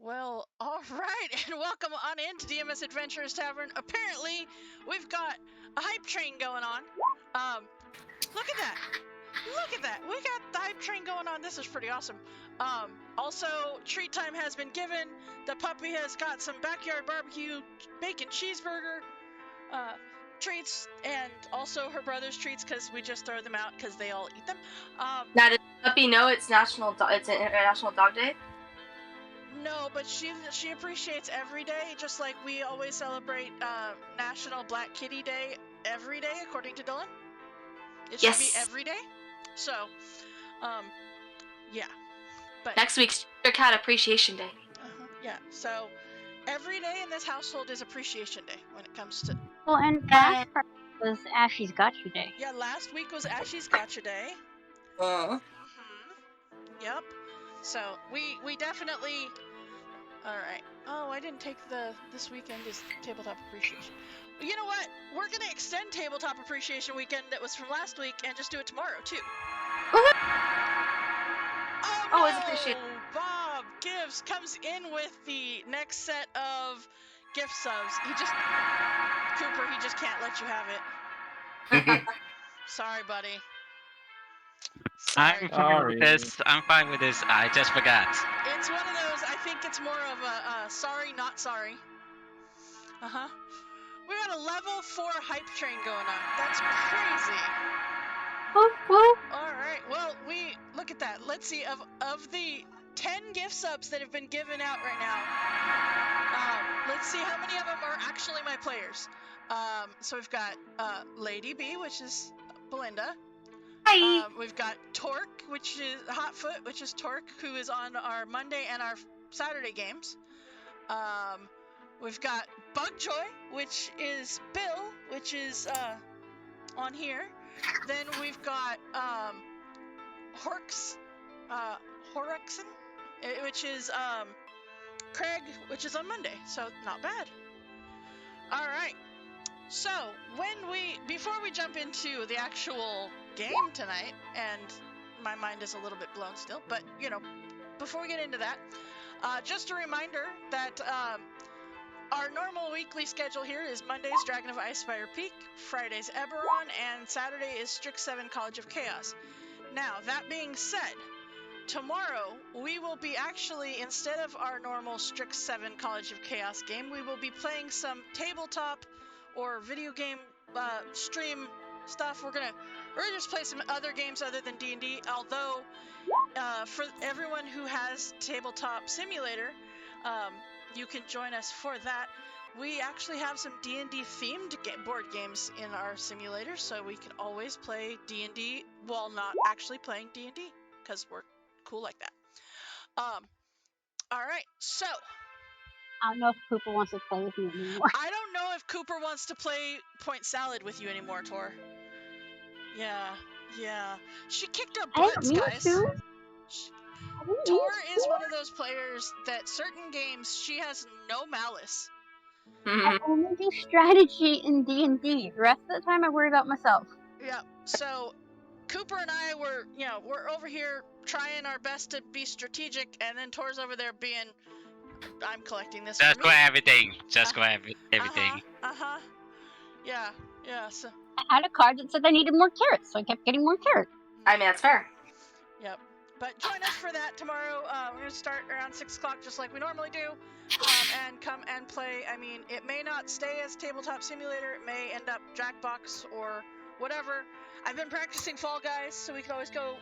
Well, all right, and welcome on into DMS Adventurers Tavern. Apparently, we've got a hype train going on. Look at that! Look at that! We got the hype train going on. This is pretty awesome. Also, treat time has been given. The puppy has got some backyard barbecue bacon cheeseburger treats, and also her brother's treats because we just throw them out because they all eat them. Now, does Puppy know it's it's International Dog Day? No, but she appreciates every day, just like we always celebrate National Black Kitty Day every day, according to Dylan. It should be every day. So, yeah. But next week's Your Cat Appreciation Day. Yeah. So, every day in this household is Appreciation Day when it comes to. Well, and last Friday was Ashy's Gotcha Day. Yeah, last week was Ashy's Gotcha Day. Yep. So we definitely. All right. Oh, I didn't take this weekend is Tabletop Appreciation. You know what? We're gonna extend Tabletop Appreciation Weekend that was from last week and just do it tomorrow too. Oh, it's appreciated. Bob Gibbs comes in with the next set of gift subs. Cooper, he just can't let you have it. Sorry, buddy. I'm fine with this. I just forgot. It's one of those. I think it's more of a sorry, not sorry. We got a level 4 hype train going on. That's crazy. All right. Well, we look at that. Let's see of the 10 gift subs that have been given out right now. Let's see how many of them are actually my players. So we've got Lady B, which is Belinda. Hi. We've got Torque, which is Hotfoot, which is Torque, who is on our Monday and our Saturday games. We've got Bugjoy, which is Bill, which is on here. Then we've got Horexen, which is Craig, which is on Monday. So not bad. All right. So before we jump into the actual game tonight, and my mind is a little bit blown still, but before we get into that, just a reminder that our normal weekly schedule here is Mondays Dragon of Icefire Peak, Fridays Eberron, and Saturday is Strict 7 College of Chaos. Now, that being said, tomorrow we will be actually, instead of our normal Strict 7 College of Chaos game, we will be playing some tabletop or video game stream stuff. We're gonna just play some other games other than D&D, although for everyone who has Tabletop Simulator, you can join us for that. We actually have some D&D themed board games in our simulator, so we can always play D&D while not actually playing D&D, because we're cool like that. All right, so I don't know if Cooper wants to play with me anymore. I don't know if Cooper wants to play Point Salad with you anymore, Tor. Yeah. She kicked our butts, guys. Tor is one of those players that certain games she has no malice. I only do strategy in D&D. The rest of the time I worry about myself. Yeah, so Cooper and I we're over here trying our best to be strategic, and then Tor's over there being, I'm collecting this. Just grab everything. Everything. Yeah. So I had a card that said I needed more carrots, so I kept getting more carrots. I mean, that's fair. Yep. But join us for that tomorrow. We're going to start around 6 o'clock just like we normally do, and come and play. I mean, it may not stay as Tabletop Simulator. It may end up Jackbox or whatever. I've been practicing Fall Guys, so we can always go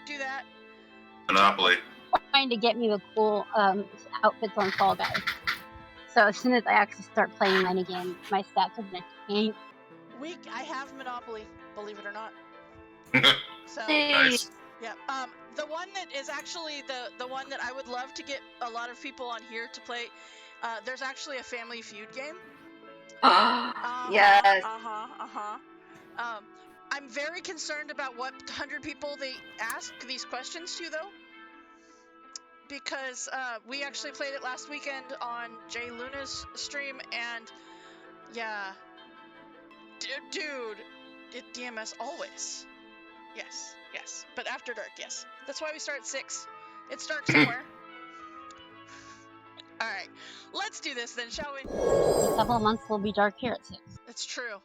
do that. Monopoly. Trying to get me the cool outfits on Fall Guys. So as soon as I actually start playing many games, my stats are going to tank. I have Monopoly, believe it or not. So Nice. yeah. The one that is actually the one that I would love to get a lot of people on here to play. There's actually a Family Feud game. Yes. I'm very concerned about what 100 people they ask these questions to, though, because we actually played it last weekend on Jay Luna's stream, and yeah, dude, it DMS always. Yes, but after dark, yes. That's why we start at 6. It's dark somewhere. All right, let's do this then, shall we? In a couple of months, will be dark here at 6. It's true.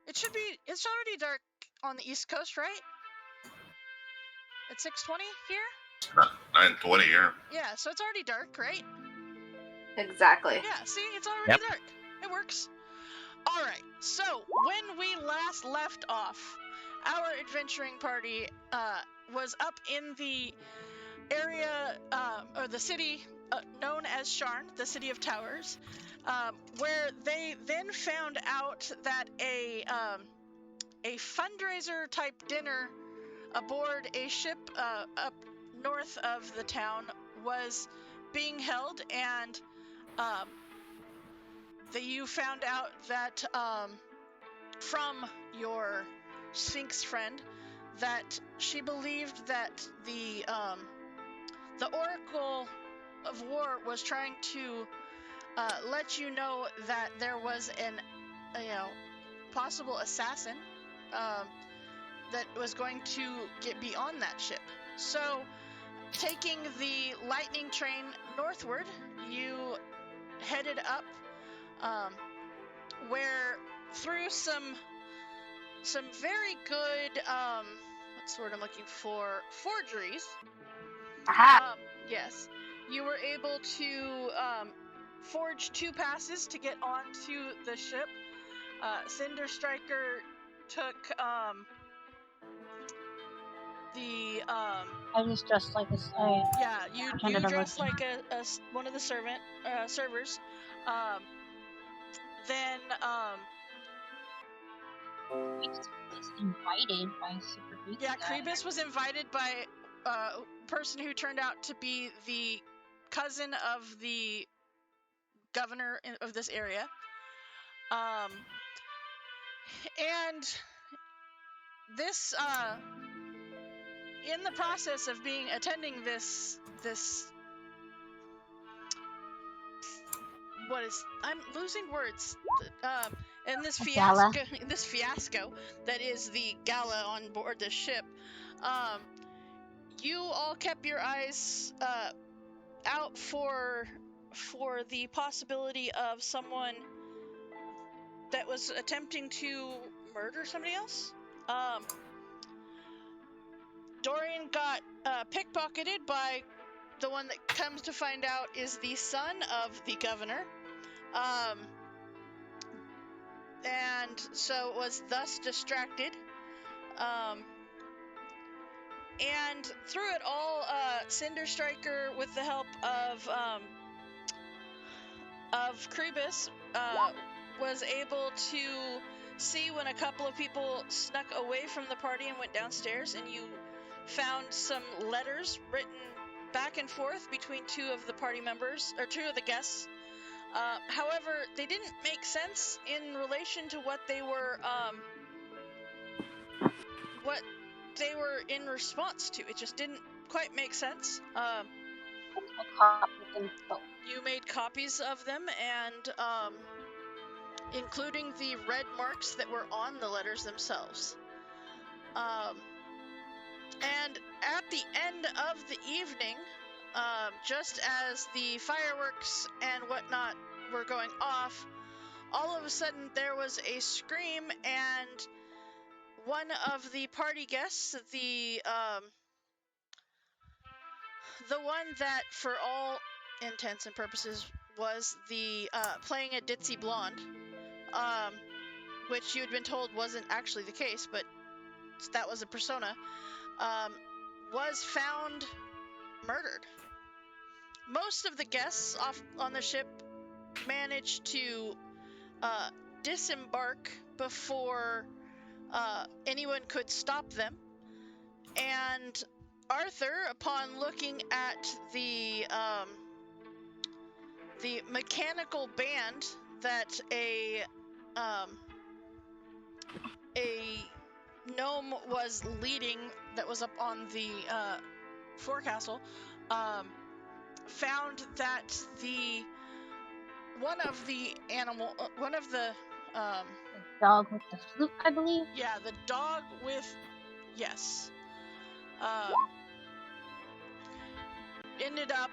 It should be. It's already dark on the East Coast, right? At 6:20 here. 9:20 here. Yeah, so it's already dark, right? Exactly. Yeah. See, it's already dark. It works. All right. So when we last left off, our adventuring party was up in the area or the city known as Sharn, the city of towers, where they then found out that a fundraiser type dinner aboard a ship up north of the town was being held, and you found out that from your Sphinx friend that she believed that the Oracle of War was trying to let you know that there was an possible assassin that was going to be on that ship. So, taking the lightning train northward, you headed up where through some very good what's the word I'm looking for, forgeries. Aha. Yes, you were able to forge 2 passes to get onto the ship. Cinder Striker took the I was dressed like a yeah, you dressed like a one of the servers. Then Creebus was invited by Super Beast. yeah, Creebus was invited by a person who turned out to be the cousin of the governor of this area. And this in the process of attending this what is, I'm losing words, and this fiasco that is the gala on board the ship, you all kept your eyes out for the possibility of someone that was attempting to murder somebody else. Dorian got pickpocketed by the one that comes to find out is the son of the governor. And so was thus distracted. And through it all, Cinder Striker, with the help of Creebus, was able to see when a couple of people snuck away from the party and went downstairs, and you found some letters written back and forth between 2 of the party members, or 2 of the guests. However, they didn't make sense in relation to what they were in response to. It just didn't quite make sense. You made copies of them, and including the red marks that were on the letters themselves. And at the end of the evening, just as the fireworks and whatnot were going off, all of a sudden there was a scream, and one of the party guests, the one that for all intents and purposes was the playing a ditzy blonde, which you had been told wasn't actually the case, but that was a persona, was found murdered. Most of the guests off on the ship managed to disembark before anyone could stop them, and Arthur, upon looking at the mechanical band that a gnome was leading that was up on the forecastle, found that the dog with the flute, I believe. Yeah, the dog with, yes, ended up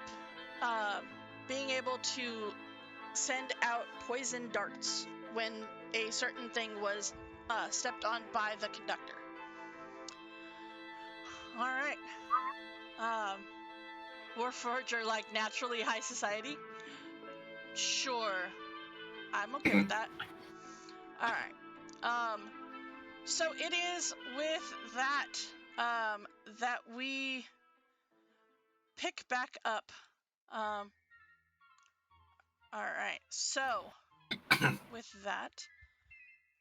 being able to send out poison darts when a certain thing was stepped on by the conductor. All right. Warforged are like naturally high society. Sure, I'm okay with that. All right. So it is with that that we pick back up. All right. So with that,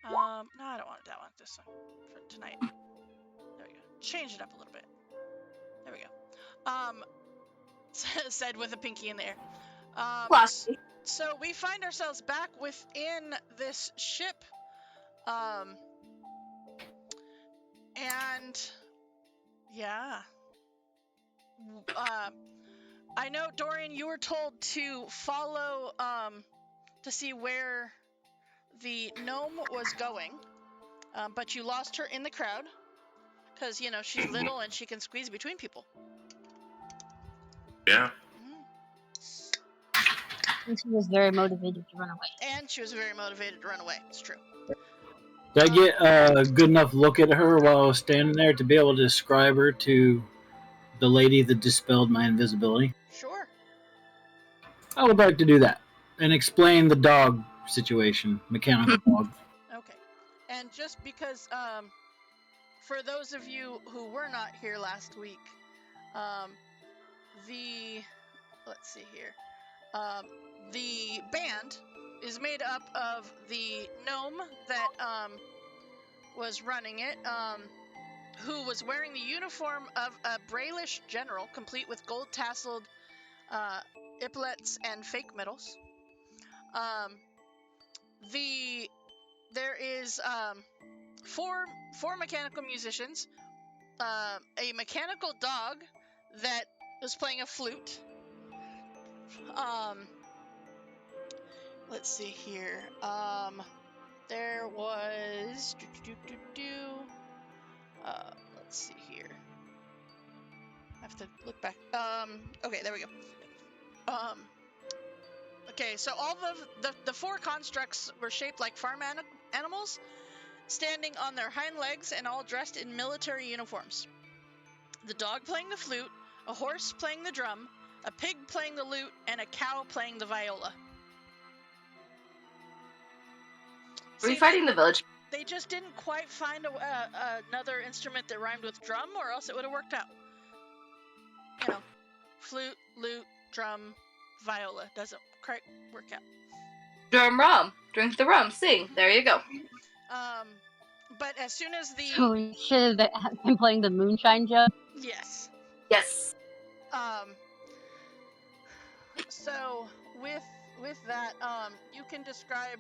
no, I don't want that one. This one for tonight. There we go. Change it up a little bit. There we go. Said with a pinky in the air. Classy. So we find ourselves back within this ship. And yeah. I know, Dorian, you were told to follow to see where the gnome was going, but you lost her in the crowd because, you know, she's little and she can squeeze between people. Yeah. And she was very motivated to run away. And she was very motivated to run away. It's true. Did I get a good enough look at her while I was standing there to be able to describe her to the lady that dispelled my invisibility? Sure. I would like to do that and explain the dog situation, mechanical dog. Okay. And just because, for those of you who were not here last week, let's see here, the band is made up of the gnome that, was running it, who was wearing the uniform of a Brailish general, complete with gold-tasseled, epaulets and fake medals. There is four mechanical musicians, a mechanical dog that was playing a flute. Let's see here. There was let's see here. I have to look back. Okay, there we go. Okay, so all the four constructs were shaped like farm animals, standing on their hind legs and all dressed in military uniforms. The dog playing the flute, a horse playing the drum, a pig playing the lute, and a cow playing the viola. Are we fighting the village? They just didn't quite find another instrument that rhymed with drum, or else it would have worked out. You know, flute, lute, drum, viola. Doesn't quite work out. Drum rum. Drink the rum. Sing. There you go. But as soon as the... So we should have been playing the moonshine jug? Yes. Yes. So with that, you can describe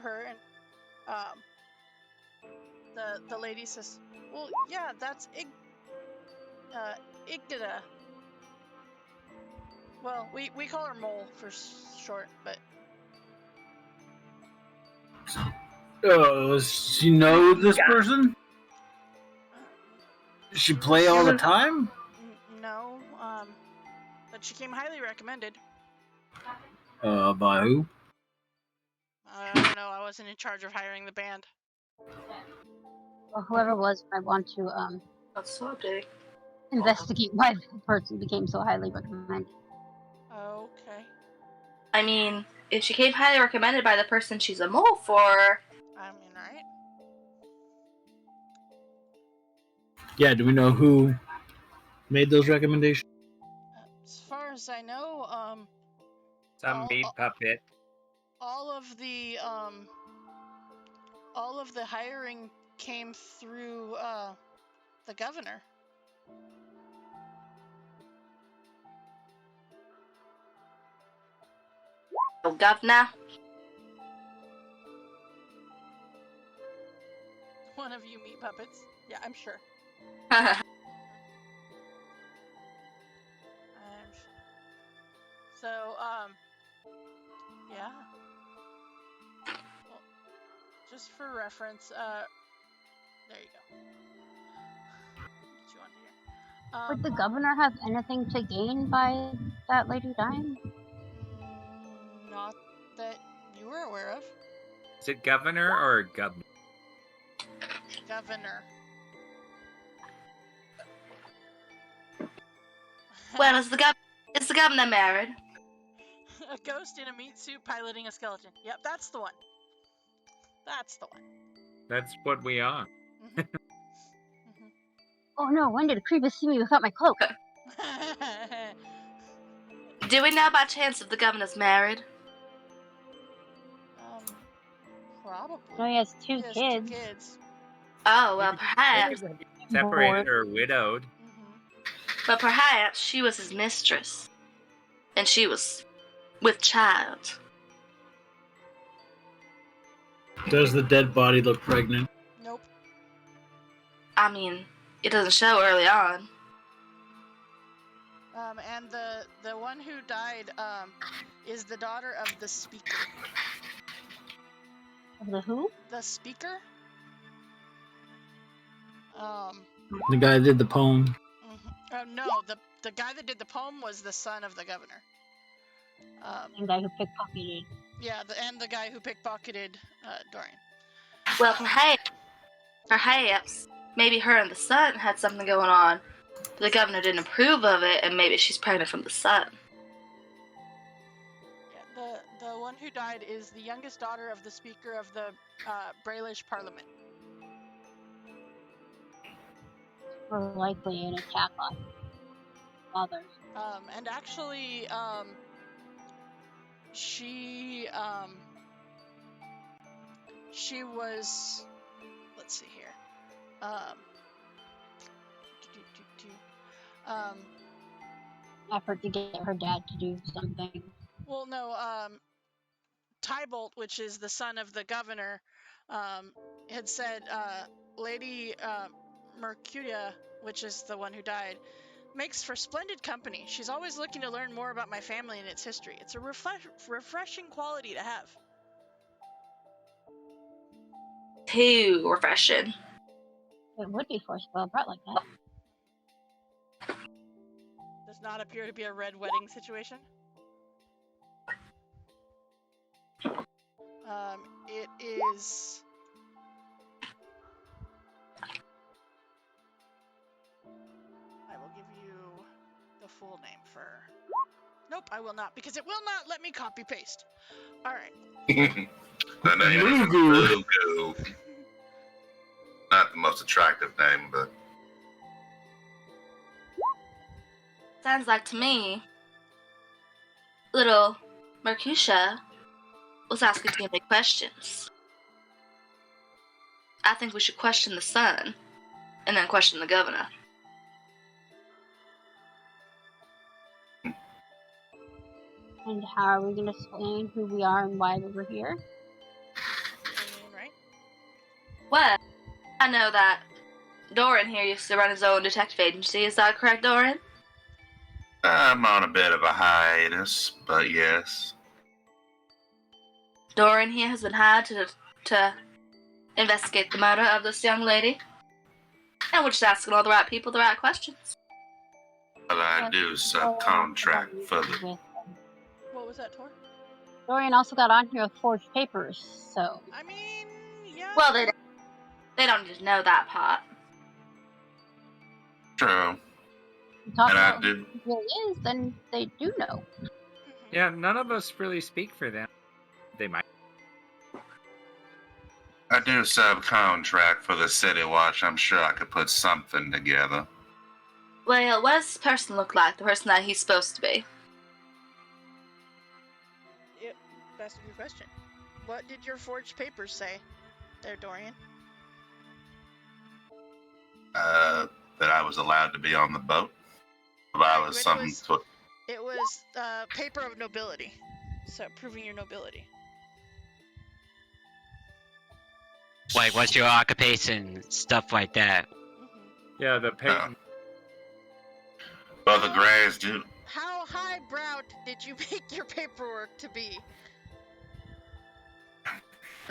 her, and the lady says, well, yeah, that's Igdida. Well, we call her Mole for short, but... Does she know this person? Does she play all the time? No, but she came highly recommended. By who? I don't know, I wasn't in charge of hiring the band. Well, whoever it was, I want to That's so big. investigate why the person became so highly recommended. Okay. I mean, if she came highly recommended by the person she's a mole for... I mean, right? Yeah, do we know who made those recommendations? As far as I know, Some meat puppet. all of the hiring came through the governor. Oh, governor. One of you meat puppets. Yeah, I'm sure. So, yeah. Well, just for reference, there you go. Get you on here. Would the governor have anything to gain by that lady dying? Not that you were aware of. Is it governor or governor? Governor. Well, is the governor married? A ghost in a meat suit piloting a skeleton. Yep, that's the one. That's the one. That's what we are. Mhm. Oh no, when did a creeper see me without my cloak? Mhm. Do we know by chance if the governor's married? Probably. No, he has two He has kids. 2 kids. Oh, well, Maybe perhaps. when he gets separated or widowed. But perhaps she was his mistress. And she was with child. Does the dead body look pregnant? Nope. I mean, it doesn't show early on. And the one who died is the daughter of the speaker. Of the who? The speaker? The guy that did the poem. No, the guy that did the poem was the son of the governor. The guy who pickpocketed. Yeah, and the guy who pickpocketed Dorian. Well, perhaps, maybe her and the son had something going on. But the governor didn't approve of it, and maybe she's pregnant from the son. Yeah, the one who died is the youngest daughter of the speaker of the Brailish Parliament. Or likely an attack on others. And actually, she was, let's see here, Effort to get her dad to do something. well, no, Tybolt, which is the son of the governor, had said, Lady Mercuria, which is the one who died, makes for splendid company. She's always looking to learn more about my family and its history. It's a refreshing quality to have. Too refreshing. It would be for a spoiled brat like that. Does not appear to be a red wedding situation. It is... I will give you the full name for... Nope, I will not, because it will not let me copy-paste. Alright. The name is Lugu. Not the most attractive name, but Sounds like to me, little Mercutio was asking too many questions. I think we should question the son, and then question the governor. And how are we going to explain who we are and why we were here? Right? Well, I know that Doran here used to run his own detective agency. Is that correct, Doran? I'm on a bit of a hiatus, but yes. Doran here has been hired to investigate the murder of this young lady. And we're just asking all the right people the right questions. But I do subcontract for the... What was that, Tor? Dorian also got on here with forged papers, so... I mean, yeah. Well, they don't need to know that part. True. Talk And I about do... who it really is, then they do know. Yeah, none of us really speak for them. They might. I do subcontract for the City Watch. I'm sure I could put something together. Well, what does this person look like? The person that he's supposed to be? Yep, that's a good question. What did your forged papers say there, Dorian? That I was allowed to be on the boat. If I was some... It was paper of nobility. So, proving your nobility. Like, what's your occupation, stuff like that. Yeah, the paper. Well, the Greys do... How highbrow did you make your paperwork to be?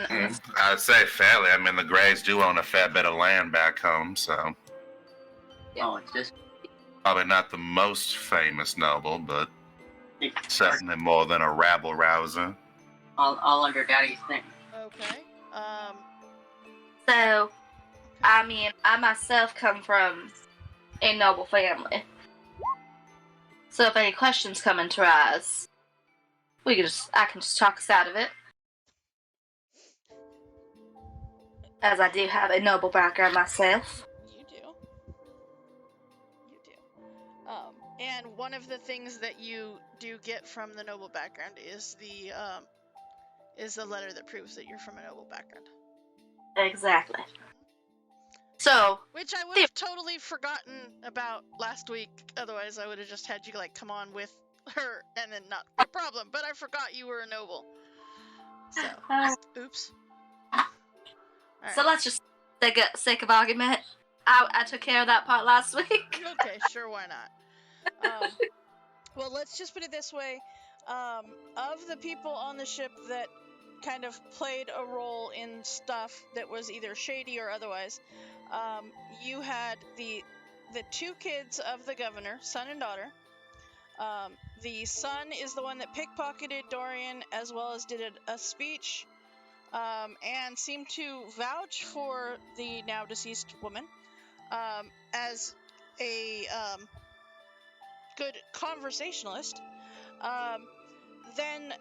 I'd say fairly. I mean, the Greys do own a fair bit of land back home, so... Oh, it's just... Probably not the most famous noble, but Certainly more than a rabble rouser. All under Daddy's thing. Okay. So, I mean, I myself come from a noble family. So if any questions come into eyes, I can just talk us out of it. As I do have a noble background myself. You do. You do. And one of the things that you do get from the noble background is the letter that proves that you're from a noble background. Exactly. So, which I would have totally forgotten about last week. Otherwise, I would have just had you like come on with her, and then not a problem. But I forgot you were a noble. So, oops. Right. So let's just sake of argument. I took care of that part last week. Okay, sure, why not? Well, let's just put it this way. Of the people on the ship that kind of played a role in stuff that was either shady or otherwise, you had the two kids of the governor, son and daughter. The son is the one that pickpocketed Dorian, as well as did a speech, and seemed to vouch for the now deceased woman as a good conversationalist. Then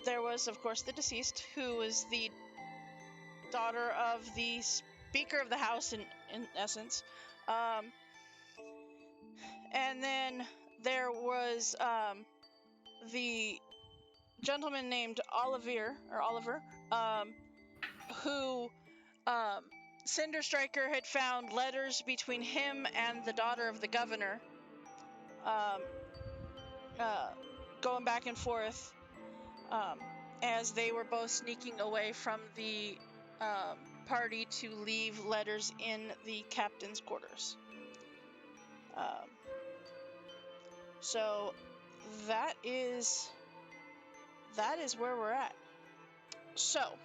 there was, of course, the deceased, who was the daughter of the Speaker of the House, in essence. And then there was the gentleman named Oliver, who Cinder Striker had found letters between him and the daughter of the governor, going back and forth, as they were both sneaking away from the party to leave letters in the captain's quarters. So that is where we're at. So,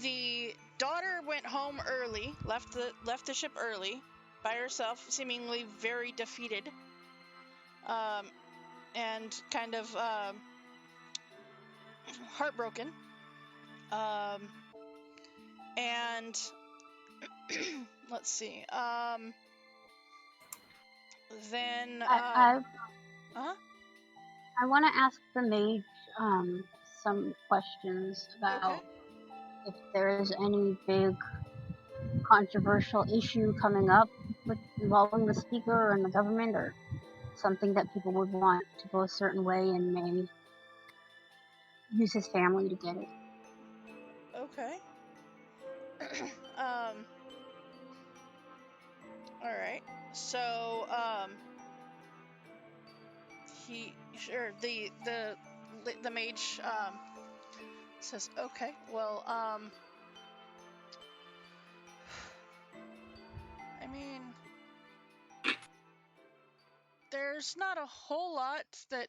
the daughter went home early, left the ship early by herself, seemingly very defeated, and kind of heartbroken. And let's see. Then I want to ask the mage some questions about if there is any big controversial issue coming up involving the speaker and the government, or something that people would want to go a certain way and may use his family to get it. Okay. All right. So, the mage says, okay, well, I mean, there's not a whole lot that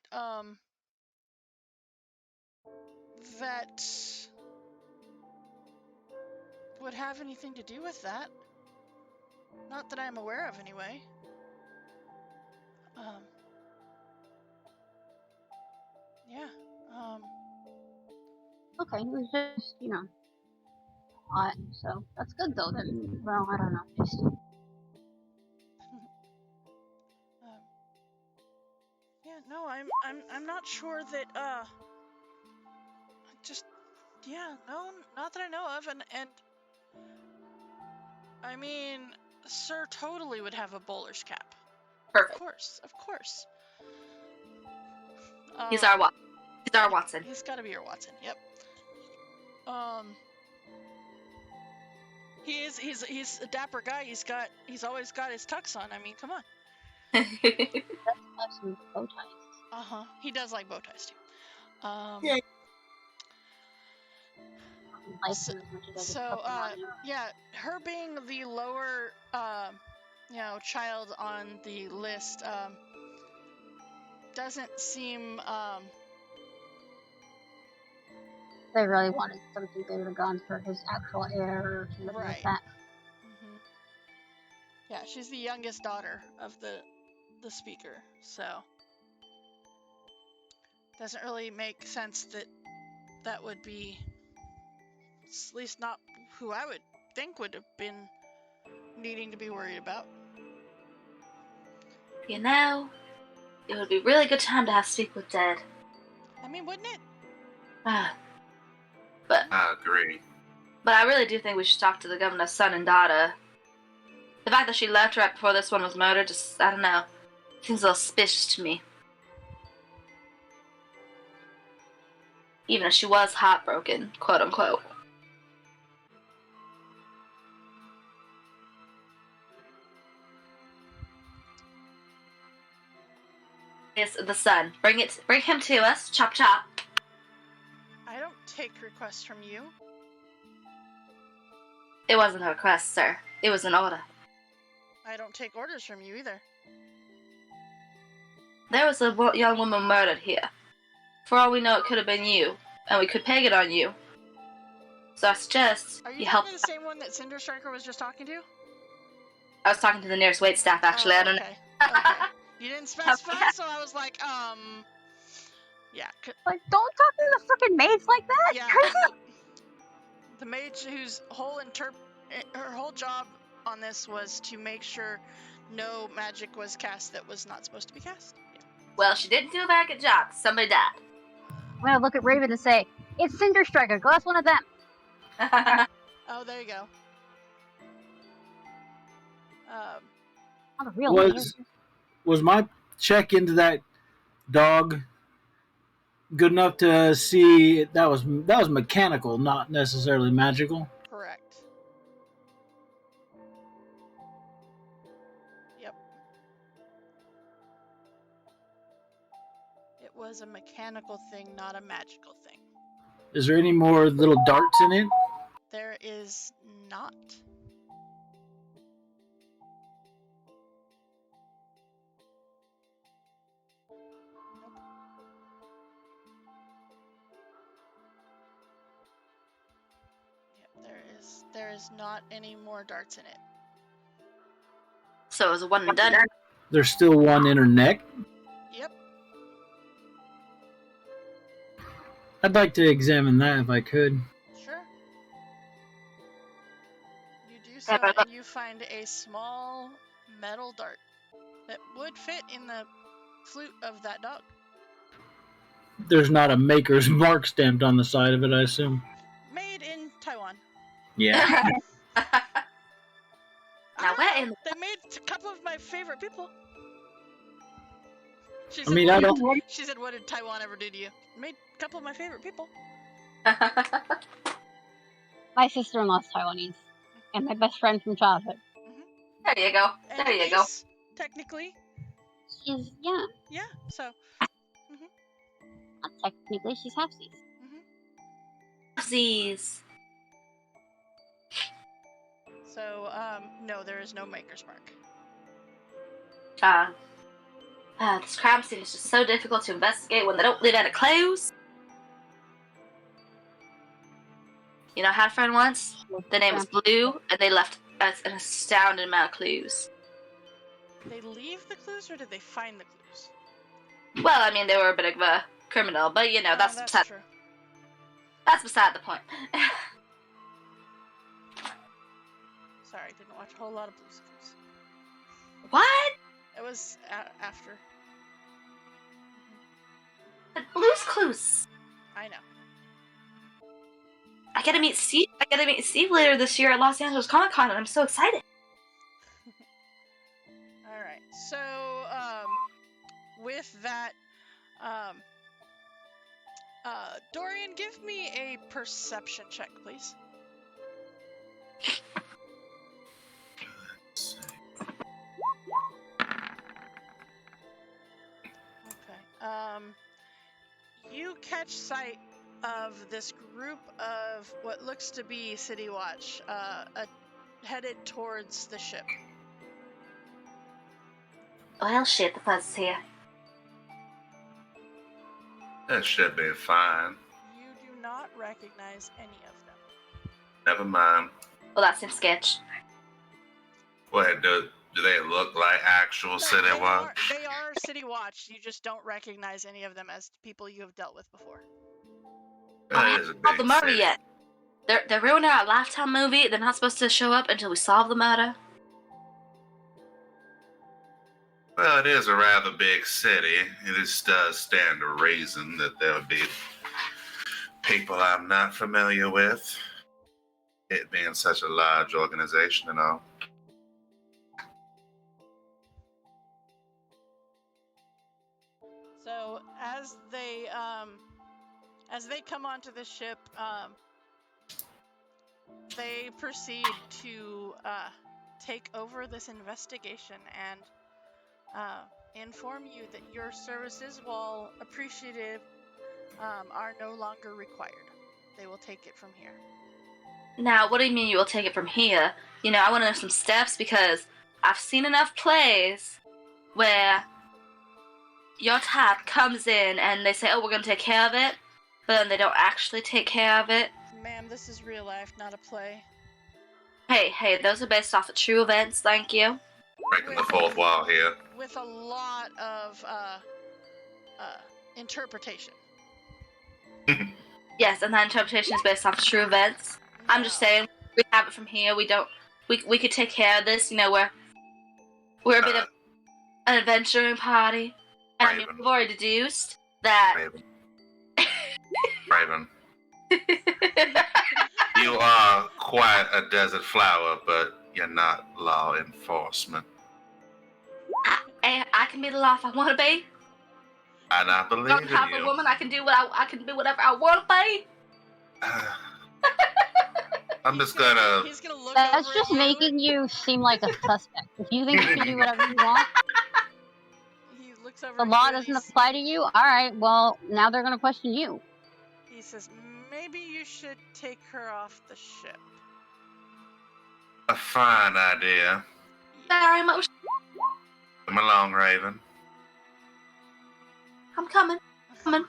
would have anything to do with that. Not that I'm aware of, anyway. Yeah. Okay, it was just, odd. So that's good though. Then, well, I don't know. Just yeah. No, I'm not sure that. Just yeah. No, not that I know of, and I mean, Sir totally would have a bowler's cap. Perfect. Of course. He's our Watson. He's got to be your Watson. Yep. He's a dapper guy. He's always got his tux on. I mean, come on. have some bow ties. He does like bow ties too. Yeah. Yeah, her being the lower, child on the list, doesn't seem, They really wanted something, they would have gone for his actual heir or something like that. Yeah, she's the youngest daughter of the the speaker, so doesn't really make sense that that would be, at least not who I would think would have been needing to be worried about. You know, it would be a really good time to have speak with Dead. I mean, wouldn't it? But I agree. I really do think we should talk to the governor's son and daughter. The fact that she left right before this one was murdered, just, I don't know, seems a little suspicious to me. Even if she was heartbroken, quote unquote. Yes, the son. Bring him to us. Chop chop. I don't take requests from you. It wasn't a request, sir. It was an order. I don't take orders from you either. There was a young woman murdered here. For all we know, it could have been you, and we could peg it on you. So I suggest Are you help. talking to the same one that Cinder Striker was just talking to? I was talking to the nearest waitstaff, actually. I don't know. Okay. You didn't specify, so I was like, yeah. Like, don't talk to the freaking maids like that. Yeah. Crazy. The mage whose her whole job on this was to make sure no magic was cast that was not supposed to be cast. Yeah. Well, she didn't do a very good job. Somebody died. I'm gonna look at Raven and say, "It's Cinder Striker. Go ask one of them." Oh, there you go. Not a real one. Was my check into that dog good enough to see that was mechanical, not necessarily magical? Correct. Yep. It was a mechanical thing, not a magical thing. Is there any more little darts in it? There is not. There is not any more darts in it. So it was a one and done. There's still one in her neck. Yep. I'd like to examine that if I could. Sure. You do so, and you find a small metal dart that would fit in the flute of that dog. There's not a maker's mark stamped on the side of it, I assume. Made in Taiwan. Yeah. Now where in? They made a couple of my favorite people. She said, "What did Taiwan ever do to you?" Made a couple of my favorite people. My sister-in-law's Taiwanese, and my best friend from childhood. There you go. And There you go. Technically. She's Yeah. So. Not technically, she's halfsies. Halfsies. So, no, there is no maker's mark. This crime scene is just so difficult to investigate when they don't leave any clues. You know, I had a friend once. The name was Blue, and they left us an astounding amount of clues. Did they leave the clues, or did they find the clues? Well, I mean, they were a bit of a criminal, but you know, that's true. That's beside the point. Sorry, I didn't watch a whole lot of Blue's Clues. What? It was after. Blue's Clues. I know. I get to meet Steve later this year at Los Angeles Comic Con, and I'm so excited. All right. So, with that, Dorian, give me a perception check, please. Okay. You catch sight of this group of what looks to be City Watch, headed towards the ship. Well, shit, the buzz is here. That should be fine. You do not recognize any of them. Never mind. Well, that seems sketch. Go ahead, do it. Do they look like actual City Watch? They are City Watch. You just don't recognize any of them as people you have dealt with before. That is a Solve the big murder city. yet? They're ruining our Lifetime movie. They're not supposed to show up until we solve the murder. Well, it is a rather big city. This does stand to reason that there would be people I'm not familiar with. It being such a large organization and all. So as they come onto the ship, they proceed to take over this investigation and inform you that your services, while appreciative, are no longer required. They will take it from here. Now, what do you mean you will take it from here? You know, I want to know some steps because I've seen enough plays where your type comes in and they say, oh, we're going to take care of it, but then they don't actually take care of it. Ma'am, this is real life, not a play. Hey, those are based off of true events, thank you. Breaking the fourth wall here. With a lot of interpretation. Yes, and that interpretation is based off of true events. No. I'm just saying, we have it from here. We could take care of this. You know, we're a bit of an adventuring party, and I mean, we've already deduced that. Raven. You are quite a desert flower, but you're not law enforcement. I can be the law if I want to be. And I believe I'm in half you. a woman. I can do whatever I want to be. I'm just gonna. He's gonna look That's over just at you. making you seem like a suspect. If you think you can do whatever you want, He looks over the at law you and doesn't apply to you. All right, well now they're gonna question you. he says, maybe you should take her off the ship. A fine idea. Very much. Come along, Raven. I'm coming. I think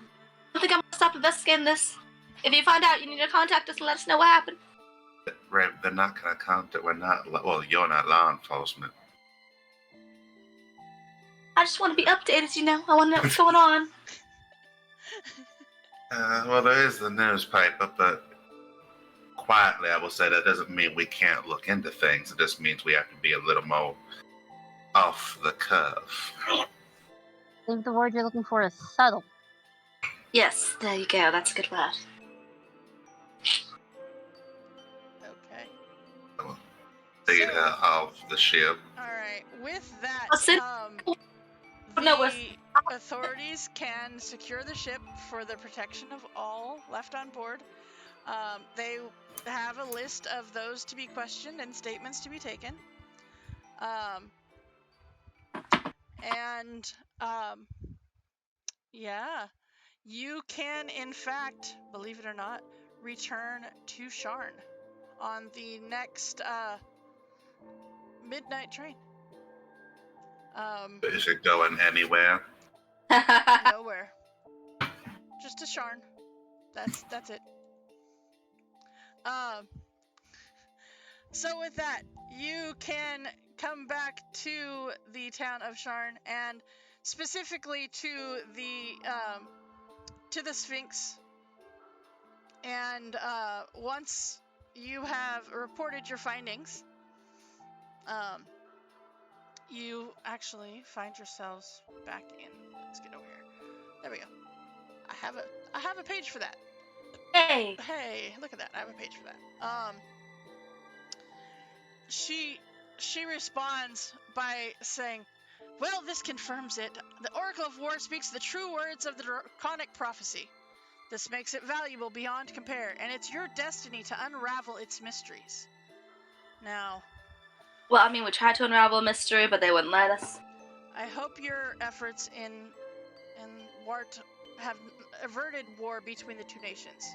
I'm gonna stop investigating this. If you find out, you need to contact us and let us know what happened. Raven, they're not gonna contact. We're not. Well, you're not law enforcement. I just want to be updated, you know. I want to know what's going on. Well, there is the newspaper, but quietly, I will say that doesn't mean we can't look into things. It just means we have to be a little more off the cuff. I think the word you're looking for is subtle. Yes, there you go. That's a good word. Okay. Take her off the ship. Alright, with that, Listen. No, the authorities can secure the ship for the protection of all left on board. They have a list of those to be questioned and statements to be taken. Yeah, you can, in fact, believe it or not, return to Sharn on the next midnight train. Is it going anywhere? Nowhere. Just to Sharn. That's it. So with that, you can come back to the town of Sharn and specifically to the Sphinx. And once you have reported your findings, you actually find yourselves back in. Let's get over here. There we go. I have a page for that. Hey, Look at that. I have a page for that. She responds by saying, well, this confirms it. The Oracle of War speaks the true words of the draconic prophecy. This makes it valuable beyond compare, and it's your destiny to unravel its mysteries. Now, well, I mean, we tried to unravel a mystery, but they wouldn't let us. I hope your efforts in Wart have averted war between the two nations,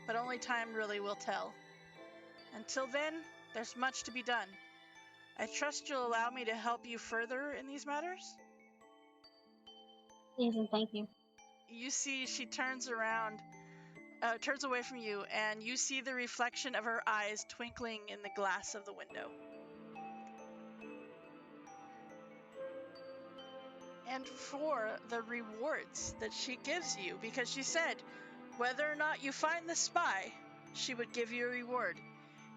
but only time really will tell. Until then, there's much to be done. I trust you'll allow me to help you further in these matters? Please and thank you. You see, she turns around, turns away from you, and you see the reflection of her eyes twinkling in the glass of the window. and for the rewards that she gives you, because she said whether or not you find the spy, she would give you a reward.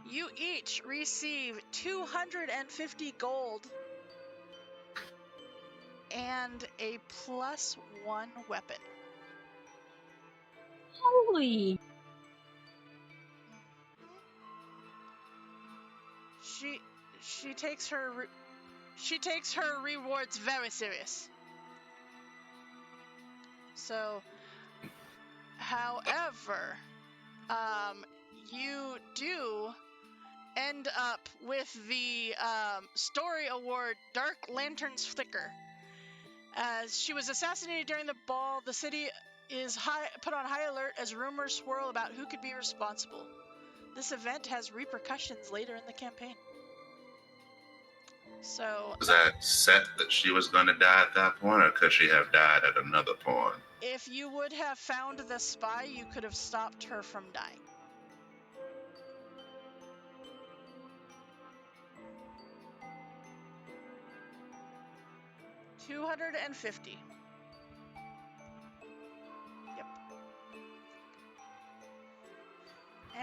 You each receive 250 gold and a +1 weapon. Holy! She takes her rewards very serious. So, however, you do end up with the story award Dark Lantern's Flicker. As she was assassinated during the ball, the city is put on high alert as rumors swirl about who could be responsible. This event has repercussions later in the campaign. So, Was that set that she was going to die at that point, or could she have died at another point? if you would have found the spy, you could have stopped her from dying. $250. Yep.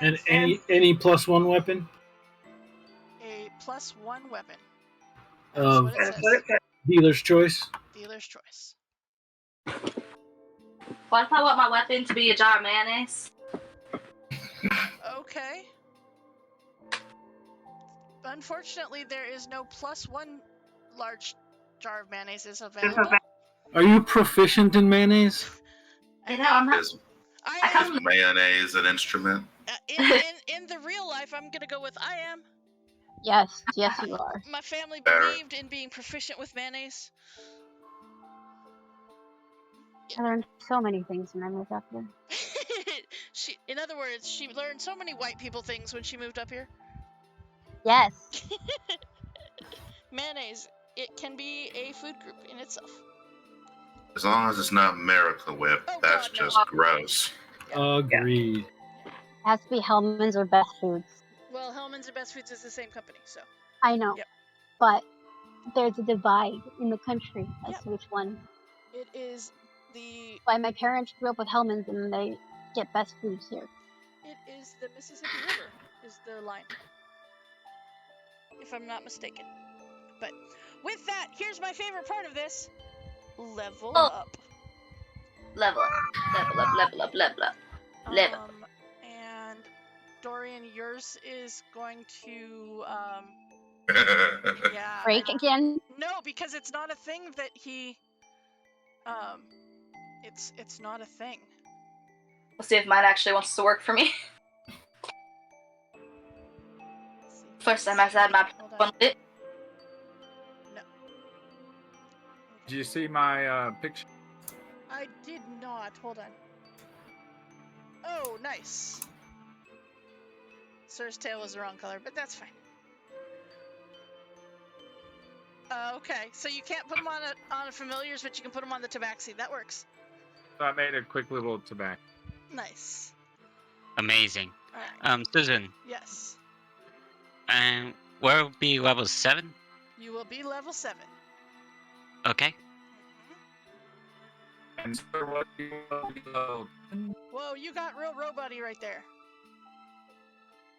And any +1 weapon a +1 weapon. of That's what it says. dealer's choice. Dealer's choice. Well, I thought I want my weapon to be a jar of mayonnaise. Okay. Unfortunately, there is no +1 large jar of mayonnaise is available. Are you proficient in mayonnaise? You know, I'm not. Is I am. mayonnaise an instrument? In the real life, I'm gonna go with I am. Yes, you are. My family believed in being proficient with mayonnaise. I learned so many things when I moved up here. In other words, she learned so many white people things when she moved up here. Yes. Mayonnaise, it can be a food group in itself. As long as it's not Miracle Whip, Oh, that's God, no. just gross. Agreed. Has to be Hellman's or Best Foods. Well, Hellman's and Best Foods is the same company, so. I know. Yep. But there's a divide in the country as Yep. to which one. It is the. Why my parents grew up with Hellman's and they get Best Foods here. It is the Mississippi River is the line, if I'm not mistaken. But with that, here's my favorite part of this: level up. Level up. And Dorian, yours is going to yeah. Break again? No, because it's not a thing that he. It's not a thing. We'll see if mine actually wants to work for me. First time I've had my one lit. No. Did you see my picture? I did not. Hold on. Oh, nice. Sir's tail was the wrong color, but that's fine. Okay, so you can't put them on a familiars, but you can put them on the tabaxi. That works. So I made a quick little tobacco. Nice. Amazing. All right. Susan, Yes. and where will be level 7? You will be level 7. Okay. And so what do you want to load? Whoa, you got real robot-y right there.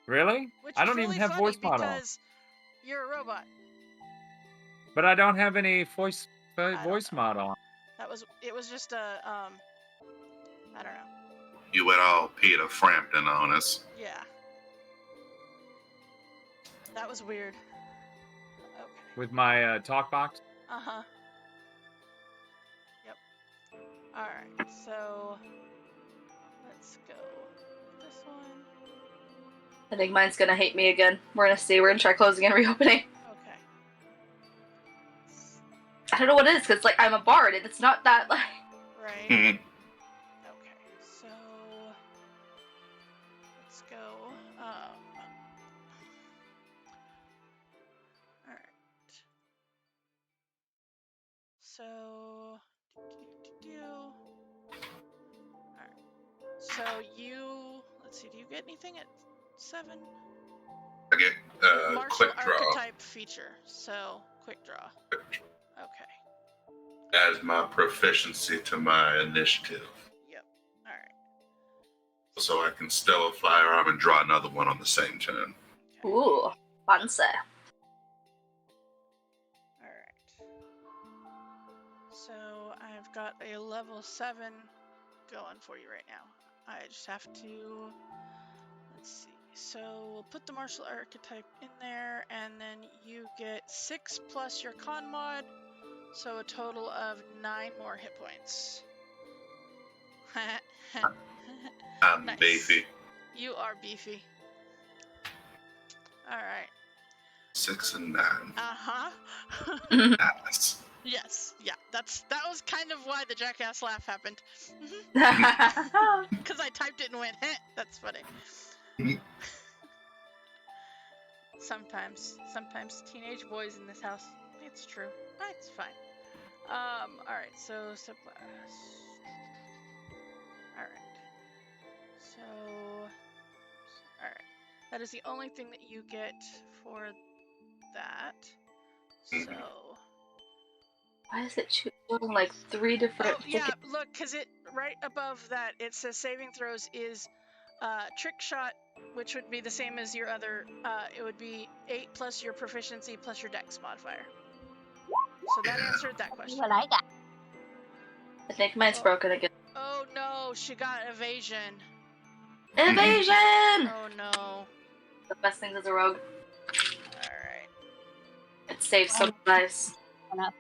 Really? Which I is don't really even have funny voice model. because you're a robot. But I don't have any voice don't know. model. It was just a I don't know. You went all Peter Frampton on us. Yeah. That was weird. Okay. With my talk box. Uh-huh. Yep. Alright, so let's go with this one. I think mine's gonna hate me again. We're gonna see. We're gonna try closing and reopening. Okay. I don't know what it is, because, like, I'm a bard, and it's not that, like... Right. Mhm. Okay, so let's go. Alright. So Alright. So let's see, do you get anything at 7? I get Martial quick draw. archetype feature, so quick draw. Okay. As my proficiency to my initiative. Yep. All right. So I can steal a firearm and draw another one on the same turn. Okay. Ooh, fancy. All right. So I've got a level 7 going for you right now. I just have to. Let's see. So we'll put the martial archetype in there, and then you get 6 plus your con mod, so a total of 9 more hit points. I'm Nice. beefy. You are beefy. All right. 6 and 9. Uh-huh. Nice. Yes. Yeah. That was kind of why the jackass laugh happened. Because I typed it and went, heh. That's funny. Sometimes teenage boys in this house. It's true. It's fine. All right. So subclass. All right. So, all right. That is the only thing that you get for that. So. Why is it showing like 3 different? Oh yeah, look, because it right above that it says saving throws is trick shot, which would be the same as your other. It would be 8 plus your proficiency plus your dex modifier. So that answered that question. What I got. I think mine's broken again. Oh no, she got evasion. Evasion! Oh no. The best things as a rogue. Alright. It saves some lives. Went up.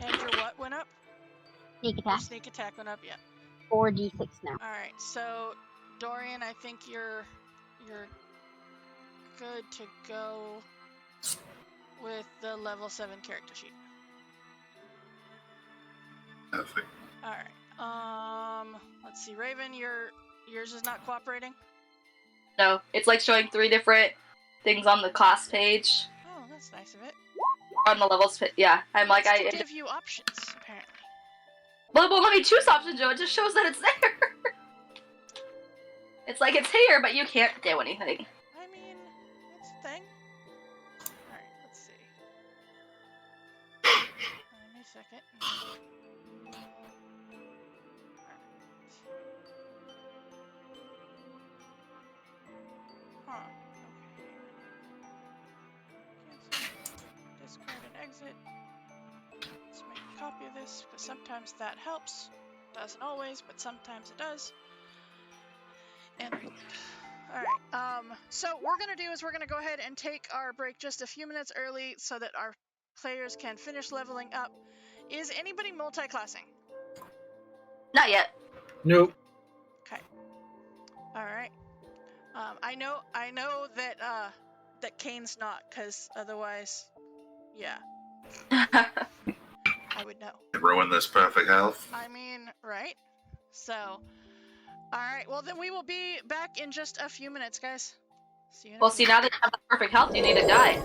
And your what went up? Sneak Your attack. sneak attack went up, yeah. 4d6 now. Alright, so Dorian, I think you're good to go with the level 7 character sheet. Perfect. Alright. Let's see, Raven, yours is not cooperating? No, it's like showing 3 different things on the class page. Oh, that's nice of it. On the levels page. Yeah, I'm like, It give you options, apparently. Well, it won't let me choose option, Joe. It just shows that it's there. It's like it's here, but you can't do anything. I mean, it's a thing. Alright, let's see. Give me a second. Huh. Okay. Cancel. Discard and exit. Let's make a copy of this, because sometimes that helps. Doesn't always, but sometimes it does. And reload. Alright, so what we're gonna do is we're gonna go ahead and take our break just a few minutes early so that our players can finish leveling up. Is anybody multi-classing? Not yet. Nope. Okay. Alright. I know that that Kane's not, because otherwise, yeah, I would know. Ruin this perfect health. I mean, right? So, alright, well then we will be back in just a few minutes, guys. See you in a Well, few. see, now that you have the perfect health, you need to die.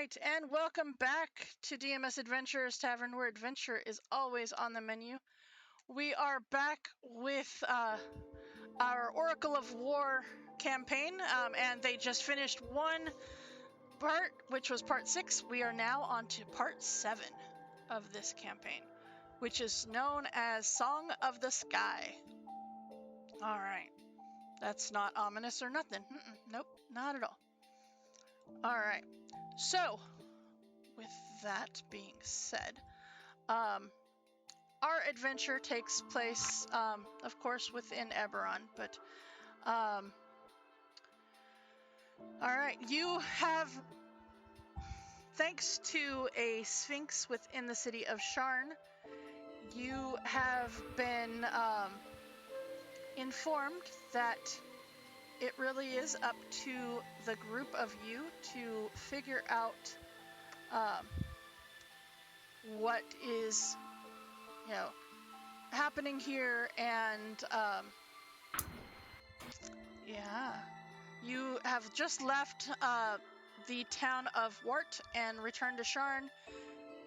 right, and welcome back to DMS Adventurers Tavern, where adventure is always on the menu. We are back with our Oracle of War campaign, and they just finished one part, which was part 6. We are now on to part 7 of this campaign, which is known as Song of the Sky. All right, that's not ominous or nothing. Nope, not at all. All right, so with that being said, our adventure takes place, of course, within Eberron, but, all right, you have, thanks to a sphinx within the city of Sharn, you have been, informed that it really is up to the group of you to figure out, what is, happening here, and, yeah. You have just left the town of Wart and returned to Sharn,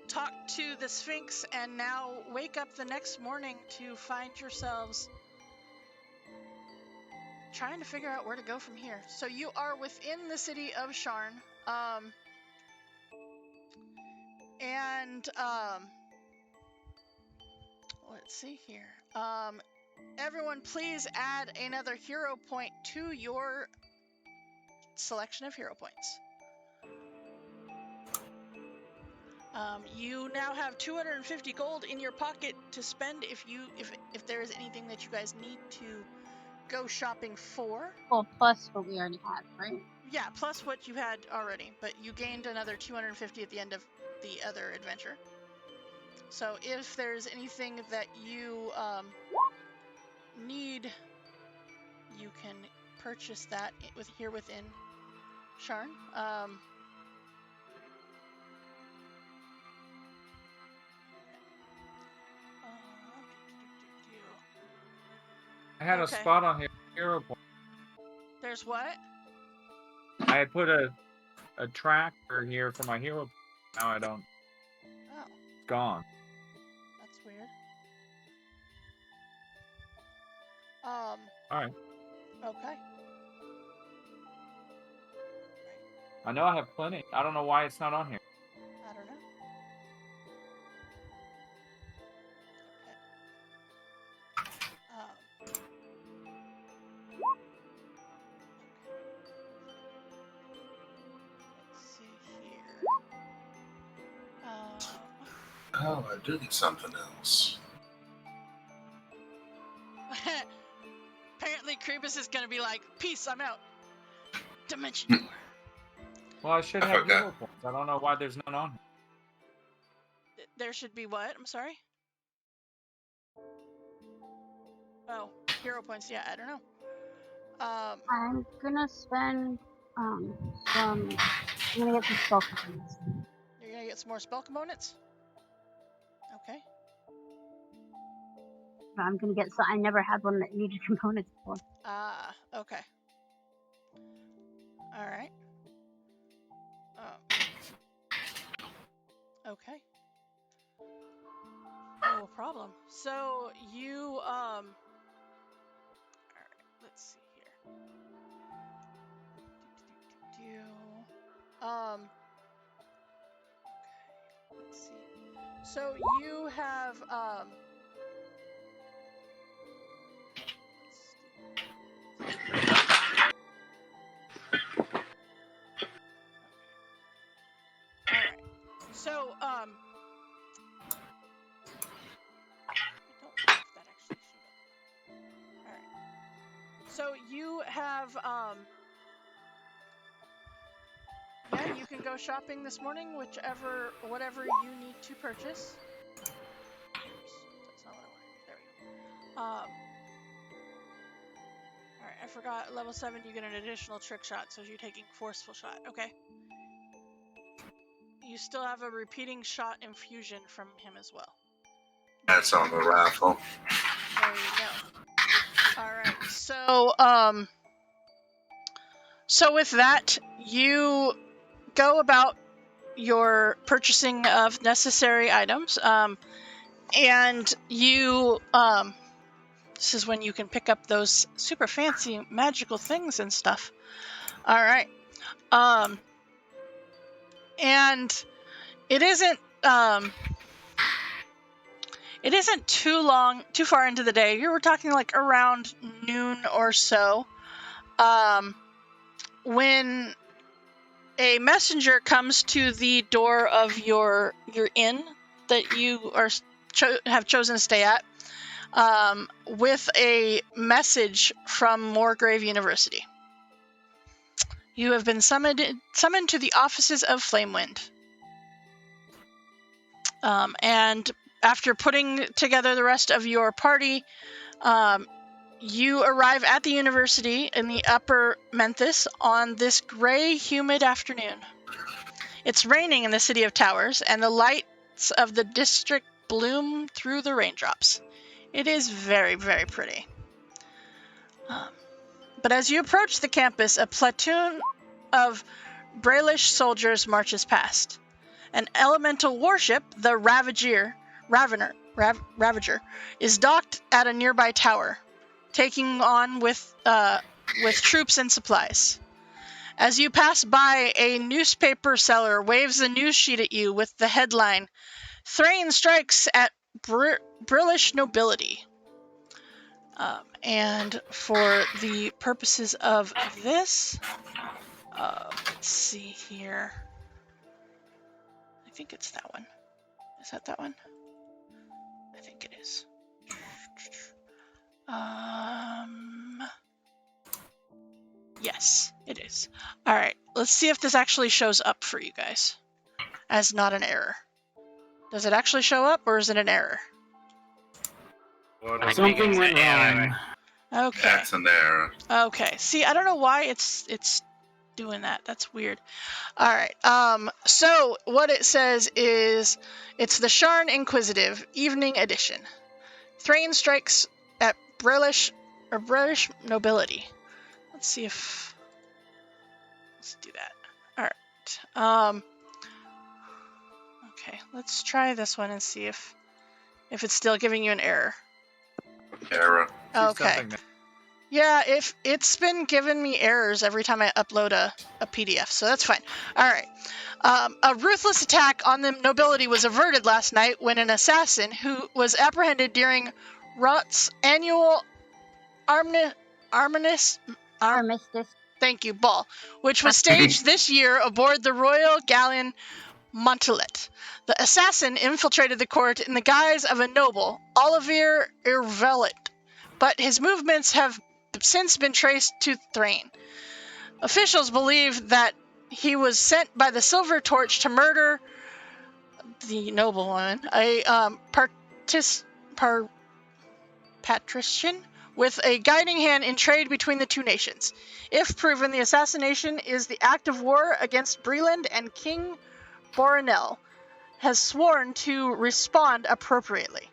talked to the Sphinx, and now wake up the next morning to find yourselves trying to figure out where to go from here. So you are within the city of Sharn, and let's see here. Everyone, please add another hero point to your selection of hero points. You now have 250 gold in your pocket to spend if there is anything that you guys need to go shopping for. Well, plus what we already had, right? Yeah, plus what you had already, but you gained another 250 at the end of the other adventure. So if there's anything that you need, you can purchase that here within Sharn. I had a spot on here. Hero point. There's what? I had put a tracker here for my hero point. Now I don't. Oh. It's gone. That's weird. Alright. Okay. I know I have plenty. I don't know why it's not on here. I don't know. Okay. Let's see here. Oh, I do need something else. Apparently, Kribus is gonna be like, "Peace, I'm out." Dimension door. Well, I should have hero points. I don't know why there's none on here. There should be what? I'm sorry. Oh, hero points. Yeah, I don't know. I'm gonna spend I'm gonna get some spell components. You're gonna get some more spell components? Okay. I'm gonna get I never had one that needed components before. Ah, okay. Alright. Okay. No problem. So, you, alright, let's see here. Okay, let's see. So, you have, Alright. So, I don't know if that actually showed up. Alright. So you have, yeah, you can go shopping this morning, whatever you need to purchase. Oops, that's not what I wanted. There we go. Alright, I forgot, level 7 you get an additional trick shot, so you're taking forceful shot. Okay. You still have a repeating shot infusion from him as well. That's on the rifle. There you go. Alright, so with that, you go about your purchasing of necessary items, and you this is when you can pick up those super fancy magical things and stuff. All right. And it isn't too far into the day. You were talking like around noon or so, when a messenger comes to the door of your inn that you are have chosen to stay at, with a message from Moorgrave University. You have been summoned to the offices of Flamewind. And after putting together the rest of your party, you arrive at the university in the upper Memphis on this gray, humid afternoon. It's raining in the City of Towers, and the lights of the district bloom through the raindrops. It is very, very pretty. But as you approach the campus, a platoon of Brailish soldiers marches past. An elemental warship, the Ravager, is docked at a nearby tower, taking on with troops and supplies. As you pass by, a newspaper seller waves a news sheet at you with the headline, "Thrain strikes at Brailish nobility." And for the purposes of this, let's see here. I think it's that one. Is that one? I think it is. Yes, it is. All right, let's see if this actually shows up for you guys as not an error. Does it actually show up, or is it an error? Something went wrong. Okay. That's an error. Okay. See, I don't know why it's doing that. That's weird. All right. So what it says is, it's the Sharn Inquisitive Evening Edition. Thrain strikes at Brailish nobility. Let's see if. Let's do that. All right. Okay. Let's try this one and see if it's still giving you an error. Error. Okay. Yeah, if it's been giving me errors every time I upload a PDF, so that's fine. All right. A ruthless attack on the nobility was averted last night when an assassin who was apprehended during Rot's annual Armistice. Thank you, ball, which was staged this year aboard the Royal Galleon Montelet. The assassin infiltrated the court in the guise of a noble, Olivier Irvelet, but his movements have since been traced to Thrain. Officials believe that he was sent by the Silver Torch to murder the noblewoman, a patrician with a guiding hand in trade between the two nations. If proven, the assassination is the act of war against Breland, and King Borinel has sworn to respond appropriately.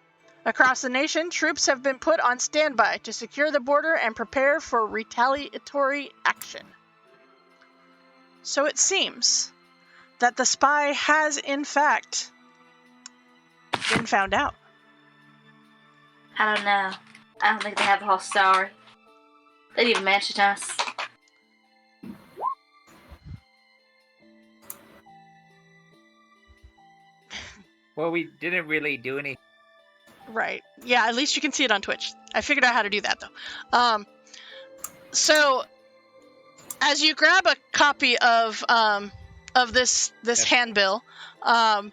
Across the nation, troops have been put on standby to secure the border and prepare for retaliatory action. So it seems that the spy has, in fact, been found out. I don't know. I don't think they have the whole story. They didn't even mention us. Well, we didn't really do anything. Right. Yeah, at least you can see it on Twitch. I figured out how to do that, though. So, as you grab a copy of this handbill, and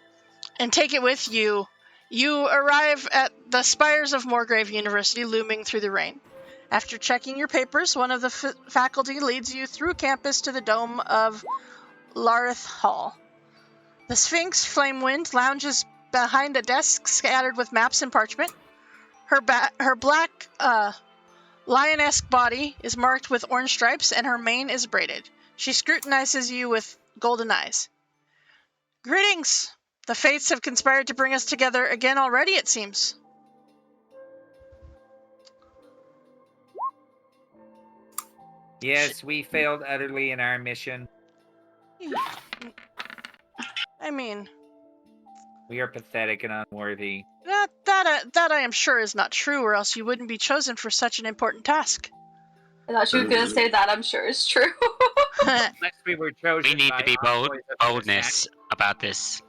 take it with you, you arrive at the spires of Moorgrave University looming through the rain. After checking your papers, one of the faculty leads you through campus to the dome of Larith Hall. The Sphinx Flamewind lounges behind a desk scattered with maps and parchment. Her black lionesque body is marked with orange stripes, and her mane is braided. She scrutinizes you with golden eyes. Greetings! The fates have conspired to bring us together again already, it seems. Yes, we failed utterly in our mission. I mean, We are pathetic and unworthy. that I am sure is not true, or else you wouldn't be chosen for such an important task. I thought you were going to say that. I'm sure is true. Unless we were chosen We need by to be envoys of the boldness about this.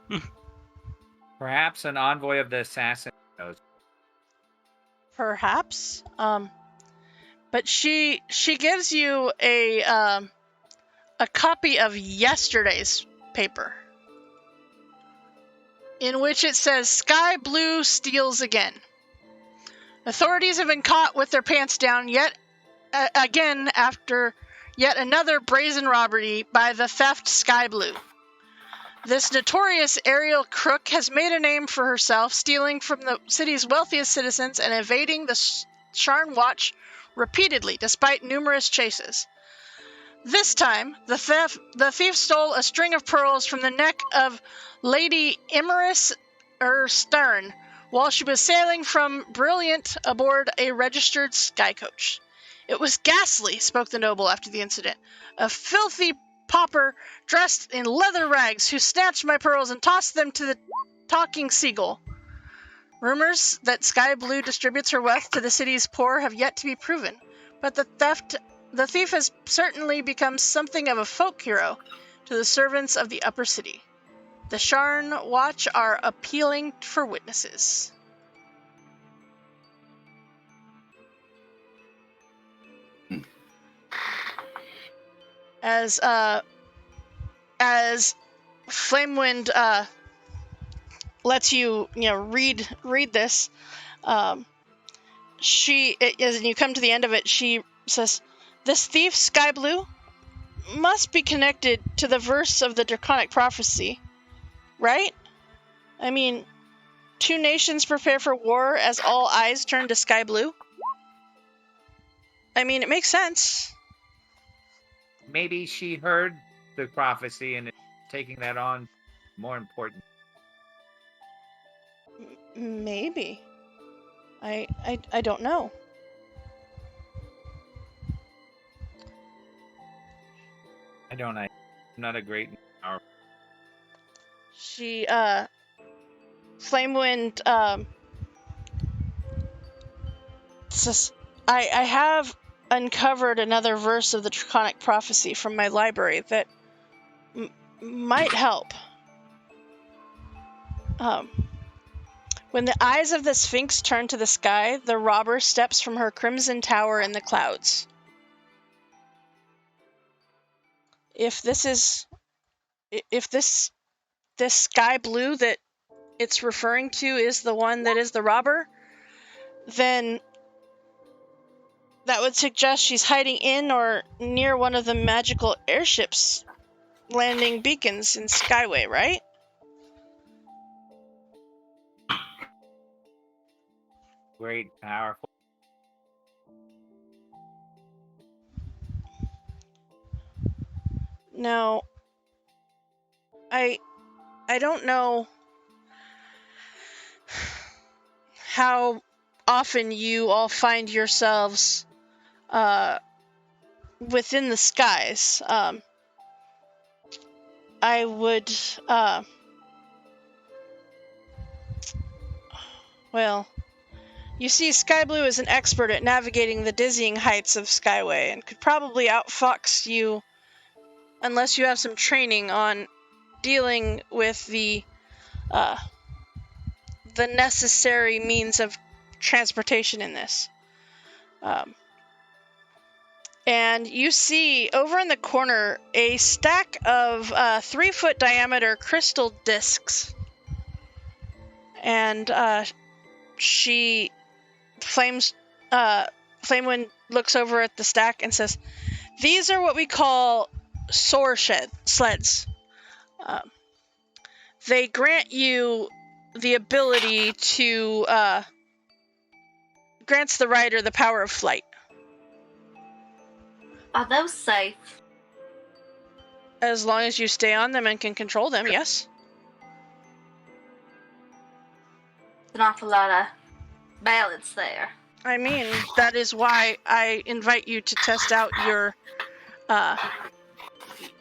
Perhaps an envoy of the assassin knows. Perhaps. But she gives you a copy of yesterday's paper, in which it says Sky Blue steals again. Authorities have been caught with their pants down yet again after yet another brazen robbery by the theft Sky Blue. This notorious aerial crook has made a name for herself, stealing from the city's wealthiest citizens and evading the Sharn Watch repeatedly, despite numerous chases. This time, the thief stole a string of pearls from the neck of Lady Emerron Stern while she was sailing from Brilliant aboard a registered sky coach. It was ghastly, spoke the noble after the incident. A filthy pauper dressed in leather rags who snatched my pearls and tossed them to the talking seagull. Rumors that Sky Blue distributes her wealth to the city's poor have yet to be proven, but the thief has certainly become something of a folk hero to the servants of the upper city. The Sharn Watch are appealing for witnesses. As Flamewind lets you read this, as you come to the end of it, she says, "This thief, Sky Blue, must be connected to the verse of the Draconic Prophecy, right? I mean, two nations prepare for war as all eyes turn to Sky Blue. I mean, it makes sense." Maybe she heard the prophecy and is taking that on more important. Maybe. I don't know. I'm not a great power. She, Flamewind, says, I have uncovered another verse of the Draconic Prophecy from my library that might help. When the eyes of the Sphinx turn to the sky, the robber steps from her crimson tower in the clouds. If this Sky Blue that it's referring to is the one that is the robber, then that would suggest she's hiding in or near one of the magical airships landing beacons in Skyway, right? Great, powerful. Now, I don't know how often you all find yourselves within the skies. I would, well, you see, Sky Blue is an expert at navigating the dizzying heights of Skyway and could probably outfox you unless you have some training on dealing with the necessary means of transportation in this. And you see over in the corner a stack of 3-foot diameter crystal discs. And Flamewind looks over at the stack and says, "These are what we call soar sleds. They grant you the ability to grants the rider the power of flight. Are those safe? As long as you stay on them and can control them, yes." An awful lot of balance there. I mean, that is why I invite you to test out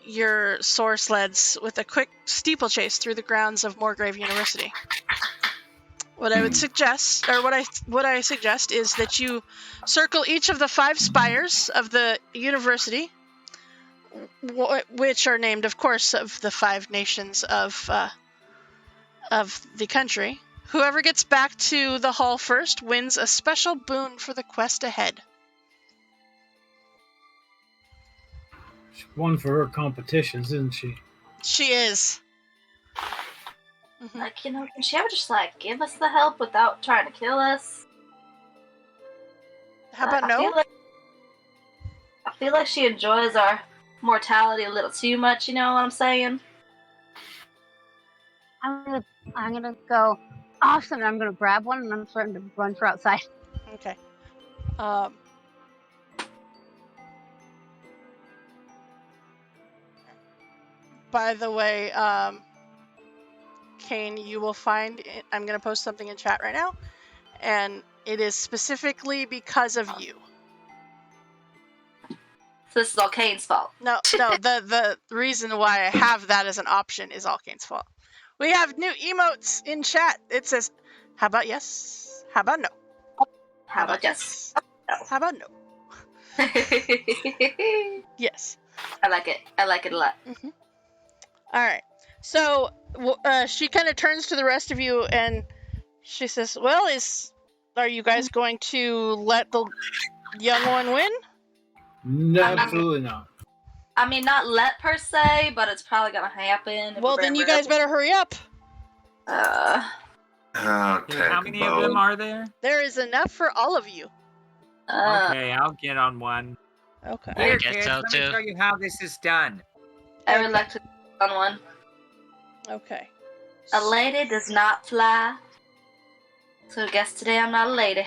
your soar sleds with a quick steeplechase through the grounds of Moorgrave University. What I would suggest, or what I suggest, is that you circle each of the 5 spires of the university, which are named, of course, of the 5 nations of the country. Whoever gets back to the hall first wins a special boon for the quest ahead. She won for her competitions, isn't she? She is. Like, can she ever just, give us the help without trying to kill us? How about no? I feel like she enjoys our mortality a little too much, you know what I'm saying? I'm gonna go awesome. I'm gonna grab one and I'm starting to run for outside. Okay. By the way, Kane, you will find I'm going to post something in chat right now, and it is specifically because of you. So this is all Kane's fault. No, the reason why I have that as an option is all Kane's fault. We have new emotes in chat. It says, how about yes? How about no? How about yes? No. How about no? Yes. I like it. I like it a lot. Mm-hmm. All right. So she kind of turns to the rest of you and she says, well, are you guys going to let the young one win? No, absolutely not. I mean, not let per se, but it's probably going to happen. Well, then you guys better hurry up. Okay. How many of them are there? There is enough for all of you. Okay, I'll get on one. Okay. Here, guess kids, so, let me too. show you how this is done. I would like to on one. Okay. A lady does not fly. So I guess today I'm not a lady.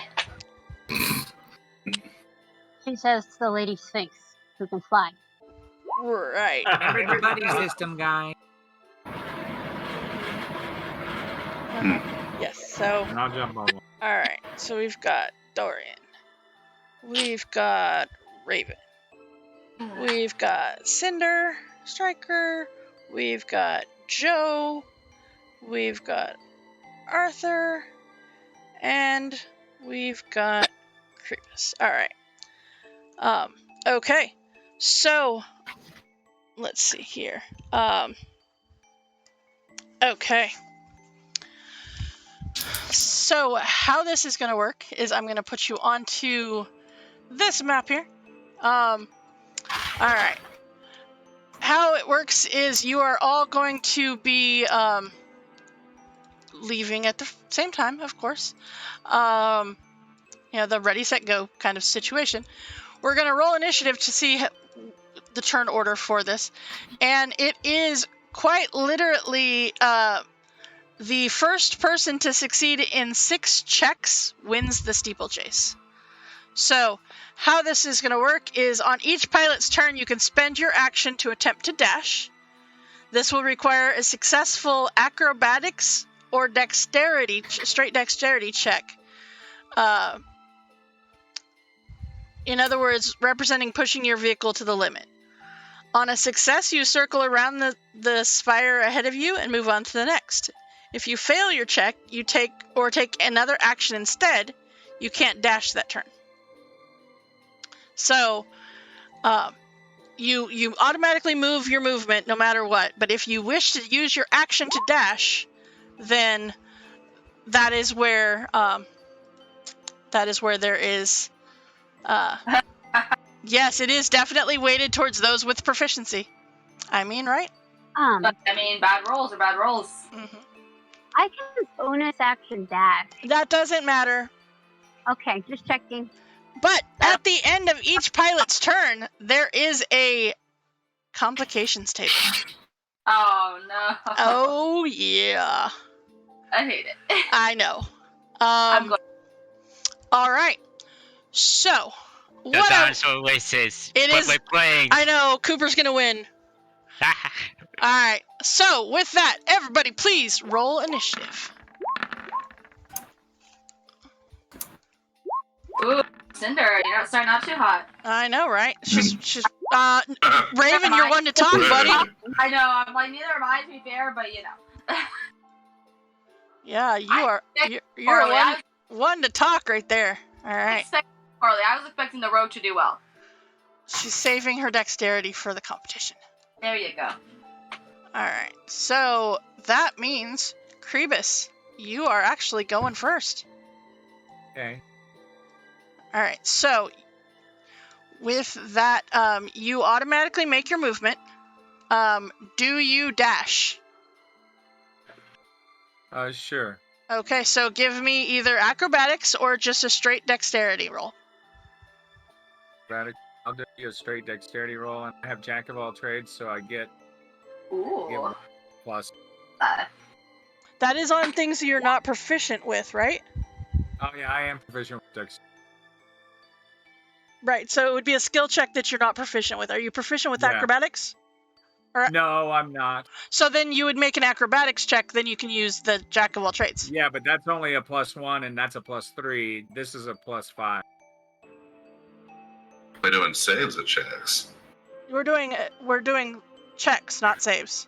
She says to the lady Sphinx, who can fly. Right. Remember the buddy system, guy. Yes, so... And I'll jump on one. Alright, so we've got Dorian. We've got Raven. We've got Cinder, Striker. We've got Joe. We've got Arthur. And we've got Creepus. Alright. Okay. So, let's see here. Okay. So, how this is going to work is I'm going to put you onto this map here. Alright. How it works is you are all going to be leaving at the same time, of course. The ready, set, go kind of situation. We're going to roll initiative to see the turn order for this. And it is quite literally the first person to succeed in 6 checks wins the steeplechase. So, how this is going to work is on each pilot's turn, you can spend your action to attempt to dash. This will require a successful acrobatics or dexterity, straight dexterity check. In other words, representing pushing your vehicle to the limit. On a success, you circle around the spire ahead of you and move on to the next. If you fail your check, you take another action instead. You can't dash that turn. So, you automatically move your movement no matter what. But if you wish to use your action to dash, then that is where there is. Yes, it is definitely weighted towards those with proficiency. I mean, right? But, bad rolls are bad rolls. Mm-hmm. I can bonus action dash. That doesn't matter. Okay, just checking. But at the end of each pilot's turn, there is a complications table. Oh, no. Oh, yeah. I hate it. I know. I'm glad. All right. So, The what dinosaur races. It What is- we're playing. I know, Cooper's going to win. All right. So, with that, everybody please roll initiative. Ooh, Cinder, you're not starting out too hot. I know, right? She's Raven, you're one to talk, buddy. I know. I'm like, neither am I, to be fair, but you know. Yeah, you're Farley, one to talk right there. All right. Farley, I was expecting the road to do well. She's saving her dexterity for the competition. There you go. Alright, so that means, Krebus, you are actually going first. Okay. Alright, so with that, you automatically make your movement. Do you dash? Sure. Okay, so give me either acrobatics or just a straight dexterity roll. I'll do a straight dexterity roll, and I have Jack of all trades, so I get Ooh. plus. That is on things that you're not proficient with, right? Oh yeah, I am proficient with dex. Right, so it would be a skill check that you're not proficient with. Are you proficient with Yeah. acrobatics? No, I'm not. So then you would make an acrobatics check, then you can use the Jack of all trades. Yeah, but that's only a +1, and that's a +3. This is a +5. We're doing saves or checks. We're doing checks, not saves.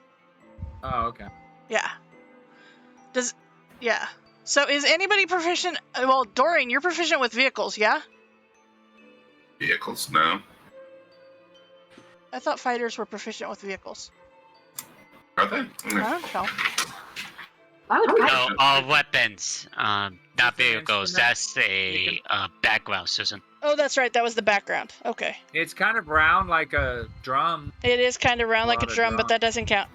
Oh, okay. Yeah. Yeah. So is anybody proficient? Well, Dorian, you're proficient with vehicles, yeah? Vehicles, no. I thought fighters were proficient with vehicles. Are they? I don't know. No, all weapons, not It's an vehicles. instrument. That's a background, Susan. Oh, that's right. That was the background. Okay. It's kind of round like a drum. It is kind of round like a Lot of drum, but drum. that doesn't count.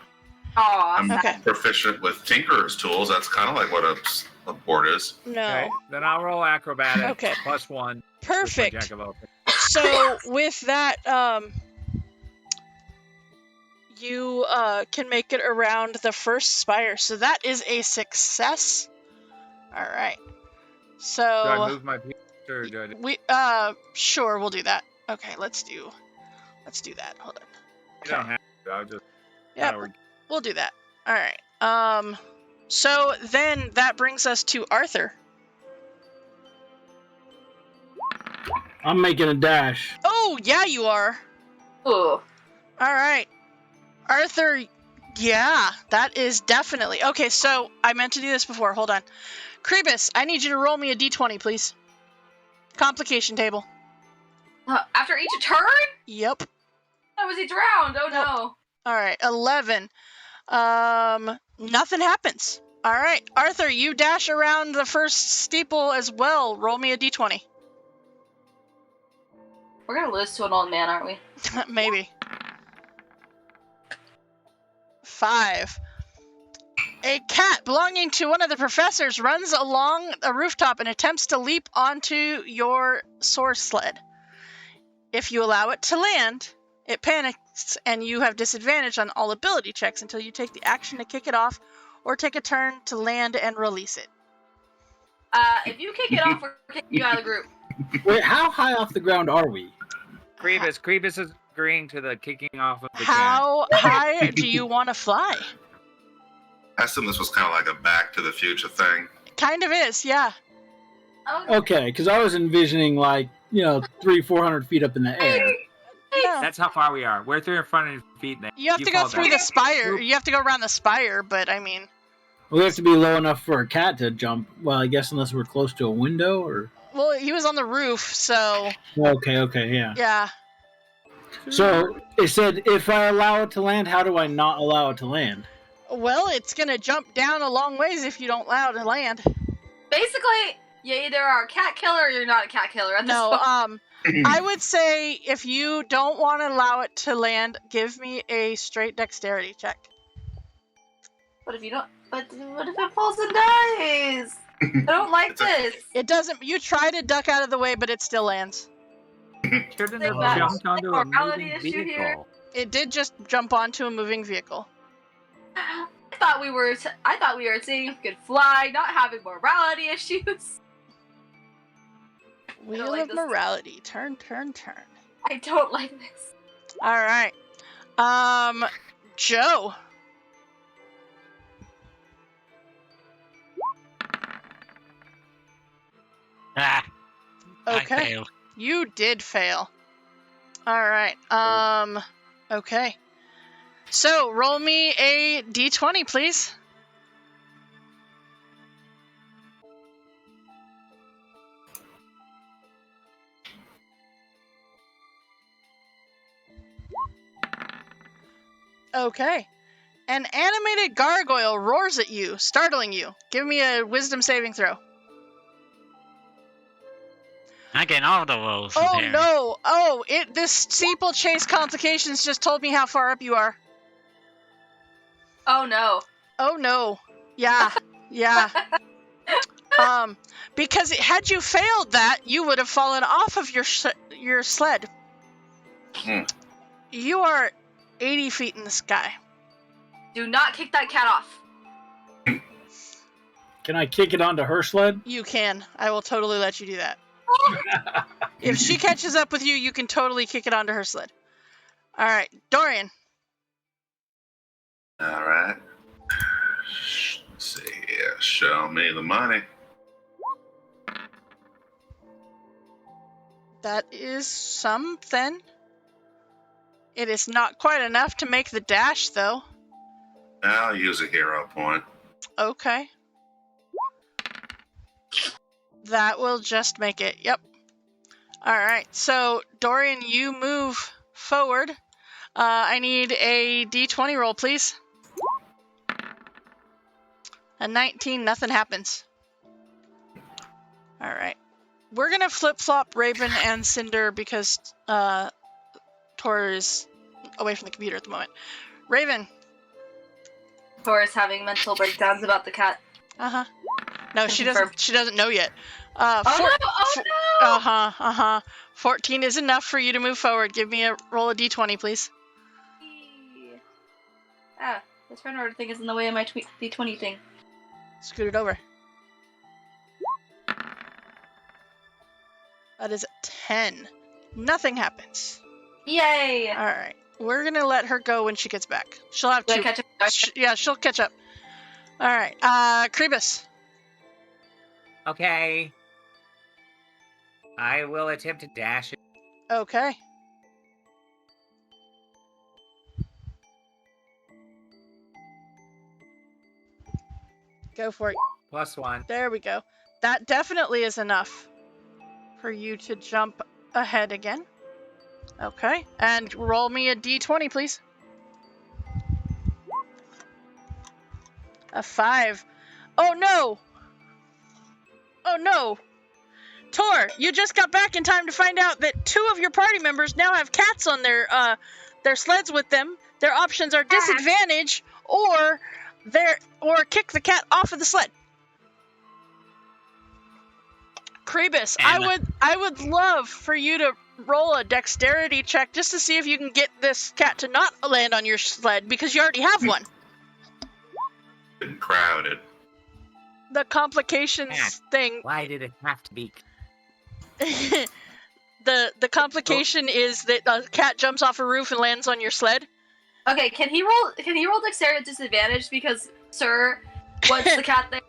Aw, I'm Okay. proficient with Tinkerer's tools. That's kind of like what a board is. No. Okay. Then I'll roll acrobatics. Okay. +1. with my Perfect. Jack of all trades. So with that, you can make it around the first spire. So that is a success. All right. Do I So move my piece or do I? we sure, we'll do that. Okay, let's do that. Hold on. You don't have to. I'll just. Yeah, kinda we'll do that. All right. So then that brings us to Arthur. I'm making a dash. Oh, yeah, you are. Ooh. All right. Arthur, yeah, that is definitely. Okay, so I meant to do this before. Hold on. Krebus, I need you to roll me a d20, please. Complication table. After each turn? Yep. Oh, was he drowned? Oh Nope. no. All right, 11. Nothing happens. All right, Arthur, you dash around the first steeple as well. Roll me a d20. We're gonna lose to an old man, aren't we? Maybe. 5. A cat belonging to one of the professors runs along a rooftop and attempts to leap onto your source sled. If you allow it to land, it panics and you have disadvantage on all ability checks until you take the action to kick it off or take a turn to land and release it. If you kick it off, we're kicking you out of the group. Wait, how high off the ground are we? Krebus is agreeing to the kicking off of the cat. How high do you want to fly? I assume this was kind of like a Back to the Future thing. Kind of is, yeah. Oh, Okay, because I was envisioning 300-400 feet up in the air. No. That's how far we are. We're 300 feet there. You have to go through the spire. You have to go around the spire, but I mean... We have to be low enough for a cat to jump. Well, I guess unless we're close to a window, or... Well, he was on the roof, so... Okay, yeah. Yeah. So, it said, if I allow it to land, how do I not allow it to land? Well, it's gonna jump down a long ways if you don't allow it to land. basically, you either are a cat killer or you're not a cat killer at this No, point. I would say if you don't want to allow it to land, give me a straight dexterity check. But if you don't, but what if it falls and dies? I don't like this. It doesn't. You try to duck out of the way, but it still lands. Shouldn't Say have that. jumped onto a Morality moving issue here. vehicle. It did just jump onto a moving vehicle. I thought we were seeing if we could fly, not having morality issues. Wheel like of this. morality. Turn. I don't like this. All right. Joe. Ah, I Okay. failed. You did fail. All right. Okay. So roll me a d20, please. Okay. An animated gargoyle roars at you, startling you. Give me a wisdom saving throw. I'm getting all the rolls from Oh here. no! Oh, this steeplechase complications just told me how far up you are. Oh no. Oh no. Yeah. Yeah. Because had you failed that, you would have fallen off of your sled. You are 80 feet in the sky. Do not kick that cat off. Can I kick it onto her sled? You can. I will totally let you do that. If she catches up with you, you can totally kick it onto her sled. All right, Dorian. All right. Let's see here. Show me the money. That is something. It is not quite enough to make the dash, though. I'll use a hero point. Okay. That will just make it. Yep. All right. So, Dorian, you move forward. I need a d20 roll, please. A 19, nothing happens. All right. We're going to flip-flop Raven and Cinder because Tor is away from the computer at the moment. Raven. Tor is having mental breakdowns about the cat. Uh-huh. No, she doesn't know yet. No! 14 is enough for you to move forward. Give me a roll of d20, please. The turn order thing is in the way of my d20 thing. Scoot it over. That is a 10. Nothing happens. Yay! All right. We're going to let her go when she gets back. She'll have Do I to... catch up? Yeah, she'll catch up. All right. Kribus. Okay. I will attempt to dash it. Okay. Go for it. +1. There we go. That definitely is enough for you to jump ahead again. Okay. And roll me a d20, please. A 5. Oh, no! Oh, no! Tor, you just got back in time to find out that 2 of your party members now have cats on their sleds with them. Their options are disadvantage or kick the cat off of the sled. Kribus, I would love for you to roll a dexterity check just to see if you can get this cat to not land on your sled because you already have one. Been crowded. The complications thing. Why did it have to be? the complication is that a cat jumps off a roof and lands on your sled. Okay, can he roll dexterity at disadvantage because Sir wants the cat there?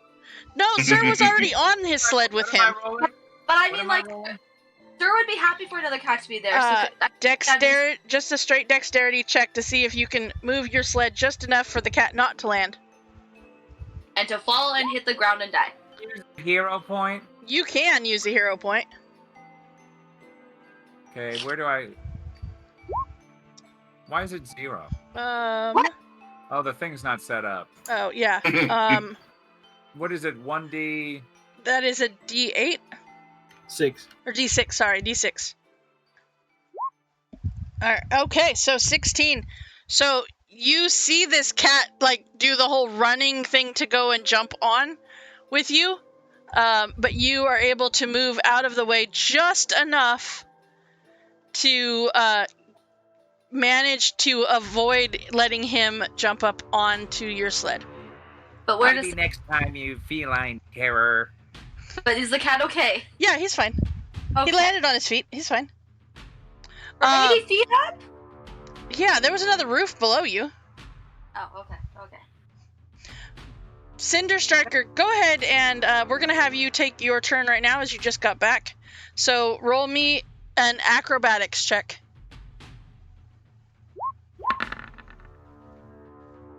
No, Sir was already on his sled with him. But I mean, like, Sir would be happy for another cat to be there. Dexterity, just a straight dexterity check to see if you can move your sled just enough for the cat not to land. And to fall and hit the ground and die. Hero point? You can use a hero point. Okay, where do I... Why is it 0? What? Oh, the thing's not set up. Oh, yeah. What is it, 1D? That is a D8? 6. Or D6, sorry, D6. Alright, okay, so 16. So you see this cat, like, do the whole running thing to go and jump on with you, but you are able to move out of the way just enough to manage to avoid letting him jump up onto your sled. But where Maybe next time you feline terror. But is the cat okay? Yeah, he's fine. Okay. He landed on his feet. He's fine. We're 80 feet up? Yeah, there was another roof below you. Oh, okay. Cinder Striker, go ahead and we're going to have you take your turn right now as you just got back. So roll me an acrobatics check.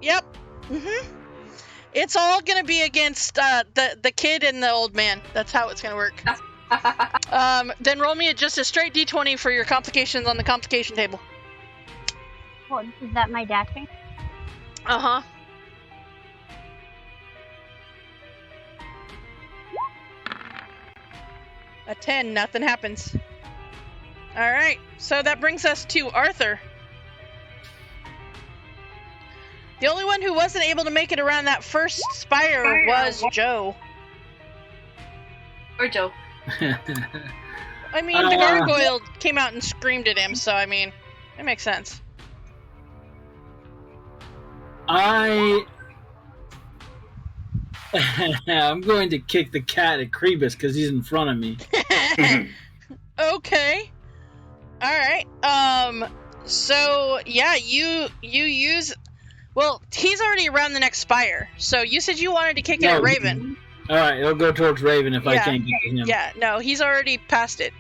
Yep. It's all gonna be against the kid and the old man. That's how it's gonna work. Then roll me just a straight d20 for your complications on the complication table. Well, is that my dashing? Uh-huh. A 10, nothing happens. Alright, so that brings us to Arthur. The only one who wasn't able to make it around that first spire was Joe. Or Joe. I mean, the gargoyle came out and screamed at him, so I mean, it makes sense. I'm going to kick the cat at Krebus because he's in front of me. Okay. Alright, so, yeah, you use... Well, he's already around the next spire, so you said you wanted to kick it at Raven. Alright, it'll go towards Raven if I can't get him. Yeah, no, he's already past it.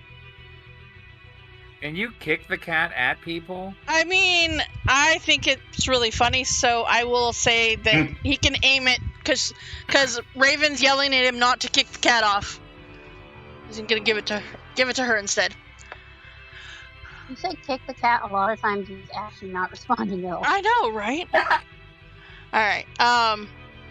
Can you kick the cat at people? I mean, I think it's really funny, so I will say that he can aim it, because Raven's yelling at him not to kick the cat off. He's gonna give it to her instead. You say kick the cat, a lot of times he's actually not responding at all. I know, right? Alright,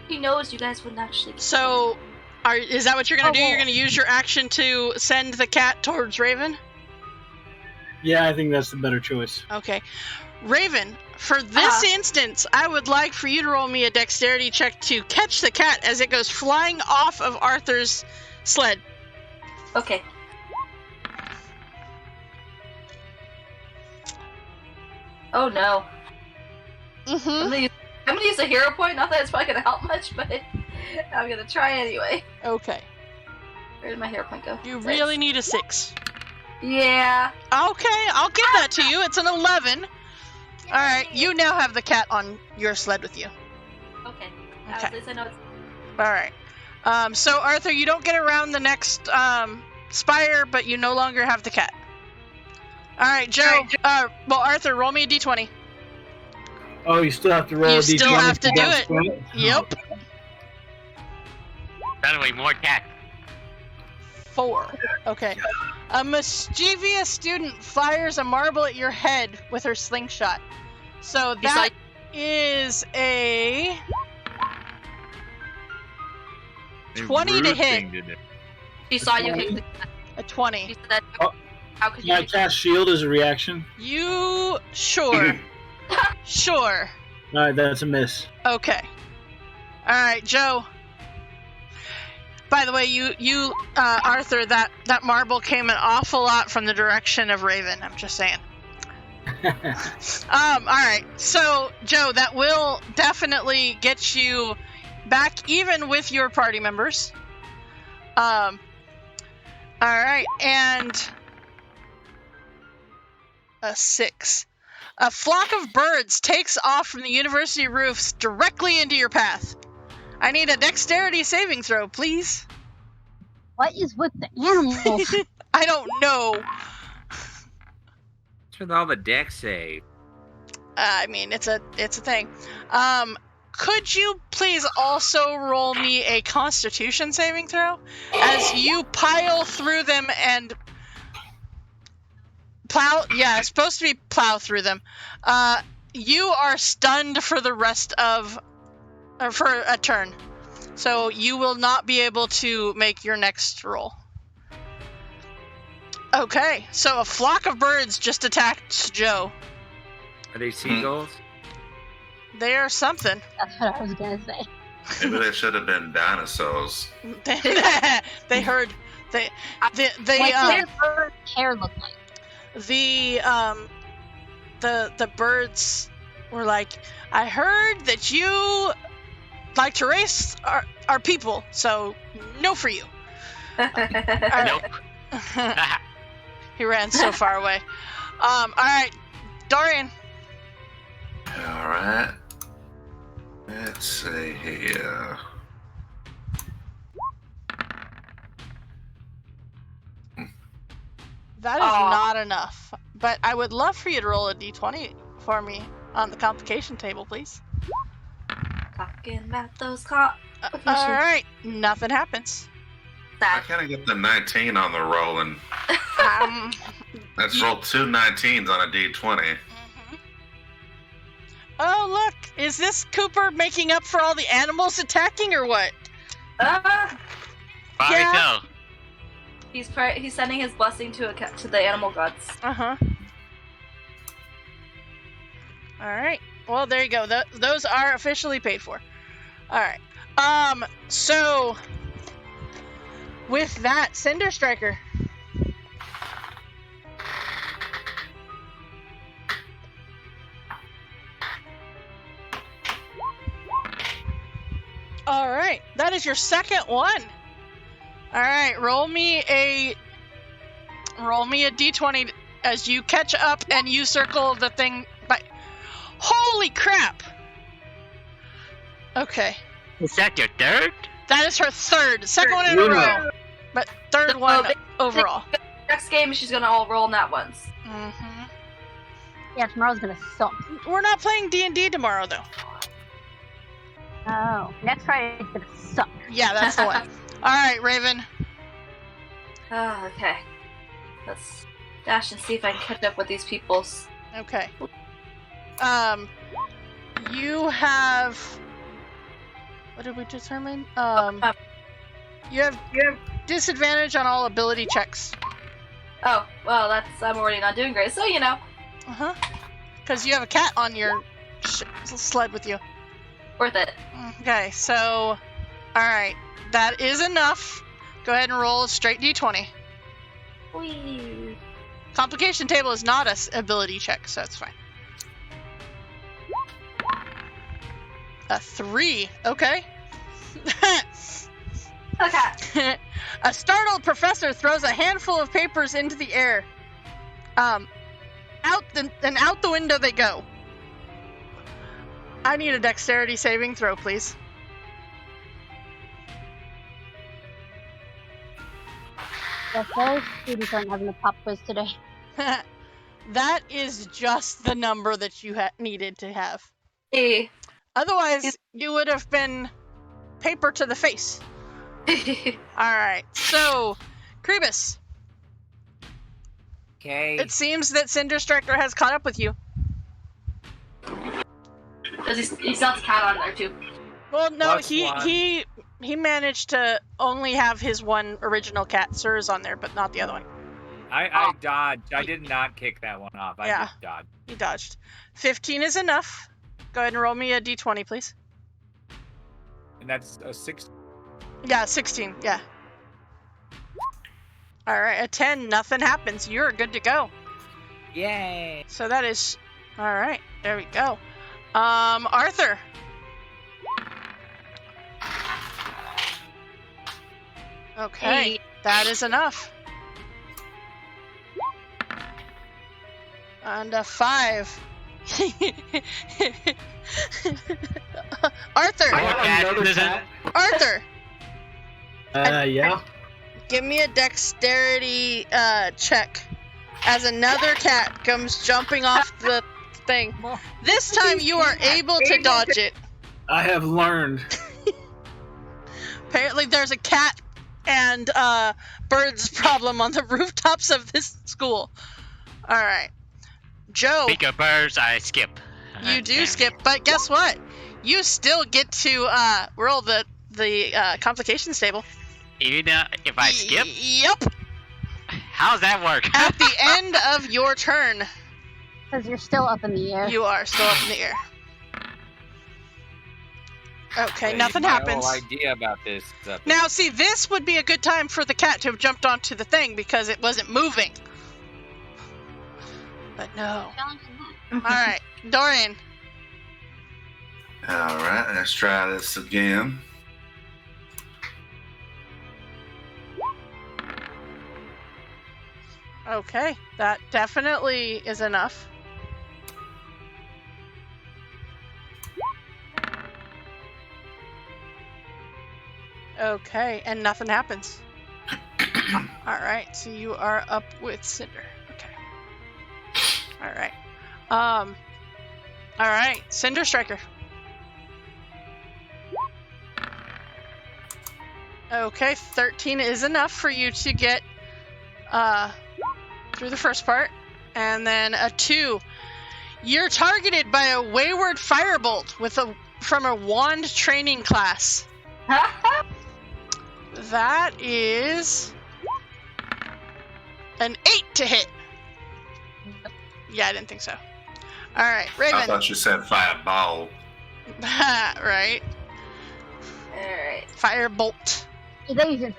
He knows you guys wouldn't actually. so, is that what you're gonna do? You're gonna use your action to send the cat towards Raven? Yeah, I think that's the better choice. Okay. Raven, for this instance, I would like for you to roll me a dexterity check to catch the cat as it goes flying off of Arthur's sled. Okay. Oh no. I'm gonna use a hero point. Not that it's probably gonna help much, but I'm gonna try anyway. Okay. Where did my hero point go? You 6. really need a 6. Yeah. Okay, I'll give that to you. It's an 11. Alright, you now have the cat on your sled with you. Okay. Okay. At least I know it's... Alright. So Arthur, you don't get around the next spire, but you no longer have the cat. Alright, Joe. Well, Arthur, roll me a d20. Oh, you still have to roll a d20. You still have to do for it. that? Yep. Suddenly, more cat. 4. Okay. A mischievous student fires a marble at your head with her slingshot. So that is a 20 to hit. She saw you kick the cat. A 20. She said, how could Can I you... cast shield as a reaction? You sure? Sure. Alright, that's a miss. Okay. All right, Joe. By the way, you Arthur, that marble came an awful lot from the direction of Raven. I'm just saying. All right. So, Joe, that will definitely get you back even with your party members. All right, and a 6. A flock of birds takes off from the university roofs directly into your path. I need a dexterity saving throw, please. What is with the animals? I don't know. What's with all the deck save? I mean, it's a thing. Could you please also roll me a Constitution saving throw as you pile through them and plow? Yeah, it's supposed to be plow through them. You are stunned for the rest of, or for a turn, so you will not be able to make your next roll. Okay, so a flock of birds just attacked Joe. Are they seagulls? They are something. That's what I was gonna say. Maybe they should have been dinosaurs. They heard. They What did her hair look like? The birds were like, I heard that you like to race our people, so no for you. Nope. He ran so far away. All right, Dorian. All right. Let's see here. That is not enough, but I would love for you to roll a d20 for me on the complication table, please. Talking about those All complications. right, nothing happens. I kind of get the 19 on the roll, and let's roll 2 19s on a d20. Oh, look! Is this Cooper making up for all the animals attacking, or what? Ah! Probably Yeah. so. He's sending his blessing to the animal gods. Uh-huh. Alright. Well, there you go. Those are officially paid for. Alright. So... with that, Cinder Striker. Alright. That is your second one. Alright, roll me a d20 as you catch up and you circle the thing by... Holy crap! Okay. Is that your third? That is her third. Second one in a row. But third one overall. Next game, she's gonna all roll nat ones. Mm-hmm. Yeah, tomorrow's gonna suck. We're not playing D&D tomorrow, though. Oh, next Friday's gonna suck. Yeah, that's the one. Alright, Raven. Oh, okay. Let's dash and see if I can catch up with these peoples. Okay. You have... what did we determine? You have disadvantage on all ability checks. Oh, well, I'm already not doing great, so you know. Uh-huh. Because you have a cat on your sled with you. Worth it. Okay, so... alright. That is enough. Go ahead and roll a straight d20. Whee. Complication table is not a ability check, so it's fine. A 3. Okay. Okay. A startled professor throws a handful of papers into the air. Out the window they go. I need a dexterity saving throw, please. Yes, those students aren't having a pop quiz today. That is just the number that you needed to have. Hey. Otherwise, you would have been paper to the face. Alright, so, Krebus. Okay. It seems that Cinder Striker has caught up with you. He's got the cat on there, too. Well, no, Plus he managed to only have his one original cat, Sir's, on there, but not the other one. I dodged. I did not kick that one off. I Yeah. just dodged. He dodged. 15 is enough. Go ahead and roll me a d20, please. And that's a 6. Yeah, 16, yeah. Alright, a 10, nothing happens. You're good to go. Yay! So that is... alright, there we go. Arthur. Okay, Hey. that is enough. And a 5. Arthur! Arthur! Yeah. Give me a dexterity check as another cat comes jumping off the thing. This time you are able to dodge it. I have learned. Apparently there's a cat and birds problem on the rooftops of this school. Alright. Joe, Speak of birds, I skip. you do skip, but guess what? You still get to roll the complications table. Even if I skip? Yep. How's that work? At the end of your turn, Because you're still up in the air. you are still up in the air. Okay, Hey, nothing my happens. whole idea about this. Now, see, this would be a good time for the cat to have jumped onto the thing because it wasn't moving. But no. Alright, Dorian. Alright, let's try this again. Okay, that definitely is enough. Okay, and nothing happens. Alright, so you are up with Cinder. Okay. Alright. Alright, Cinder Striker. Okay, 13 is enough for you to get through the first part. And then a 2. You're targeted by a wayward firebolt from a wand training class. That is an 8 to hit. Yeah, I didn't think so. All right, Raven. I thought you said fireball. Right. Alright. Firebolt. Evasion.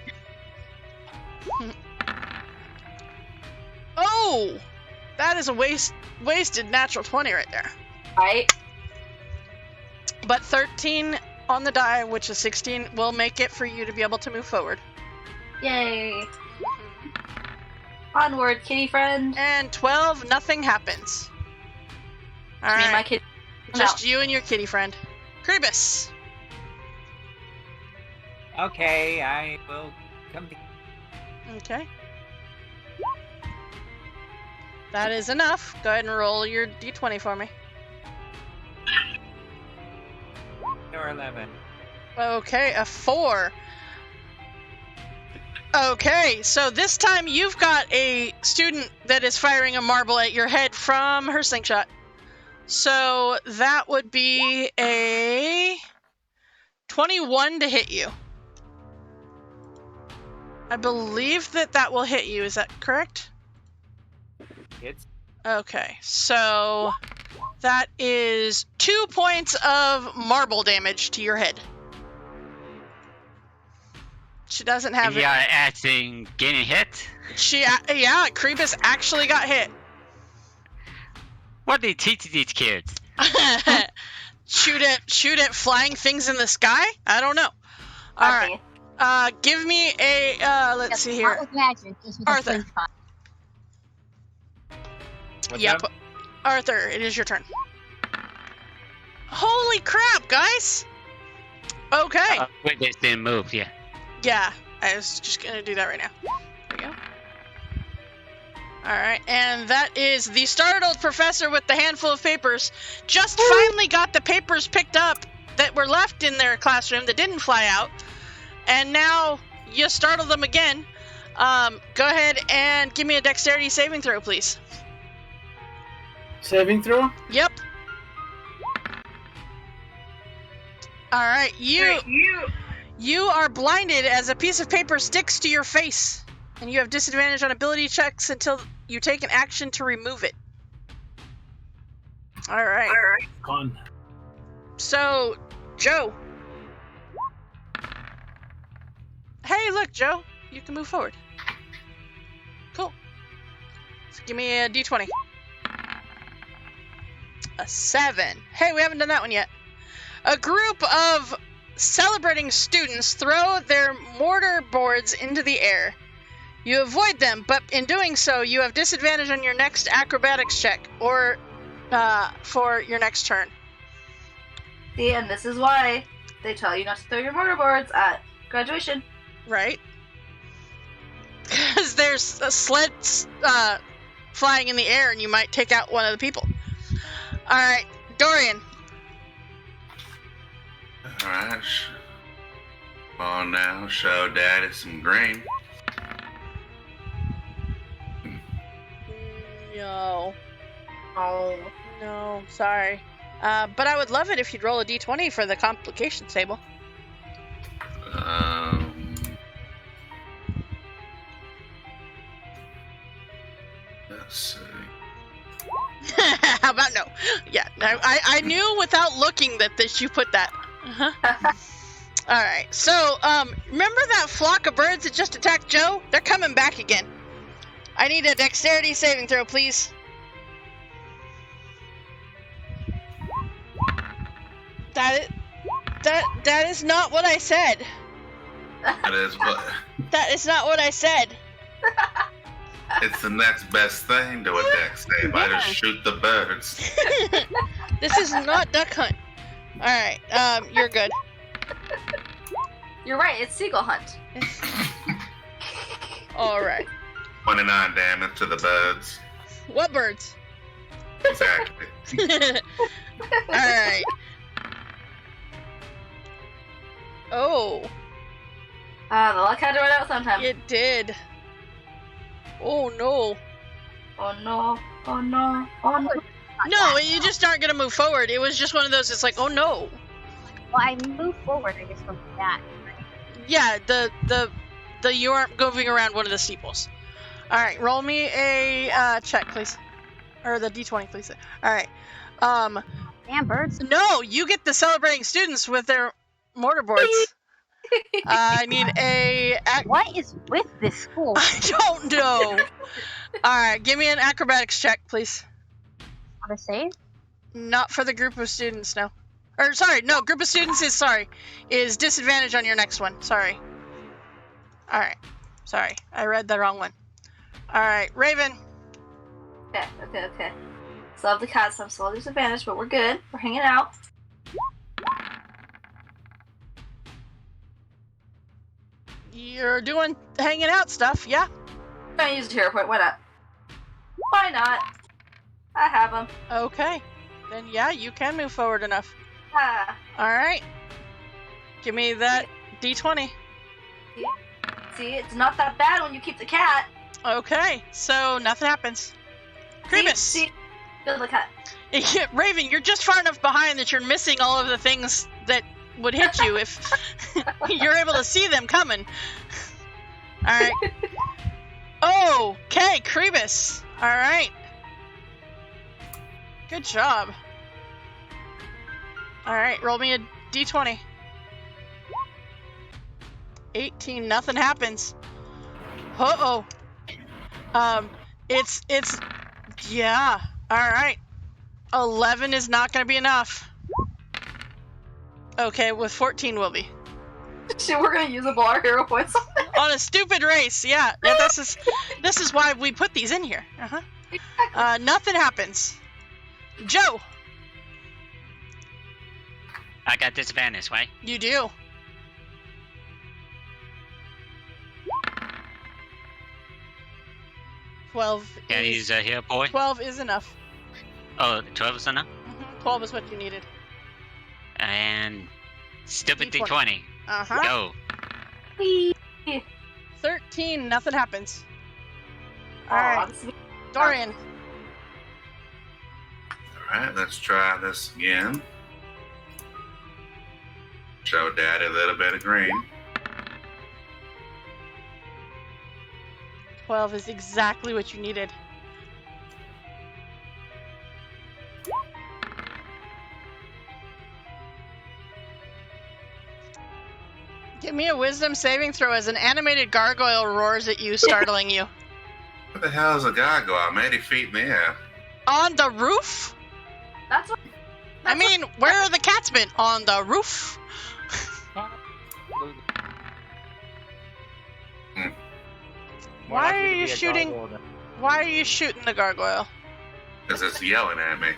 Oh, that is a wasted natural 20 right there. Right? But 13 on the die, which is 16, will make it for you to be able to move forward. Yay. Onward, kitty friend. And 12, nothing happens. All Me and my right, kid. just you and your kitty friend. Krebus. Okay, I will come to. Okay. That is enough. Go ahead and roll your d20 for me. Or 11. Okay, a 4. Okay, so this time you've got a student that is firing a marble at your head from her slingshot. So that would be a 21 to hit you. I believe that will hit you. Is that correct? It's Okay, so that is 2 points of marble damage to your head. She doesn't have it. Yeah, acting getting hit. Yeah, Krebus actually got hit. What do you teach these kids? shoot at flying things in the sky? I don't know. All right. Give me a let's see here. Not with magic, just with Arthur. a slingshot. what's Yep. up? Arthur, it is your turn. Holy crap, guys! Okay. Wait, this didn't move. Yeah. Yeah, I was just gonna do that right now. There we go. Alright, and that is the startled professor with the handful of papers. Just finally got the papers picked up that were left in their classroom that didn't fly out. And now you startle them again. Go ahead and give me a dexterity saving throw, please. Saving throw? Yep. Alright, you are blinded as a piece of paper sticks to your face, and you have disadvantage on ability checks until you take an action to remove it. Alright. Con. So, Joe. Hey, look, Joe. You can move forward. Cool. So give me a d20. A 7. Hey, we haven't done that one yet. A group of celebrating students throw their mortar boards into the air. You avoid them, but in doing so, you have disadvantage on your next acrobatics check, or for your next turn. See, and this is why they tell you not to throw your mortarboards at graduation. Right? Because there's sleds flying in the air, and you might take out one of the people. Alright, Dorian. Alright. Come on now, show Daddy some green. No. Oh. No, sorry. But I would love it if you'd roll a d20 for the complications table. Let's see. How about no? Yeah, I knew without looking that you put that. Uh-huh. Alright, so, remember that flock of birds that just attacked Joe? They're coming back again. I need a dexterity saving throw, please. That is not what I said. That is what. That is not what I said. It's the next best thing to a dex save. I just shoot the birds. This is not Duck Hunt. Alright, you're good. You're right, it's Seagull Hunt. Alright. 29 damage to the birds. What birds? Exactly. Alright. Oh. The luck had to run out sometime. It did. Oh no. Oh no. Oh no. Oh no. No, you just aren't gonna move forward. It was just one of those. It's like, oh no. Well, I moved forward, I guess, from that. Yeah, the you aren't moving around one of the steeples. All right, roll me a check, please, or the d20, please. All right. Damn birds. No, you get the celebrating students with their mortarboards. I need a. What is with this school? I don't know. All right, give me an acrobatics check, please. Want to save? Not for the group of students, no. Or sorry, no, group of students is disadvantage on your next one. Sorry. All right, sorry, I read the wrong one. All right, Raven. Okay. So I have the cat, so I'm still at disadvantage, but we're good. We're hanging out. You're doing hanging out stuff, yeah? I'm gonna use a hero point. Why not? Why not? I have them. Okay, then yeah, you can move forward enough. Ah. All right, give me that d20. See, it's not that bad when you keep the cat. Okay, so nothing happens. Creebus. See, feel the cat. Raven, you're just far enough behind that you're missing all of the things that would hit you if you're able to see them coming. All right. Okay, Creebus. All right. Good job. All right, roll me a d20. 18, nothing happens. Uh-oh. It's yeah. All right. 11 is not going to be enough. Okay, with 14 will be. Shit, we're gonna use up all our hero points On a stupid race, yeah. This is why we put these in here. Exactly. Nothing happens. Joe. I got disadvantage, right? You do. Can I use a hero point? 12 is enough. Oh, 12 is enough? 12 is what you needed. And stupid D20. D20. Uh-huh. Go. Whee. 13, nothing happens. Aw, Alright, this is- Dorian. All right, let's try this again. Show Daddy a little bit of green. 12 is exactly what you needed. Give me a wisdom saving throw as an animated gargoyle roars at you, startling you. What the hell is a gargoyle? I'm 80 feet in the air. On the roof? That's what. I mean, where are the cats been? On the roof? More Why likely are to you be a shooting- gargoyle than- Why are you shooting the gargoyle? Because it's yelling at me.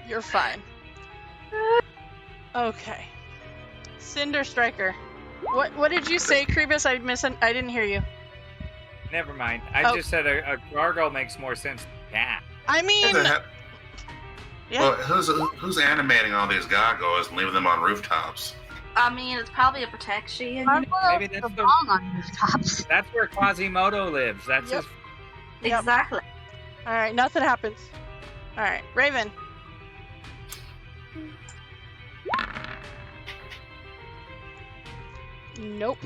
You're fine. Okay. Cinder Striker. What did you say, Creebus? I didn't hear you. Never mind. I Oh. just said a gargoyle makes more sense than a cat. I What mean, the hell? yeah. Well, who's animating all these gargoyles and leaving them on rooftops? I mean, it's probably a protection. Maybe Gargoyles that's the- belong on rooftops. That's where Quasimodo lives. That's Yep. his. Yep. Exactly. All right, nothing happens. All right, Raven. Nope.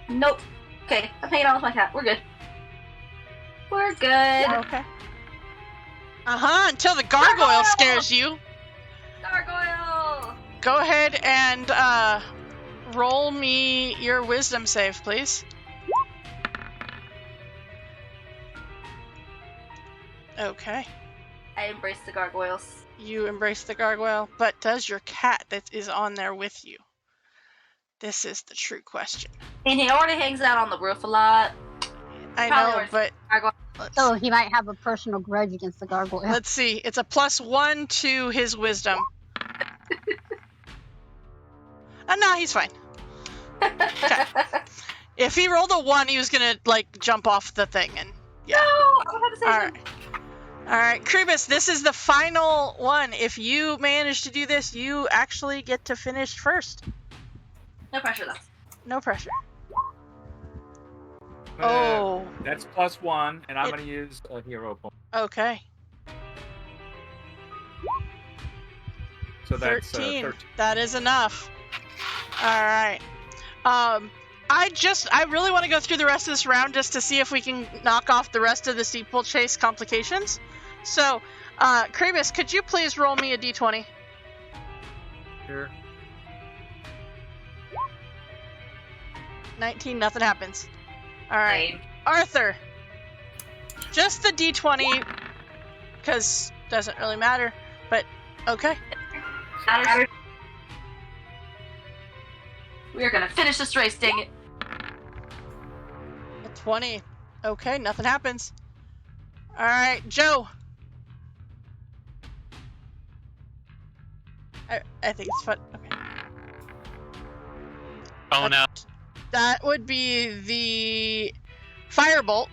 Nope. Okay, I'm hanging out with my cat. We're good. We're good. Okay. Until the gargoyle scares you. Gargoyle! Go ahead and roll me your wisdom save, please. Okay. I embrace the gargoyles. You embrace the gargoyle, but does your cat that is on there with you? This is the true question. And he already hangs out on the roof a lot. I Probably know, already- but Gargoyle. So he might have a personal grudge against the gargoyle. let's see. It's a +1 to his wisdom. No, he's fine. If he rolled a 1, he was gonna like jump off the thing, and No, I don't have to say all anything. right. All right, Creebus, this is the final one. If you manage to do this, you actually get to finish first. No pressure, though. No pressure. Oh. That's +1, and I'm It- going to use a hero point. Okay. So that's 13. That is enough. All right. I really want to go through the rest of this round just to see if we can knock off the rest of the steeplechase complications. So, Krabus, could you please roll me a d20? Sure. 19, nothing happens. All right. Same. Arthur, just the d20, because doesn't really matter, but okay. We are gonna finish this race, dang it. A 20. Okay, nothing happens. All right, Joe. I think it's fun. Okay. Oh no. That would be the firebolt.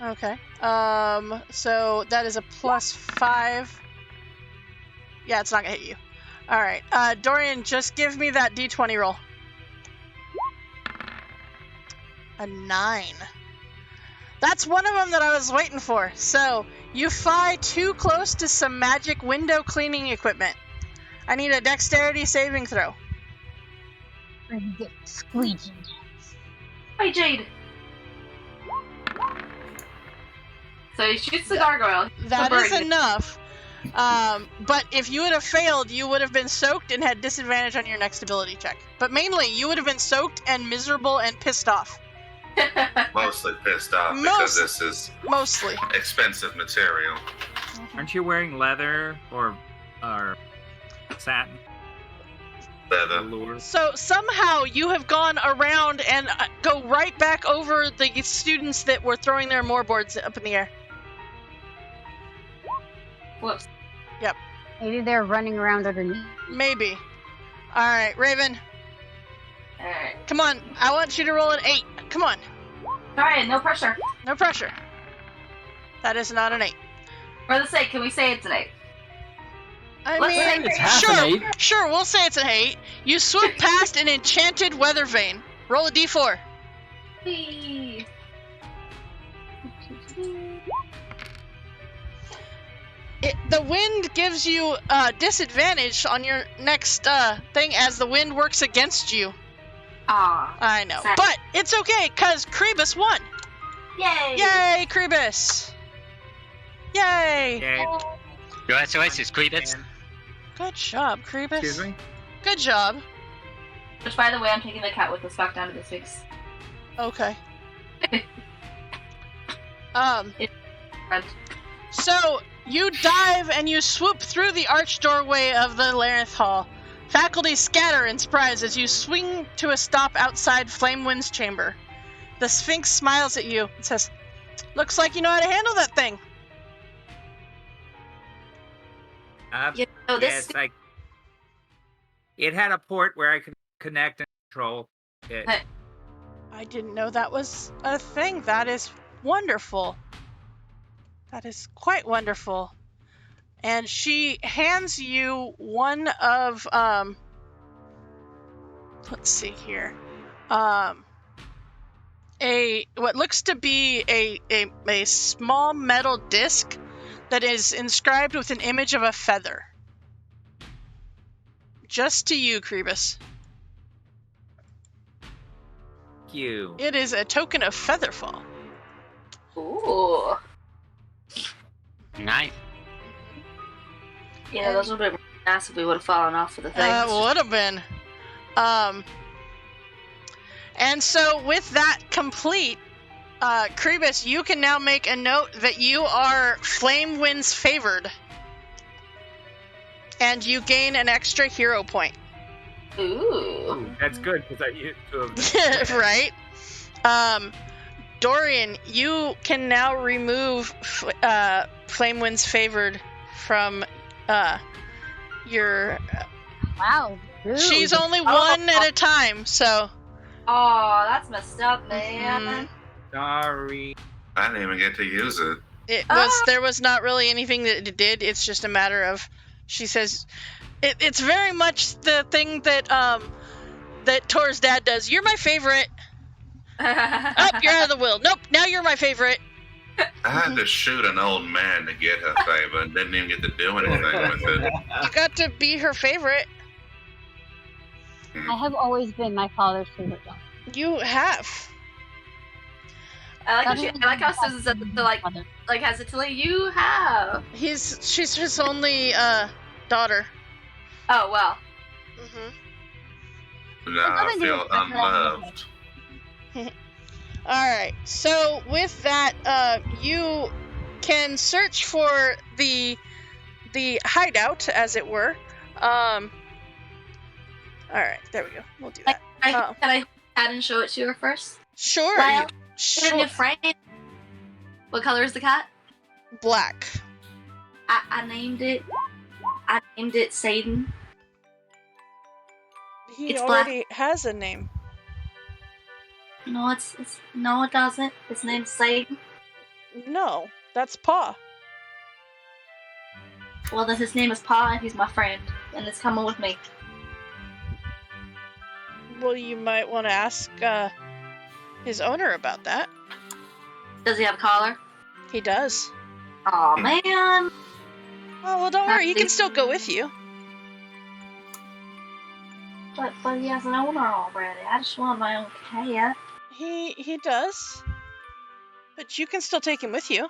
Okay. So that is a +5. Yeah, it's not gonna hit you. All right. Dorian, just give me that d20 roll. A 9. That's one of them that I was waiting for. So you fly too close to some magic window cleaning equipment. I need a dexterity saving throw. Or you get squeegee. Hi, Jade. So he shoots the gargoyle. That is enough. But if you would have failed, you would have been soaked and had disadvantage on your next ability check. But mainly, you would have been soaked and miserable and pissed off. Mostly pissed off because this is Mostly. expensive material. Aren't you wearing leather or satin? Leather. Velour? So somehow you have gone around and go right back over the students that were throwing their moorboards up in the air. Whoops. Maybe they're running around underneath. Maybe. Alright, Raven. Alright. Come on. I want you to roll an 8. Come on. Alright, no pressure. No pressure. That is not an 8. For the sake, can we say it's an 8? I Let's say mean, it's half an 8. sure, we'll say it's an 8. You swoop past an enchanted weather vane. Roll a d4. Whee! The wind gives you disadvantage on your next thing as the wind works against you. Aw. I know. Sad. But it's okay, because Krabus won. Yay! Yay, Krabus. Yay. Okay. Congratulations, Krabus. And- Good job, Krabus. Excuse me? Good job. Which, by the way, I'm taking the cat with us back down to the Sphinx. Okay. Friend. So you dive and you swoop through the arched doorway of the Larenth Hall. Faculty scatter in surprise as you swing to a stop outside Flamewind's chamber. The Sphinx smiles at you and says, "Looks like you know how to handle that thing." You know, this Yes, it had a port where I could connect and control it. Hey. I didn't know that was a thing. That is wonderful. That is quite wonderful. And she hands you one of, let's see here, what looks to be a small metal disc that is inscribed with an image of a feather. Just to you, Krabus. Thank you. It is a token of Featherfall. Ooh. Nice. Yeah, those would have been nice if we would have fallen off of the thing. Would have been. And so with that complete, Krabus, you can now make a note that you are Flamewind's favored. And you gain an extra hero point. Ooh. Ooh, that's good because I used to have. Right? Dorian, you can now remove Flamewind's favored from your... Wow. Rude. She's only one at a time, so... Oh, that's messed up, man. Sorry. I didn't even get to use it. There was not really anything that it did. It's just a matter of, she says, It's very much the thing that that Tor's dad does. You're my favorite. Oh, you're out of the will. Nope, now you're my favorite. I had to shoot an old man to get her favor and didn't even get to do anything with it. You got to be her favorite. I have always been my father's favorite daughter. You have. I like how Susan said that, like hesitantly, you have. She's his only daughter. Oh, well. Mm-hmm. Now I feel unloved. Alright, so with that, you can search for the hideout, as it were. Alright, there we go. We'll do that. Can I add and show it to her first? Sure. Well, Sure. in a new frame. What color is the cat? Black. I named it Satan. He It's already has a name. No, no, it doesn't. His name's Satan. No, that's Pa. Well, then his name is Pa, and he's my friend, and it's coming with me. Well, you might want to ask his owner about that. Does he have a collar? He does. Aw, man. Oh, well, don't worry. He can still go with you. But he has an owner already. I just want my own cat. He does. But you can still take him with you.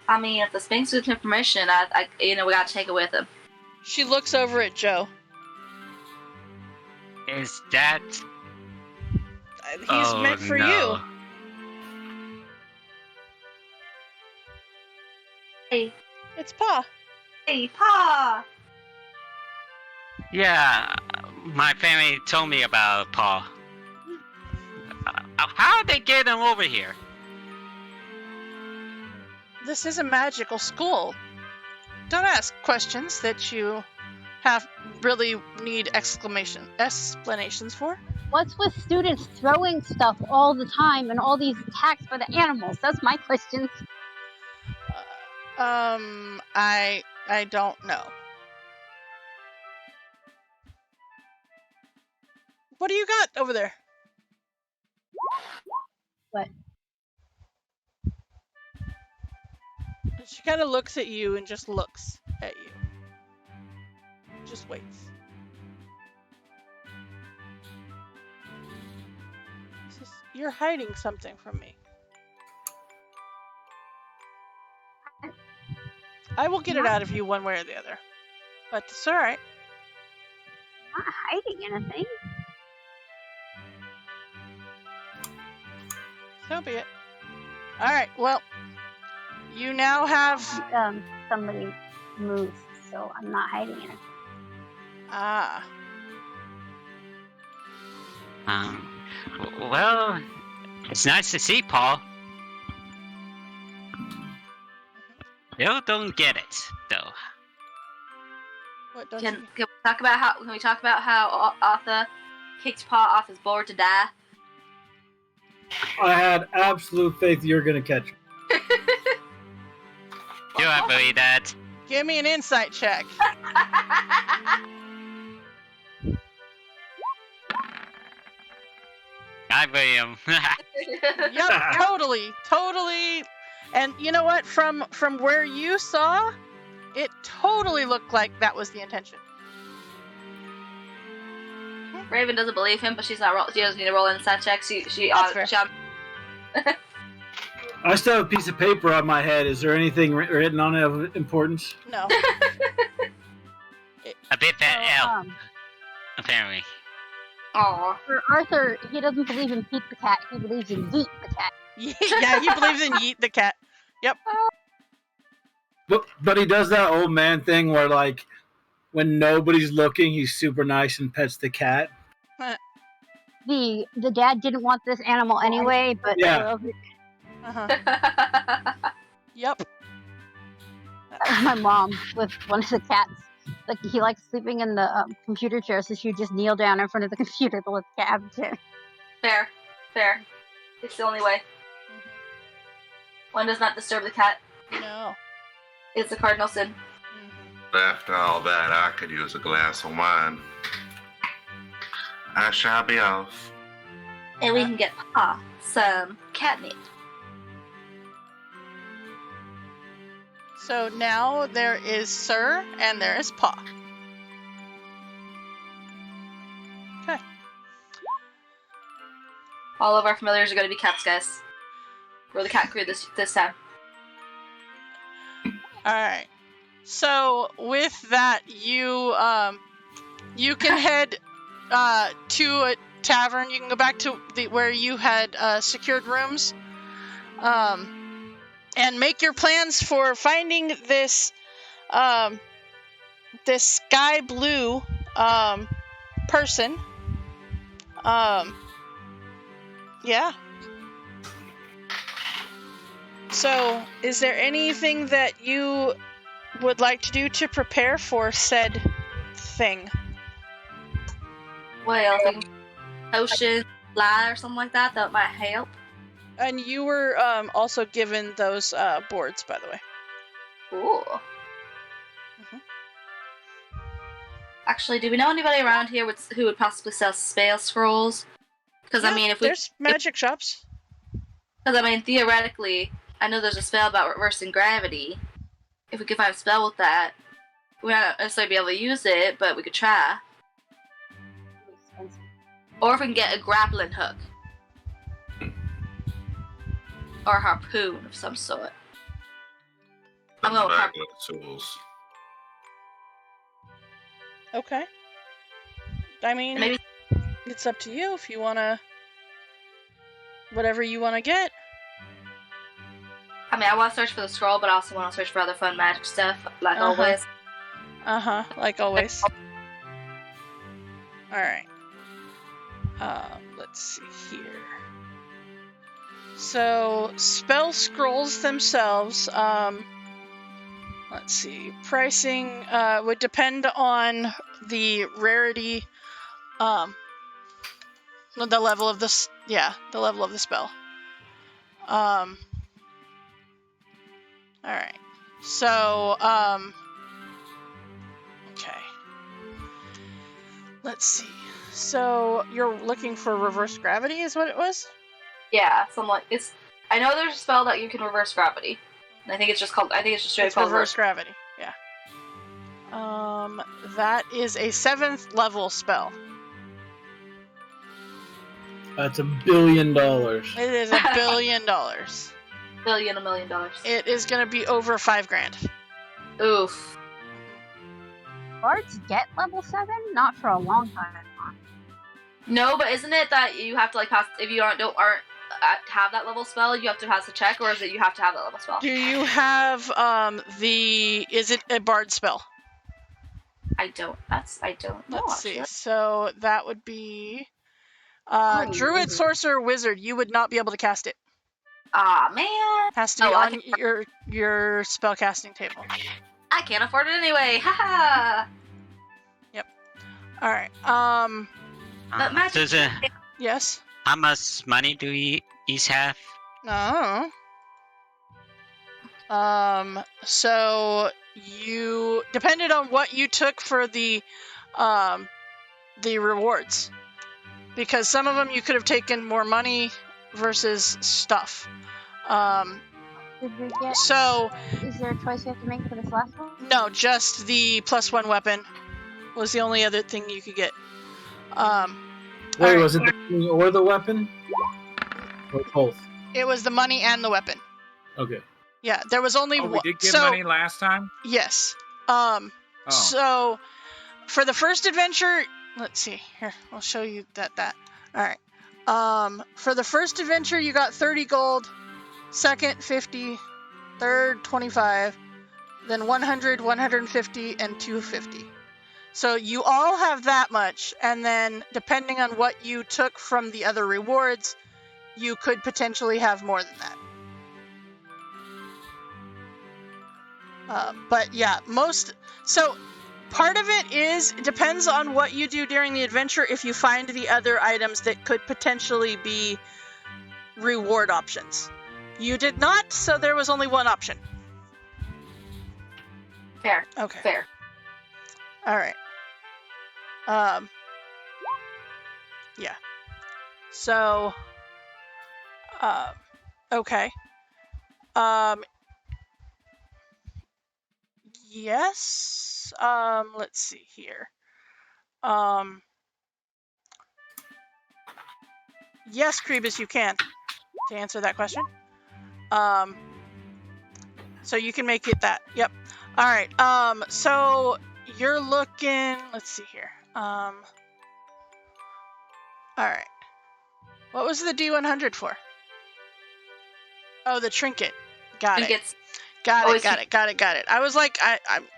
I mean, if the Sphinx gives him permission, I we gotta take it with him. She looks over at Joe. Is that? He's meant for you. Hey. It's Pa. Hey, Pa! Yeah, my family told me about Paul. How did they get him over here? This is a magical school. Don't ask questions that you really need explanations for. What's with students throwing stuff all the time and all these attacks by the animals? That's my question. I don't know. What do you got over there? What? She kind of looks at you and just looks at you. Just waits. Says, you're hiding something from me. I will get it out of you one way or the other. But it's alright. I'm not hiding anything. So be it. Alright, well, you now have... Somebody moved, so I'm not hiding anything. Ah. Well, it's nice to see Paul. Still don't get it, though. What don't Can we talk about how Arthur kicked Pa off his board to die? I had absolute faith you're gonna catch him. Do I believe that? Give me an insight check. I believe him. Yep, totally. And you know what? From where you saw, it totally looked like that was the intention. Raven doesn't believe him, but she doesn't need to roll an inside check. I still have a piece of paper on my head. Is there anything written on it of importance? No. A bit that So, elf, apparently. Aw. For Arthur, he doesn't believe in Pete the cat. He believes in Yeet the cat. Yeah, he believes in Yeet the cat. Yep. But he does that old man thing where, like, when nobody's looking, he's super nice and pets the cat. The dad didn't want this animal anyway, but Yeah. Uh-huh. Yep. that was my mom with one of the cats. Like, he likes sleeping in the computer chair, so she would just kneel down in front of the computer to let the cat have a chair. Fair. It's the only way. One does not disturb the cat. No. It's a cardinal sin. After all that, I could use a glass of wine. I shall be off. And we can get Pa some catnip. So now there is Sir and there is Pa. Okay. All of our familiars are going to be cats, guys. We're the cat crew this time. All right. So with that, you can head to a tavern. You can go back to where you had secured rooms, and make your plans for finding this this sky blue person. Yeah. So, is there anything that you would like to do to prepare for said thing? Well, ocean fly or something like that might help. And you were also given those boards, by the way. Cool. Mhm. Actually, do we know anybody around here who would possibly sell spell scrolls? Because Yeah, I mean, there's magic shops. Because I mean, theoretically, I know there's a spell about reversing gravity. If we could find a spell with that, we might not necessarily be able to use it, but we could try. Expensive. Or if we can get a grappling hook. Or a harpoon of some sort. I'm going with harpoon. Regular tools. Okay. I mean, Maybe it's up to you if you wanna. Whatever you wanna get. I want to search for the scroll, but I also want to search for other fun magic stuff, like Uh-huh. always. Like always. Alright. Let's see here. So, spell scrolls themselves, let's see. Pricing would depend on the rarity, the level of the spell. Alright. So, okay. Let's see. So, you're looking for reverse gravity, is what it was? Yeah, it's. I know there's a spell that you can reverse gravity. And I think it's just straight It's called reverse gravity, yeah. That is a 7th level spell. That's $1 billion. It is $1 billion. $1 million. It is gonna be over $5,000. Oof. Bards get level 7? Not for a long time. No, but isn't it that you have to pass if you aren't have that level spell, you have to pass a check, or is it you have to have that level spell? Do you have is it a bard spell? I don't know. Let's see. Actually. So that would be Druid, Wizard. Sorcerer, Wizard. You would not be able to cast it. Aw, man. Has to be I on your spell casting table. I can't afford it anyway. Haha. All right. But magic. Yes. How much money do we each have? No. So you depended on what you took for the rewards, because some of them you could have taken more money versus stuff. Did we get? So Is there a choice you have to make for this last one? no, just the +1 weapon was the only other thing you could get. Wait, Alright. was it the money or the weapon? Or both? It was the money and the weapon. Okay. Yeah, there was only Oh, we one. did get So money last time? yes. Oh. So for the first adventure, let's see here. I'll show you that. All right. For the first adventure, you got 30 gold. Second, 50. Third, 25. Then 100, 150, and 250. So you all have that much, and then depending on what you took from the other rewards, you could potentially have more than that. But yeah, so part of it depends on what you do during the adventure if you find the other items that could potentially be reward options. You did not, so there was only one option. Fair. Okay. Fair. All right. Yeah. So, okay. Yes. Let's see here. Yes, Krebus, you can, to answer that question. So you can make it that. Yep. All right. So you're looking. Let's see here. All right. What was the D100 for? Oh, the trinket. Got it. Trinkets. Got it. Always Got it. Got it. Got it. I was like,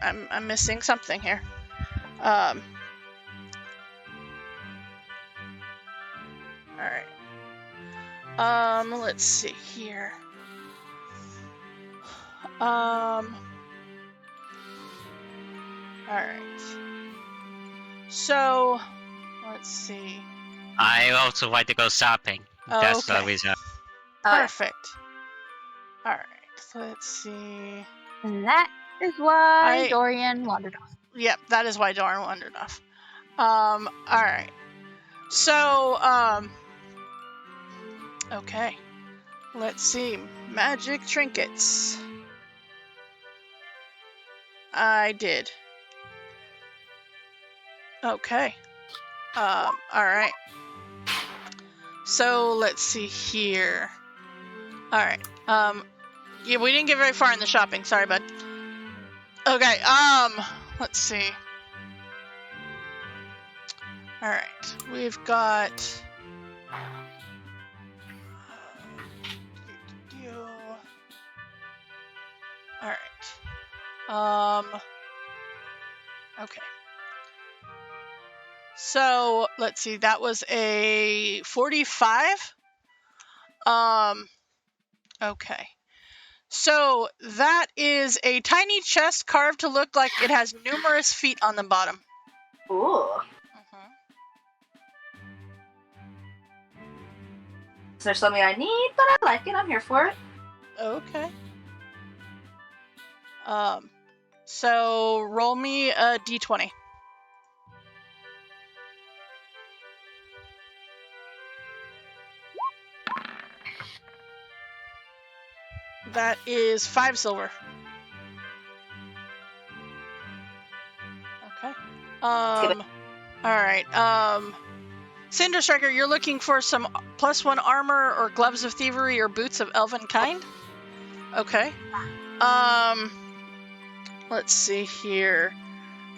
I'm missing something here. All right. Let's see here. All right. So, let's see. I also like to go shopping. Oh, That's okay. always Perfect. All right. Let's see. And that is why Dorian wandered off. Yep, that is why Dorian wandered off. All right. So, okay. Let's see. Magic trinkets. I did. Okay. All right. So let's see here. All right. Yeah, we didn't get very far in the shopping. Sorry, bud. Okay. Let's see. All right. We've got. All right. Okay. So let's see. That was a 45. Okay. So that is a tiny chest carved to look like it has numerous feet on the bottom. Ooh. Is there something I need? But I like it. I'm here for it. Okay. So roll me a d20. That is 5 silver. Okay. All right. Cinder Striker, you're looking for some +1 armor or gloves of thievery or boots of elven kind? Okay. Let's see here.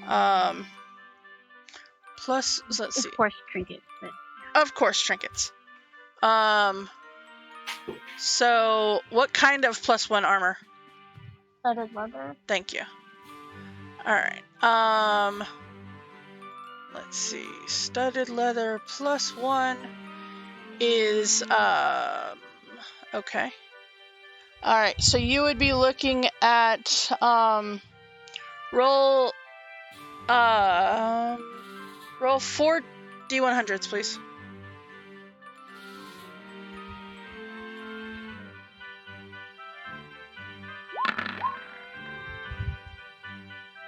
Let's see. Of course, trinkets. But... Of course, trinkets. So what kind of +1 armor? Studded leather. Thank you. All right. Let's see. Studded leather +1 is okay. All right. So you would be looking at roll 4 D100s, please.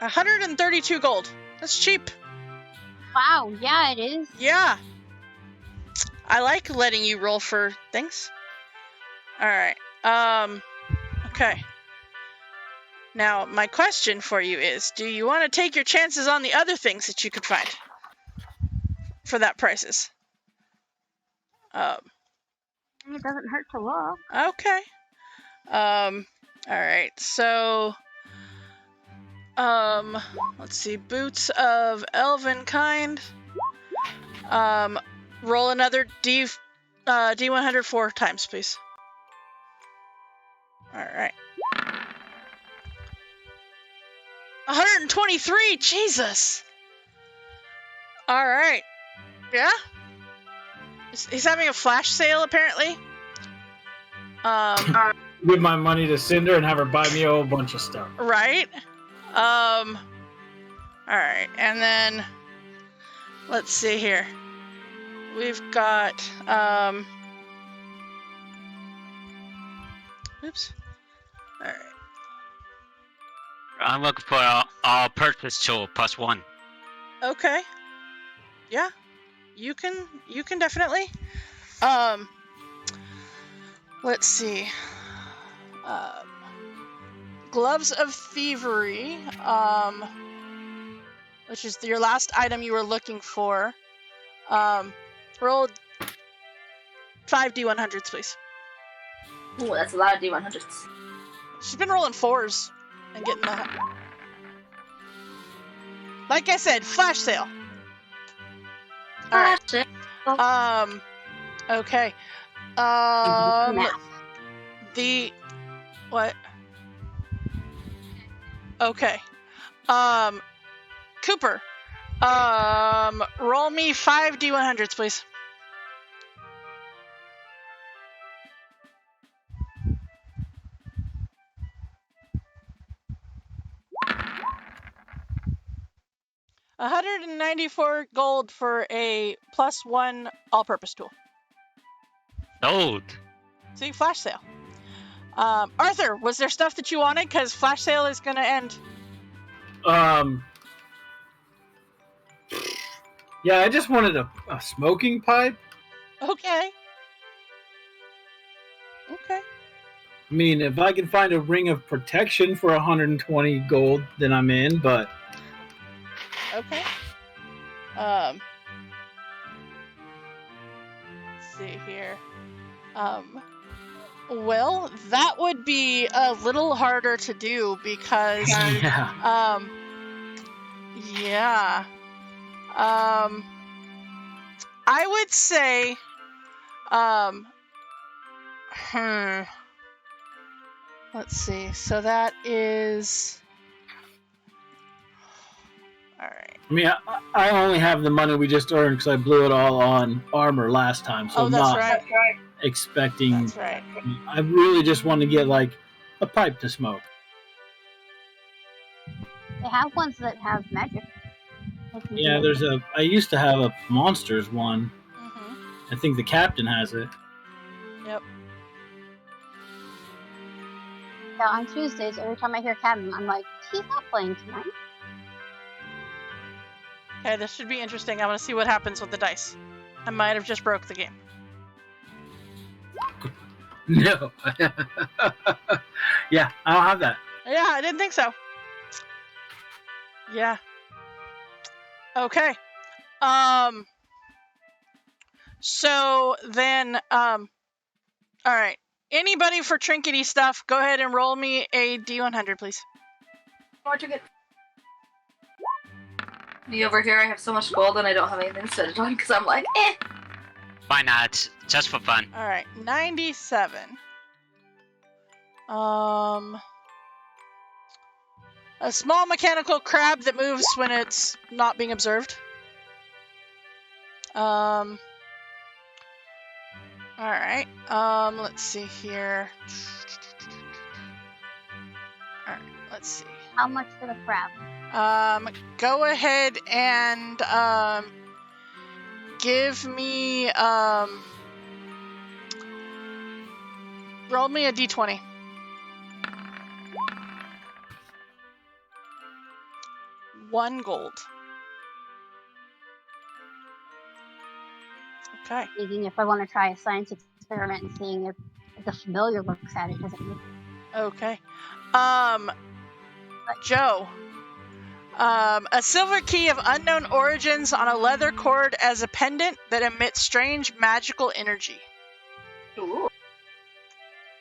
$132 gold. That's cheap. Wow, yeah, it is. Yeah. I like letting you roll for things. Alright. Okay. Now, my question for you is, do you want to take your chances on the other things that you could find? For that prices? It doesn't hurt to look. Okay. Alright, so... let's see, boots of elven kind. Roll another D100 4 times, please. Alright. 123, Jesus! Alright. Yeah? He's having a flash sale, apparently. Give my money to Cinder and have her buy me a whole bunch of stuff. Right? Alright, and then let's see here. We've got oops. Alright. I'm looking for all purchase tool +1. Okay. Yeah. You can definitely. Let's see. Gloves of Thievery, which is your last item you were looking for. Roll 5 D100s, please. Ooh, that's a lot of D100s. She's been rolling 4s and getting the... Like I said, flash sale. Alright. Okay. The... What? Okay. Cooper. Roll me 5 D100s, please. $194 gold for a +1 all-purpose tool. Gold. See, flash sale. Arthur, was there stuff that you wanted? Because flash sale is going to end. Yeah, I just wanted a smoking pipe. Okay. Okay. I mean, if I can find a ring of protection for 120 gold, then I'm in, but... Okay. Let's see here. Well, that would be a little harder to do because... Yeah. Yeah. I would say... Let's see. So that is... Alright. I mean, I only have the money we just earned because I blew it all on armor last time, so I'm that's not right. expecting... That's right. I really just want to get, like, a pipe to smoke. They have ones that have magic. Yeah, I used to have a monsters one. I think the captain has it. Yep. Yeah, on Tuesdays, every time I hear Captain, I'm like, he's not playing tonight. Okay, this should be interesting. I want to see what happens with the dice. I might have just broke the game. No. Yeah, I don't have that. Yeah, I didn't think so. Yeah. Okay. So then, alright. Anybody for trinkety stuff, go ahead and roll me a D100, please. More trinket. Me over here, I have so much gold and I don't have anything to set it on because I'm like, eh. Why not? Just for fun. Alright, 97. A small mechanical crab that moves when it's not being observed. Alright, let's see here. Alright, let's see. How much for the crab? Go ahead and, give me, roll me a d20. One gold. Okay. Thinking if I want to try a science experiment and seeing if the familiar looks at it, does it look? Okay. Joe. A silver key of unknown origins on a leather cord as a pendant that emits strange magical energy. Ooh.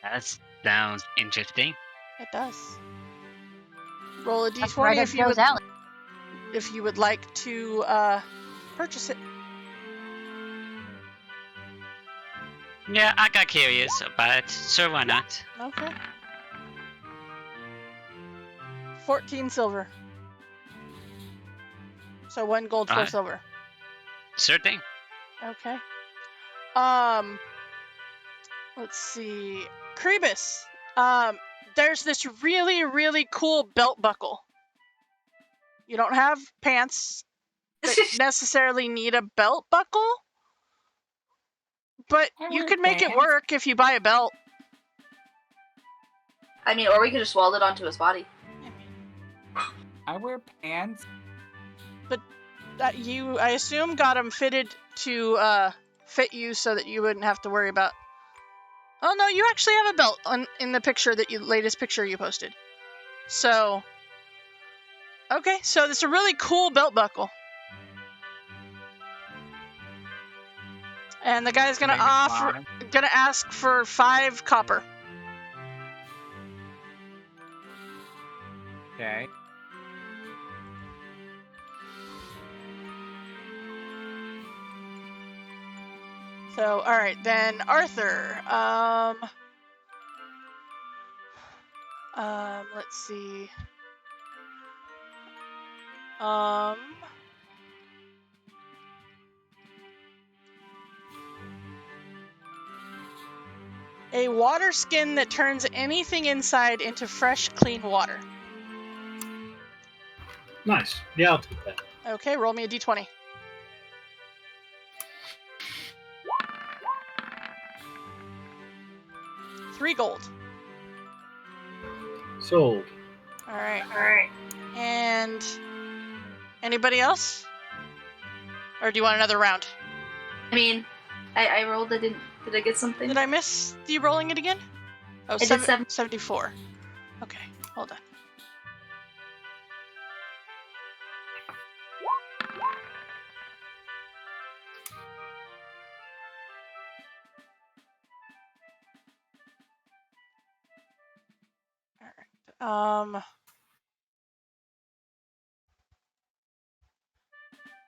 That sounds interesting. It does. Roll a That's d20 right up if you Joe's would, alley. if you would like to purchase it. Yeah, I got curious about it. Sure, why not? Okay. 14 silver. So 1 gold, 4 Alright. silver. Sure thing. Okay. Let's see. Krebus. There's this really, really cool belt buckle. You don't have pants that necessarily need a belt buckle, but you could make it work if you buy a belt. I mean, or we could just weld it onto his body. I wear pants. that you, I assume, got them fitted to fit you so that you wouldn't have to worry about. Oh no, you actually have a belt in the picture latest picture you posted. So, okay, so it's a really cool belt buckle. And the guy's gonna ask for 5 copper. Okay. So, all right, then Arthur. Let's see. A water skin that turns anything inside into fresh, clean water. Nice. Yeah, I'll take that. Okay, roll me a d20. $3 gold. Sold. All right. And anybody else? Or do you want another round? I mean, I rolled. Did I get something? Did I miss the rolling it again? Oh, I did 74. Okay, hold on. All right.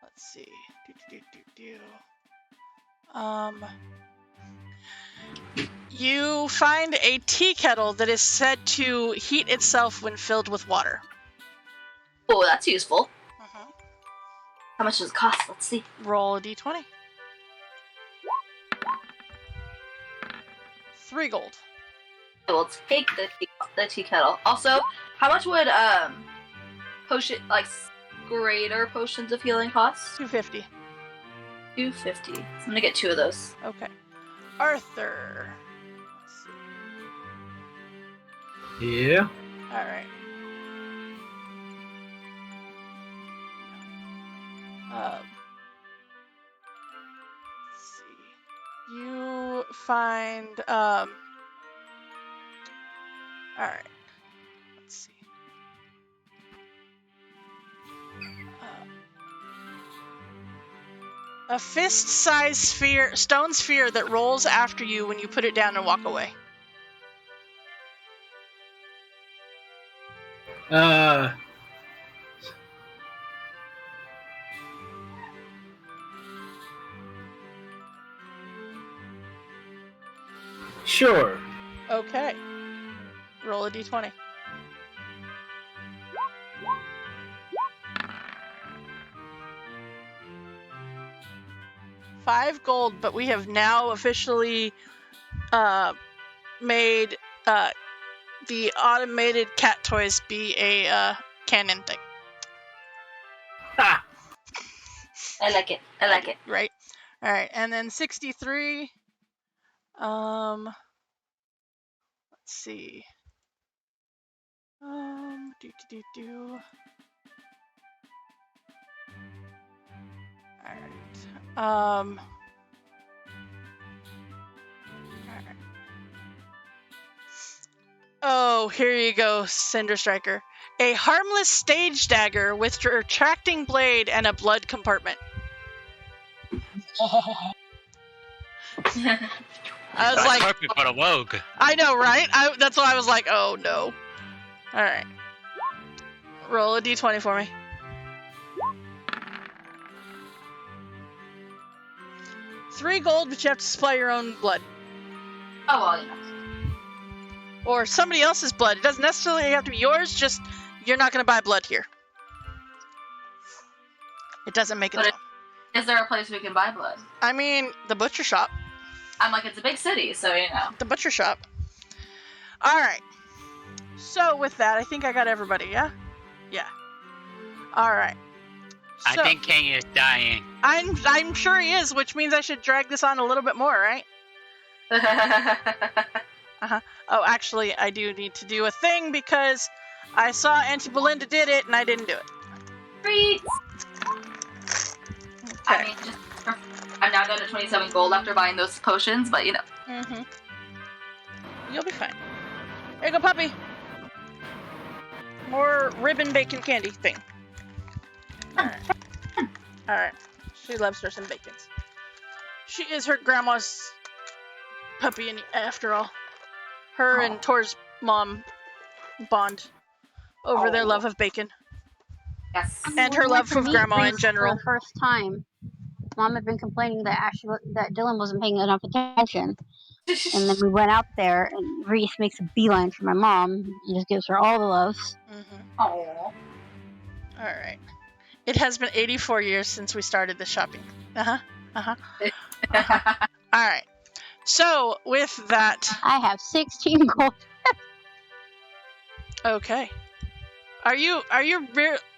Let's see. You find a tea kettle that is said to heat itself when filled with water. Oh, that's useful. Uh-huh. How much does it cost? Let's see. Roll a d20. $3 gold. I will take the tea kettle. Also, how much would potion greater potions of healing cost? $250. $250. So I'm gonna get 2 of those. Okay. Arthur. Let's see. Yeah. All right. Let's see. You find all right. Let's see. A fist-sized stone sphere that rolls after you when you put it down and walk away. Sure. Okay. Roll a d20. $5 gold, but we have now officially made the automated cat toys be a canon thing. Ha! I like it. Right. All right, and then 63. Let's see. All right. Oh, here you go, Cinder Striker. A harmless stage dagger with retracting blade and a blood compartment. I was like, perfect for the rogue. I know, right? That's why I was like, oh no. All right. Roll a d20 for me. $3 gold, but you have to supply your own blood. Oh, well, yeah. Or somebody else's blood. It doesn't necessarily have to be yours, just you're not going to buy blood here. It doesn't make it so. Is there a place we can buy blood? I mean, the butcher shop. I'm like, it's a big city, so you know. The butcher shop. Alright. So, with that, I think I got everybody, yeah? Yeah. Alright. I think King is dying. I'm sure he is, which means I should drag this on a little bit more, right? Oh, actually, I do need to do a thing because I saw Auntie Belinda did it and I didn't do it. Treats! I mean, just I'm now down to 27 gold after buying those potions, but you know. Mm-hmm. You'll be fine. Here you go, puppy. More ribbon bacon candy thing. Alright. Alright. She loves her some bacons. She is her grandma's puppy, after all. Her and Tor's mom bond over their love of bacon. Yes. And her love of grandma in general. For the first time, Mom had been complaining that that Dylan wasn't paying enough attention. And then we went out there, and Reese makes a beeline for my mom and just gives her all the loves. Mm-hmm. Aww. Alright. It has been 84 years since we started the shopping. Alright. So, with that... I have 16 gold. Okay. Are you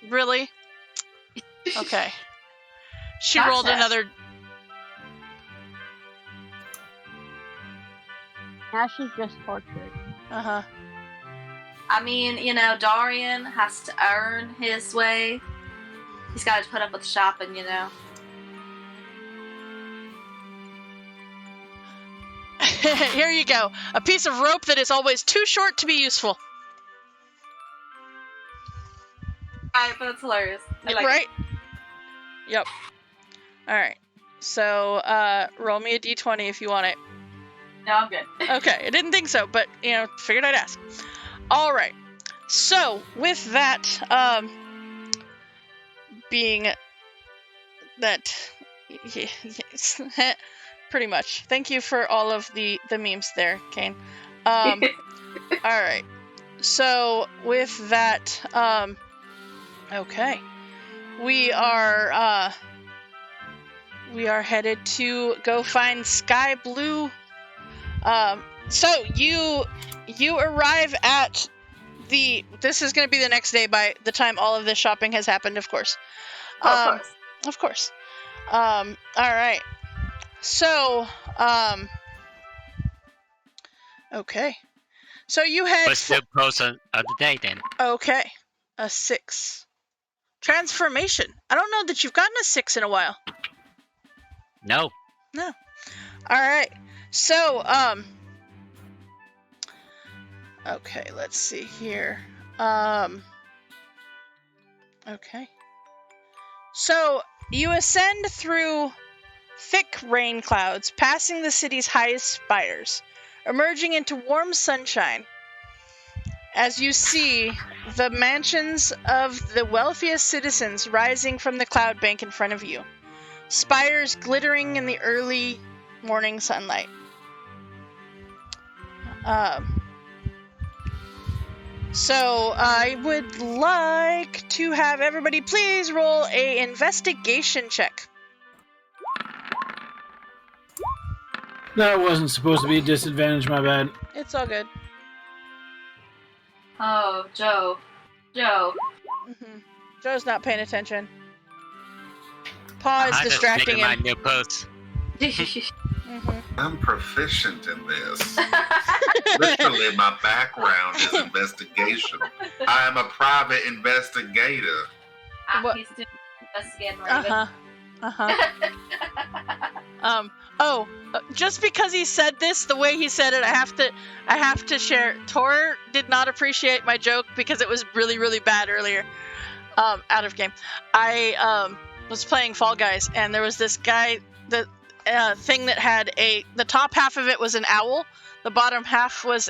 really? Okay. She Gotcha. rolled another... Now she's just tortured. Uh-huh. I mean, you know, Darian has to earn his way. He's got to put up with shopping, you know. Here you go. A piece of rope that is always too short to be useful. But it's hilarious. I like Right? it. Yep. Alright. So, roll me a d20 if you want it. No, I'm good. Okay, I didn't think so, but, you know, figured I'd ask. Alright. So, with that, being that... Yes, pretty much. Thank you for all of the memes there, Kane. Alright. So, with that, okay. We are headed to go find Sky Blue. So you arrive at this is going to be the next day by the time all of this shopping has happened, of course. Of course. All right. So, okay. So you head... What's the post of the day then? Okay. A 6. Transformation. I don't know that you've gotten a 6 in a while. No. No. Alright. So, okay, let's see here. Okay. So, you ascend through thick rain clouds, passing the city's highest spires, emerging into warm sunshine. As you see the mansions of the wealthiest citizens rising from the cloud bank in front of you, spires glittering in the early morning sunlight. So I would like to have everybody please roll a investigation check. That wasn't supposed to be a disadvantage, my bad. It's all good. Oh, Joe. Mm-hmm. Joe's not paying attention. Pa is I'm just distracting making him. my new post. Mm-hmm. I'm proficient in this. Literally, my background is investigation. I am a private investigator. What? He's doing investigating just because he said this the way he said it, I have to share. Tor did not appreciate my joke because it was really, really bad earlier. Out of game. I was playing Fall Guys, and there was this guy, the thing that had the top half of it was an owl, the bottom half was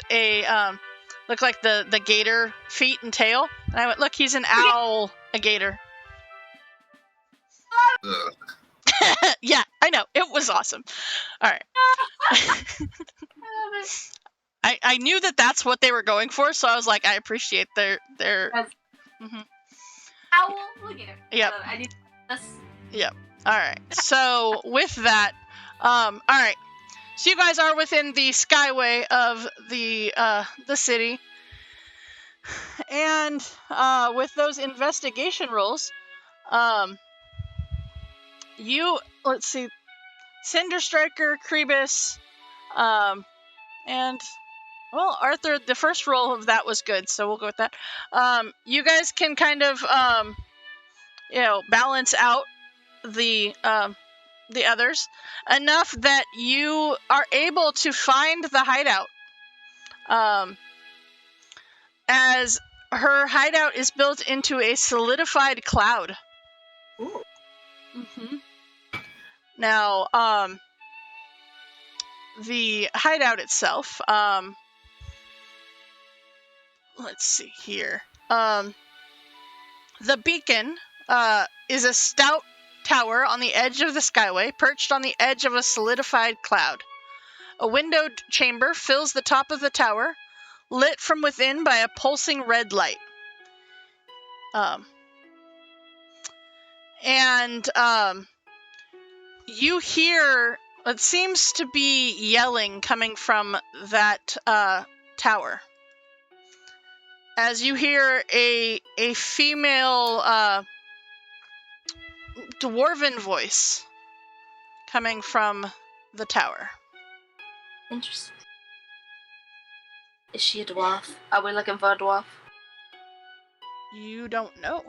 looked like the gator feet and tail, and I went, look, he's an owl, a gator. Ugh. Yeah, I know, it was awesome. All right. I knew that's what they were going for, so I was like, I appreciate their. Mm-hmm. Owl, look at it. Yep. I need this. Yep. All right. So with that, all right. So you guys are within the skyway of the city, and with those investigation rolls, let's see, Cinder Striker, Krebus, and well, Arthur. The first roll of that was good, so we'll go with that. You guys can kind of balance out the others enough that you are able to find the hideout. As her hideout is built into a solidified cloud. Ooh. Mm-hmm. Now, the hideout itself, let's see here. The beacon is a stout tower on the edge of the skyway, perched on the edge of a solidified cloud. A windowed chamber fills the top of the tower, lit from within by a pulsing red light. You hear what seems to be yelling coming from that tower. As you hear a female dwarven voice coming from the tower. Interesting. Is she a dwarf? Are we looking for a dwarf? You don't know.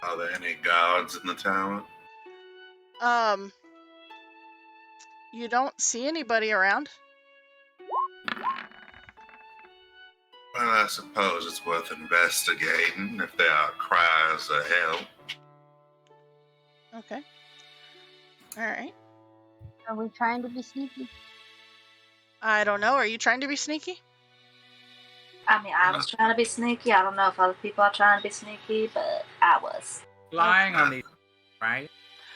Are there any guards in the tower? You don't see anybody around. Well, I suppose it's worth investigating if there are cries of help. Okay. Alright. Are we trying to be sneaky? I don't know. Are you trying to be sneaky? I mean, I was trying to be sneaky. I don't know if other people are trying to be sneaky, but I was. Flying on these, right?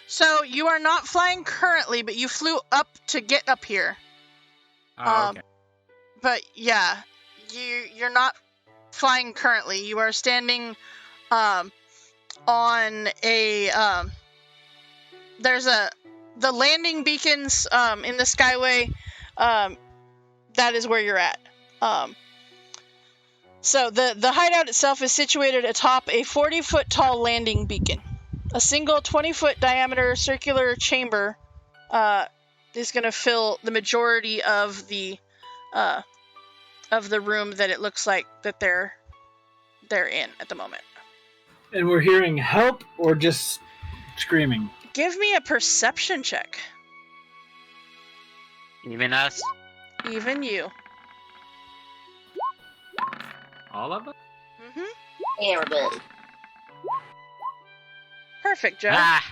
So, you are not flying currently, but you flew up to get up here. Oh, okay. But yeah, you're not flying currently. You are standing on a there's the landing beacons in the skyway. That is where you're at. So the hideout itself is situated atop a 40-foot tall landing beacon. A single 20-foot diameter circular chamber is going to fill the majority of the room that it looks like that they're in at the moment. And we're hearing help or just screaming? Give me a perception check. Even us? Even you. All of us? Mm-hmm. Everybody. Perfect, Joe. Ah!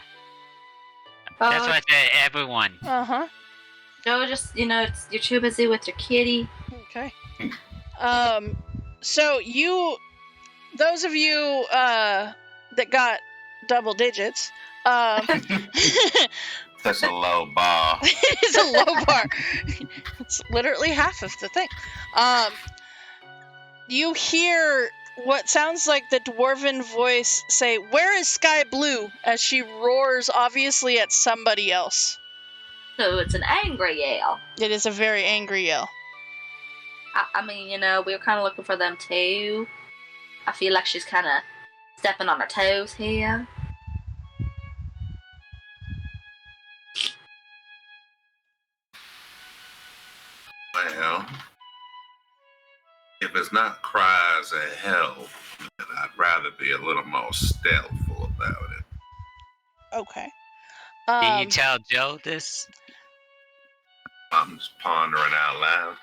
That's Oh, what I said, everyone. Uh-huh. Joe, just, you're too busy with your kitty. Okay. So those of you that got double digits, That's a low bar. it's a low bar. It's literally half of the thing. You hear what sounds like the dwarven voice say, "Where is Sky Blue?" as she roars, obviously at somebody else. So it's an angry yell. It is a very angry yell. I mean, we were kind of looking for them too. I feel like she's kind of stepping on her toes here. Well, if it's not cries of help, then I'd rather be a little more stealthful about it. Okay. Did you tell Joe this? I'm just pondering out loud.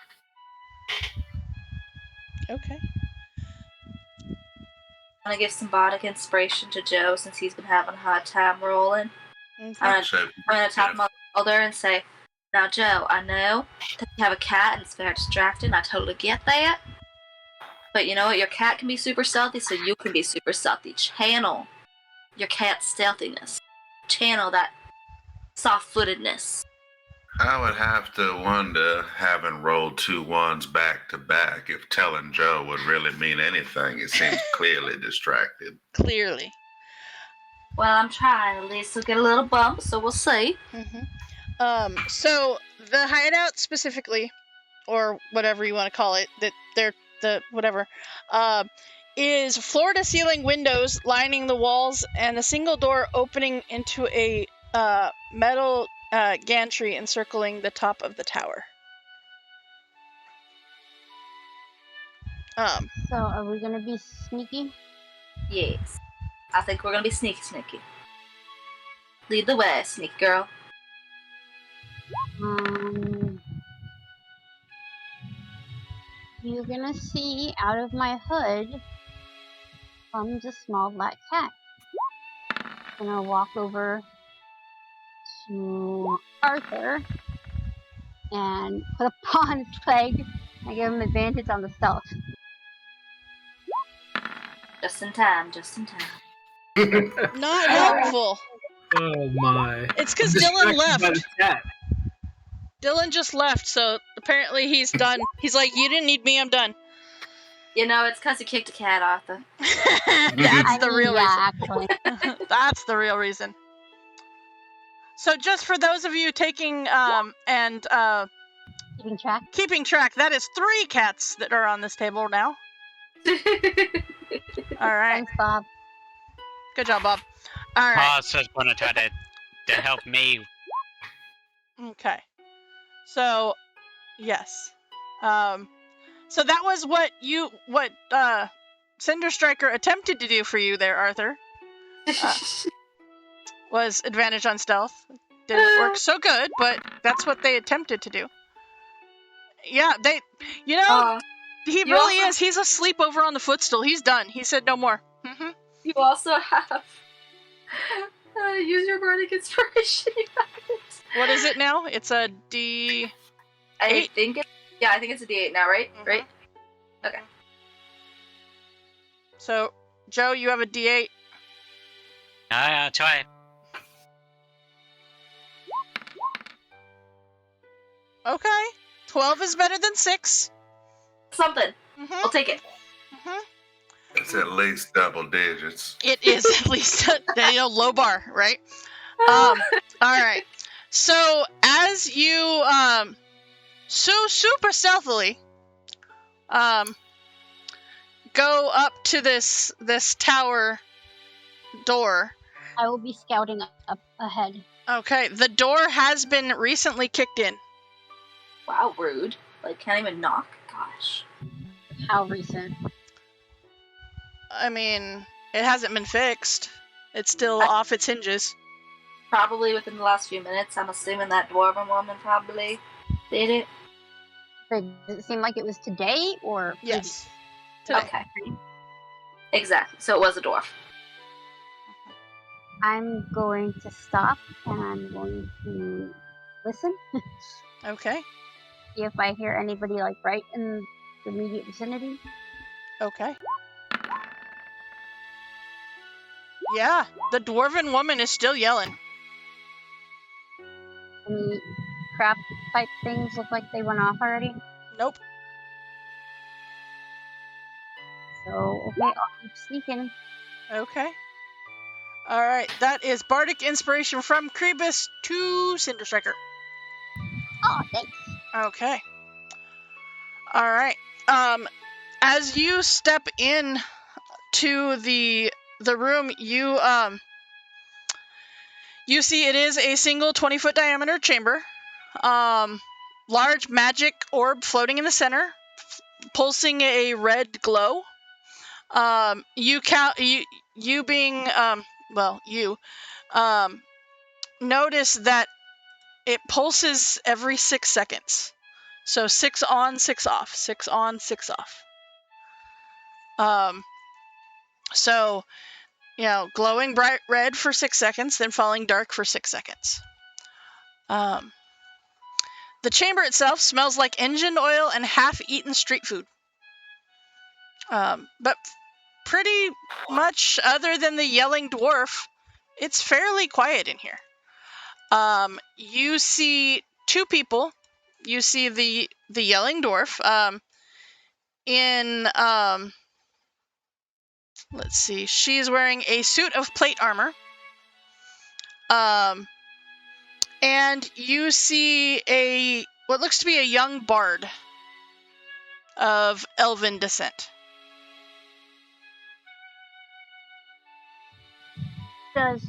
Okay. I'm gonna give some bardic inspiration to Joe since he's been having a hard time rolling. Okay. I'm gonna tap him on the shoulder and say, "Now, Joe, I know that you have a cat and it's very distracting. I totally get that. But you know what? Your cat can be super stealthy, so you can be super stealthy. Channel your cat's stealthiness. Channel that soft-footedness." I would have to wonder, having rolled 2 ones back to back, if telling Joe would really mean anything. It seems clearly distracted. Clearly. Well, I'm trying. At least we'll get a little bump, so we'll see. Mm-hmm. So the hideout specifically, or whatever you want to call it, that they're the whatever, is floor-to-ceiling windows lining the walls and a single door opening into a metal gantry encircling the top of the tower. So, are we gonna be sneaky? Yes. I think we're gonna be sneaky. Lead the way, sneaky girl. You're gonna see out of my hood comes a small black cat. I'm gonna walk over to Arthur and put a paw on his leg and give him advantage on the stealth. Just in time. Not helpful. Oh my! It's because I'm Dylan distracted by left. the cat. Dylan just left, so apparently he's done. He's like, you didn't need me, I'm done. You know, it's because you kicked a cat, Arthur. That's the real reason. Actually. That's the real reason. So just for those of you taking and Keeping track. that is 3 cats that are on this table now. All right. Thanks, Bob. Good job, Bob. All right. Paul's just gonna try to help me. Okay. So, yes. So that was what Cinder Striker attempted to do for you there, Arthur. Was advantage on stealth. Didn't work so good, but that's what they attempted to do. Yeah, he really is. He's asleep over on the footstool. He's done. He said no more. Mm-hmm. You also have use your bardic inspiration. What is it now? It's a D. I think it's a D8 now, right? Mm-hmm. Right? Okay. So, Joe, you have a D8. I'll try. Okay. 12 is better than 6. Something. Mm-hmm. I'll take it. Mm-hmm. It's at least double digits. It is at least low bar, right? All right. So as you so super stealthily go up to this tower door. I will be scouting up ahead. Okay, the door has been recently kicked in. Wow, rude. Like, can't even knock? Gosh. How recent? I mean, it hasn't been fixed. It's still off its hinges. Probably within the last few minutes. I'm assuming that dwarven woman probably did it. Does it seem like it was today or? Yes. Today. Okay. Exactly. So it was a dwarf. I'm going to stop and I'm going to listen. Okay. See if I hear anybody like right in the immediate vicinity. Okay. Yeah, the dwarven woman is still yelling. Any crap type things look like they went off already? Nope. So, okay, I'll keep sneaking. Okay. Alright, that is Bardic Inspiration from Krebus to Cinder Striker. Oh, thanks. Okay. Alright. As you step in to the room, you see it is a single 20-foot diameter chamber. Large magic orb floating in the center, pulsing a red glow. You notice that it pulses every 6 seconds. So 6 on, 6 off, 6 on, 6 off. So, glowing bright red for 6 seconds, then falling dark for 6 seconds. The chamber itself smells like engine oil and half-eaten street food. But pretty much, other than the yelling dwarf, it's fairly quiet in here. You see 2 people. You see the yelling dwarf let's see, she's wearing a suit of plate armor. And you see what looks to be a young bard of elven descent. Does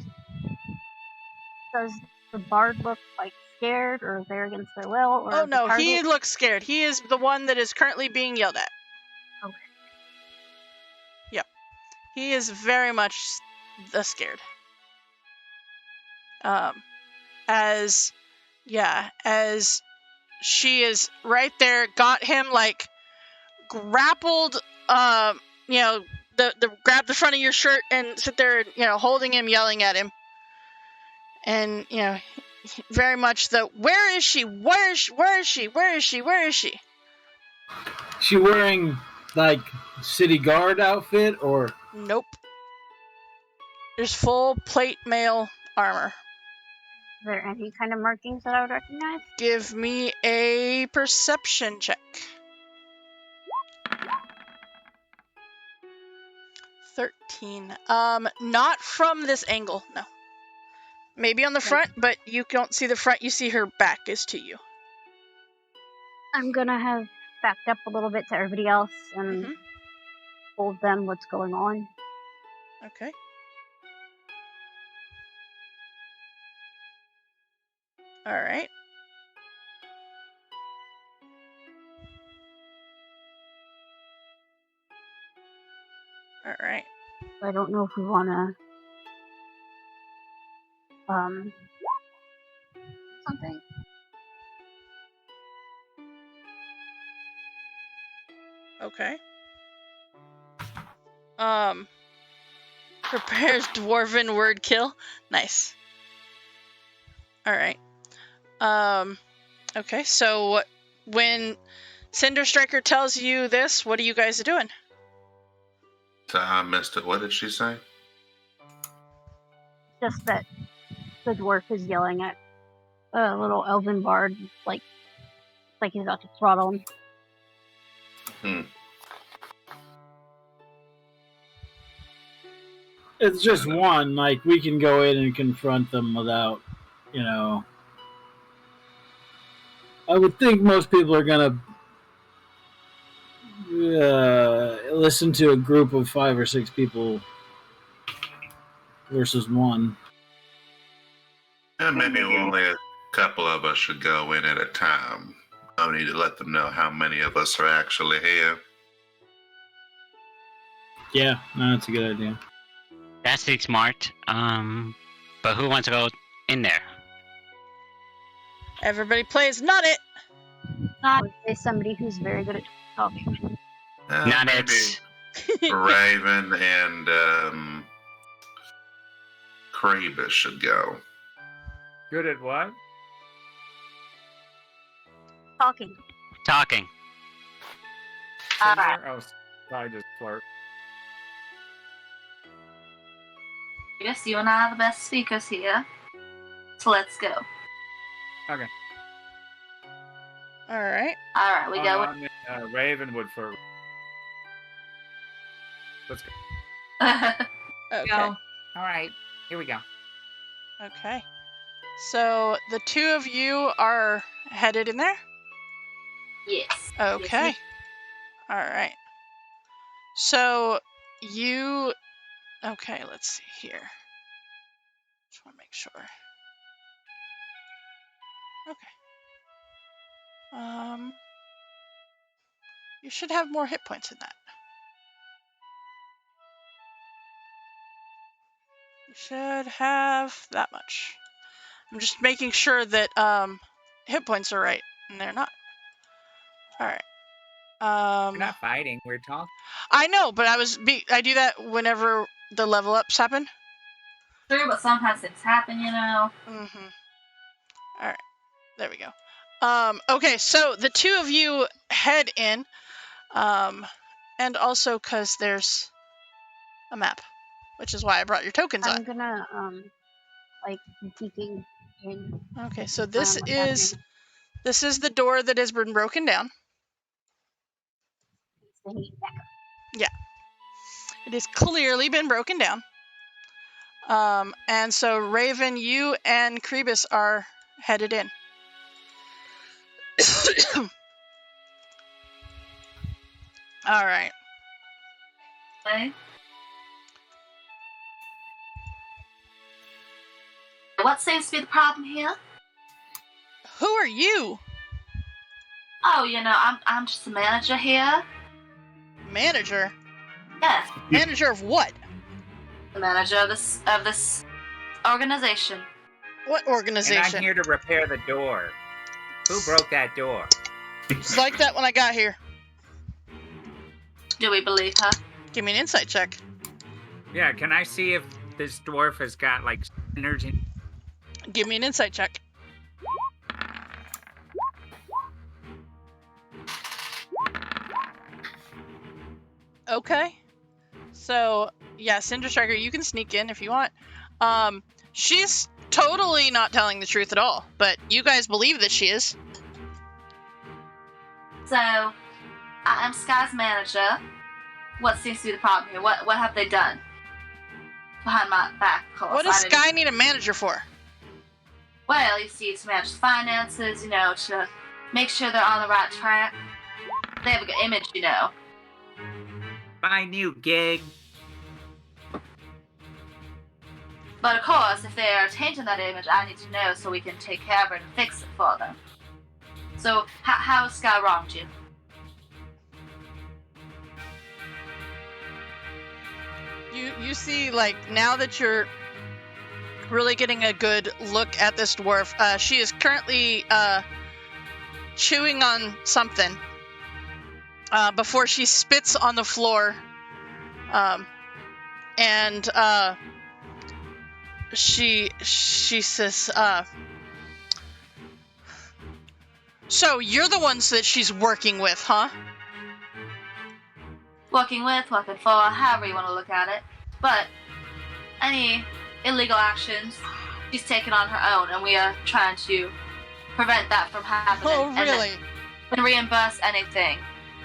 the bard look like scared or there against their will? Or oh no, he looks scared. He is the one that is currently being yelled at. Okay. Yep. He is very much the scared. As she is right there, got him like grappled, grab the front of your shirt and sit there, holding him, yelling at him. And, very much where is she? Where is she? Where is she? Where is she? Where is she? She wearing, like, city guard outfit, or? Nope. There's full plate mail armor. Is there any kind of markings that I would recognize? Give me a perception check. 13. Not from this angle, no. Maybe on the front, but you don't see the front, you see her back is to you. I'm gonna have backed up a little bit to everybody else and told them what's going on. Okay. Alright. Alright. I don't know if we wanna something. Okay. Prepares dwarven word kill. Nice. Alright. Okay, so when Cinder Striker tells you this, what are you guys doing? I missed it. What did she say? Just that the dwarf is yelling at a little elven bard, like he's about to throttle him. It's just one. Like, we can go in and confront them without, I would think most people are gonna listen to a group of 5 or 6 people versus one. And maybe only a couple of us should go in at a time. I need to let them know how many of us are actually here. Yeah, no, that's a good idea. That seems smart. But who wants to go in there? Everybody plays Not It! I would say somebody who's very good at talking. Not maybe it. Raven and Kravis should go. Good at what? Talking. Talking. Alright. Oh, probably just flirt. I guess you and I are the best speakers here. So let's go. Okay. Alright. Alright, we go. I'm in Ravenwood for. Let's go. Okay. Go. All right, here we go. Okay. So the two of you are headed in there? Yes. Okay. Yes, Alright. So you... Okay, let's see here. Just want to make sure. Okay. You should have more hit points than that. You should have that much. I'm just making sure that hit points are right, and they're not. Alright. We're not fighting. We're talking. I know, but I do that whenever the level ups happen. True, but sometimes things happen, Mm-hmm. Alright. There we go. Okay, so the two of you head in, and also because there's a map, which is why I brought your tokens on. I'm gonna, be peeking in. Okay, so this is the door that has been broken down. Yeah. It has clearly been broken down. And so Raven, you and Kravis are headed in. All right. Okay. What seems to be the problem here? Who are you? Oh, I'm just the manager here. Manager? Yes. Manager of what? the manager of this organization. What And organization? I'm here to repair the door. Who broke that door? It's like that when I got here. Do we believe her? Give me an insight check. Yeah, can I see if this dwarf has got like energy? Give me an insight check. Okay. So, yeah, Cinder Striker, you can sneak in if you want. She's totally not telling the truth at all, but you guys believe that she is. So, I am Sky's manager. What seems to be the problem here? What have they done behind my back? Of course, What does I didn't- Sky need a manager for? Well, you see, to manage finances, to make sure they're on the right track. They have a good image, My new gig. But of course, if they are tainting that image, I need to know so we can take care of it and fix it for them. So, how has Sky wronged you? You see, like, now that you're really getting a good look at this dwarf, she is currently chewing on something before she spits on the floor. And she says, so you're the ones that she's working with, huh? Working for, however you want to look at it. But any illegal actions, she's taken on her own, and we are trying to prevent that from happening. Oh, really? And reimburse anything.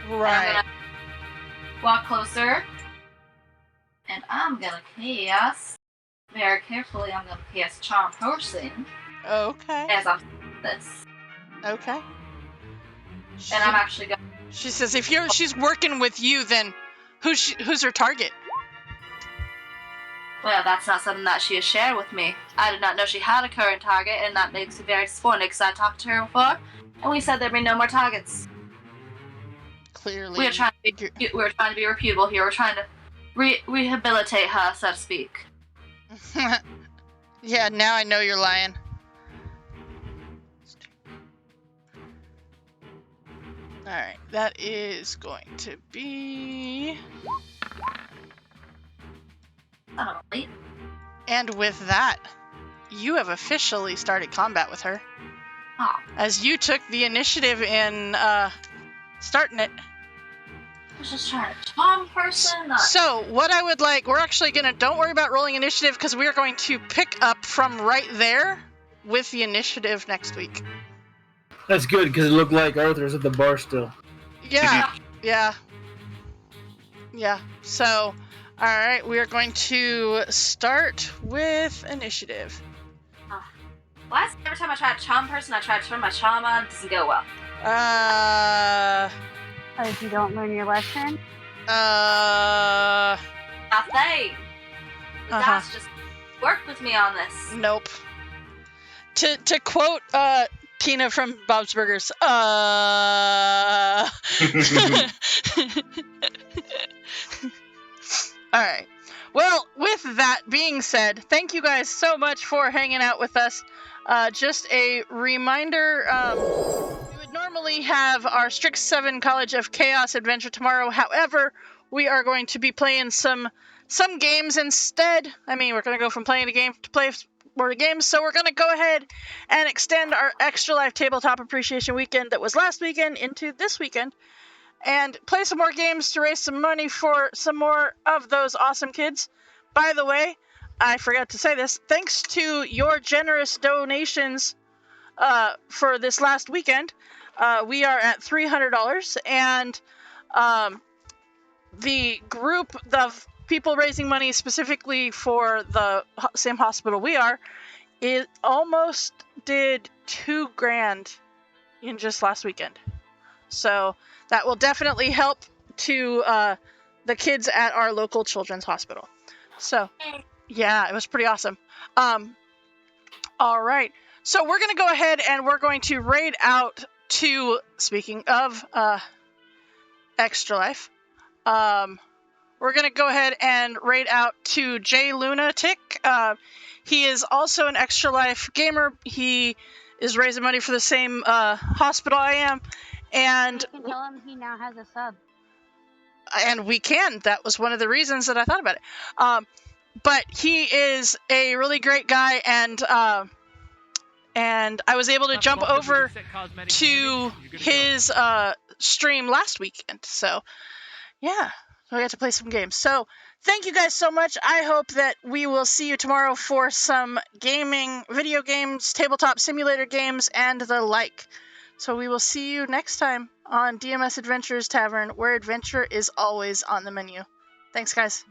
Right. I'm gonna walk closer, and I'm gonna cast, very carefully, I'm gonna cast Charm Person Okay. as I'm doing this. Okay. And I'm actually going. She says, if she's working with you, then who's her target? Well, that's not something that she has shared with me. I did not know she had a current target, and that makes me very disappointed because I talked to her before, and we said there'd be no more targets. Clearly. We are trying to be reputable here. We're trying to rehabilitate her, so to speak. Yeah, now I know you're lying. Alright, that is going to be... Wait. And with that, you have officially started combat with her. Oh, As you took the initiative in starting it. I was just trying to charm person. So, what I would like, we're actually gonna, don't worry about rolling initiative because we are going to pick up from right there with the initiative next week. That's good because it looked like Arthur's at the bar still. Yeah, yeah. So, alright, we are going to start with initiative. Why is it every time I try to charm person, I try to turn my charm on, it doesn't go well? Because you don't learn your lesson. I think. The Uh-huh. dice just worked with me on this. Nope. To quote Tina from Bob's Burgers, Alright. Well, with that being said, thank you guys so much for hanging out with us. Just a reminder, we would normally have our Strix 7 College of Chaos adventure tomorrow. However, we are going to be playing some games instead. I mean, we're going to go from playing a game to play more games, so we're going to go ahead and extend our Extra Life Tabletop Appreciation Weekend that was last weekend into this weekend, and play some more games to raise some money for some more of those awesome kids. By the way, I forgot to say this, thanks to your generous donations for this last weekend, we are at $300, and the group of people raising money specifically for the same hospital we are, it almost did $2,000 in just last weekend. So that will definitely help to the kids at our local children's hospital. So yeah, it was pretty awesome. All right, so we're gonna go ahead and we're going to raid out to, speaking of Extra Life, we're going to go ahead and raid out to Jay Lunatic. He is also an Extra Life gamer. He is raising money for the same hospital I am. And You can tell him he now has a sub. And we can. That was one of the reasons that I thought about it. But he is a really great guy, and I was able to jump over to his stream last weekend. So, yeah, we got to play some games. So, thank you guys so much. I hope that we will see you tomorrow for some gaming, video games, tabletop simulator games, and the like. So we will see you next time on DMS Adventures Tavern, where adventure is always on the menu. Thanks, guys.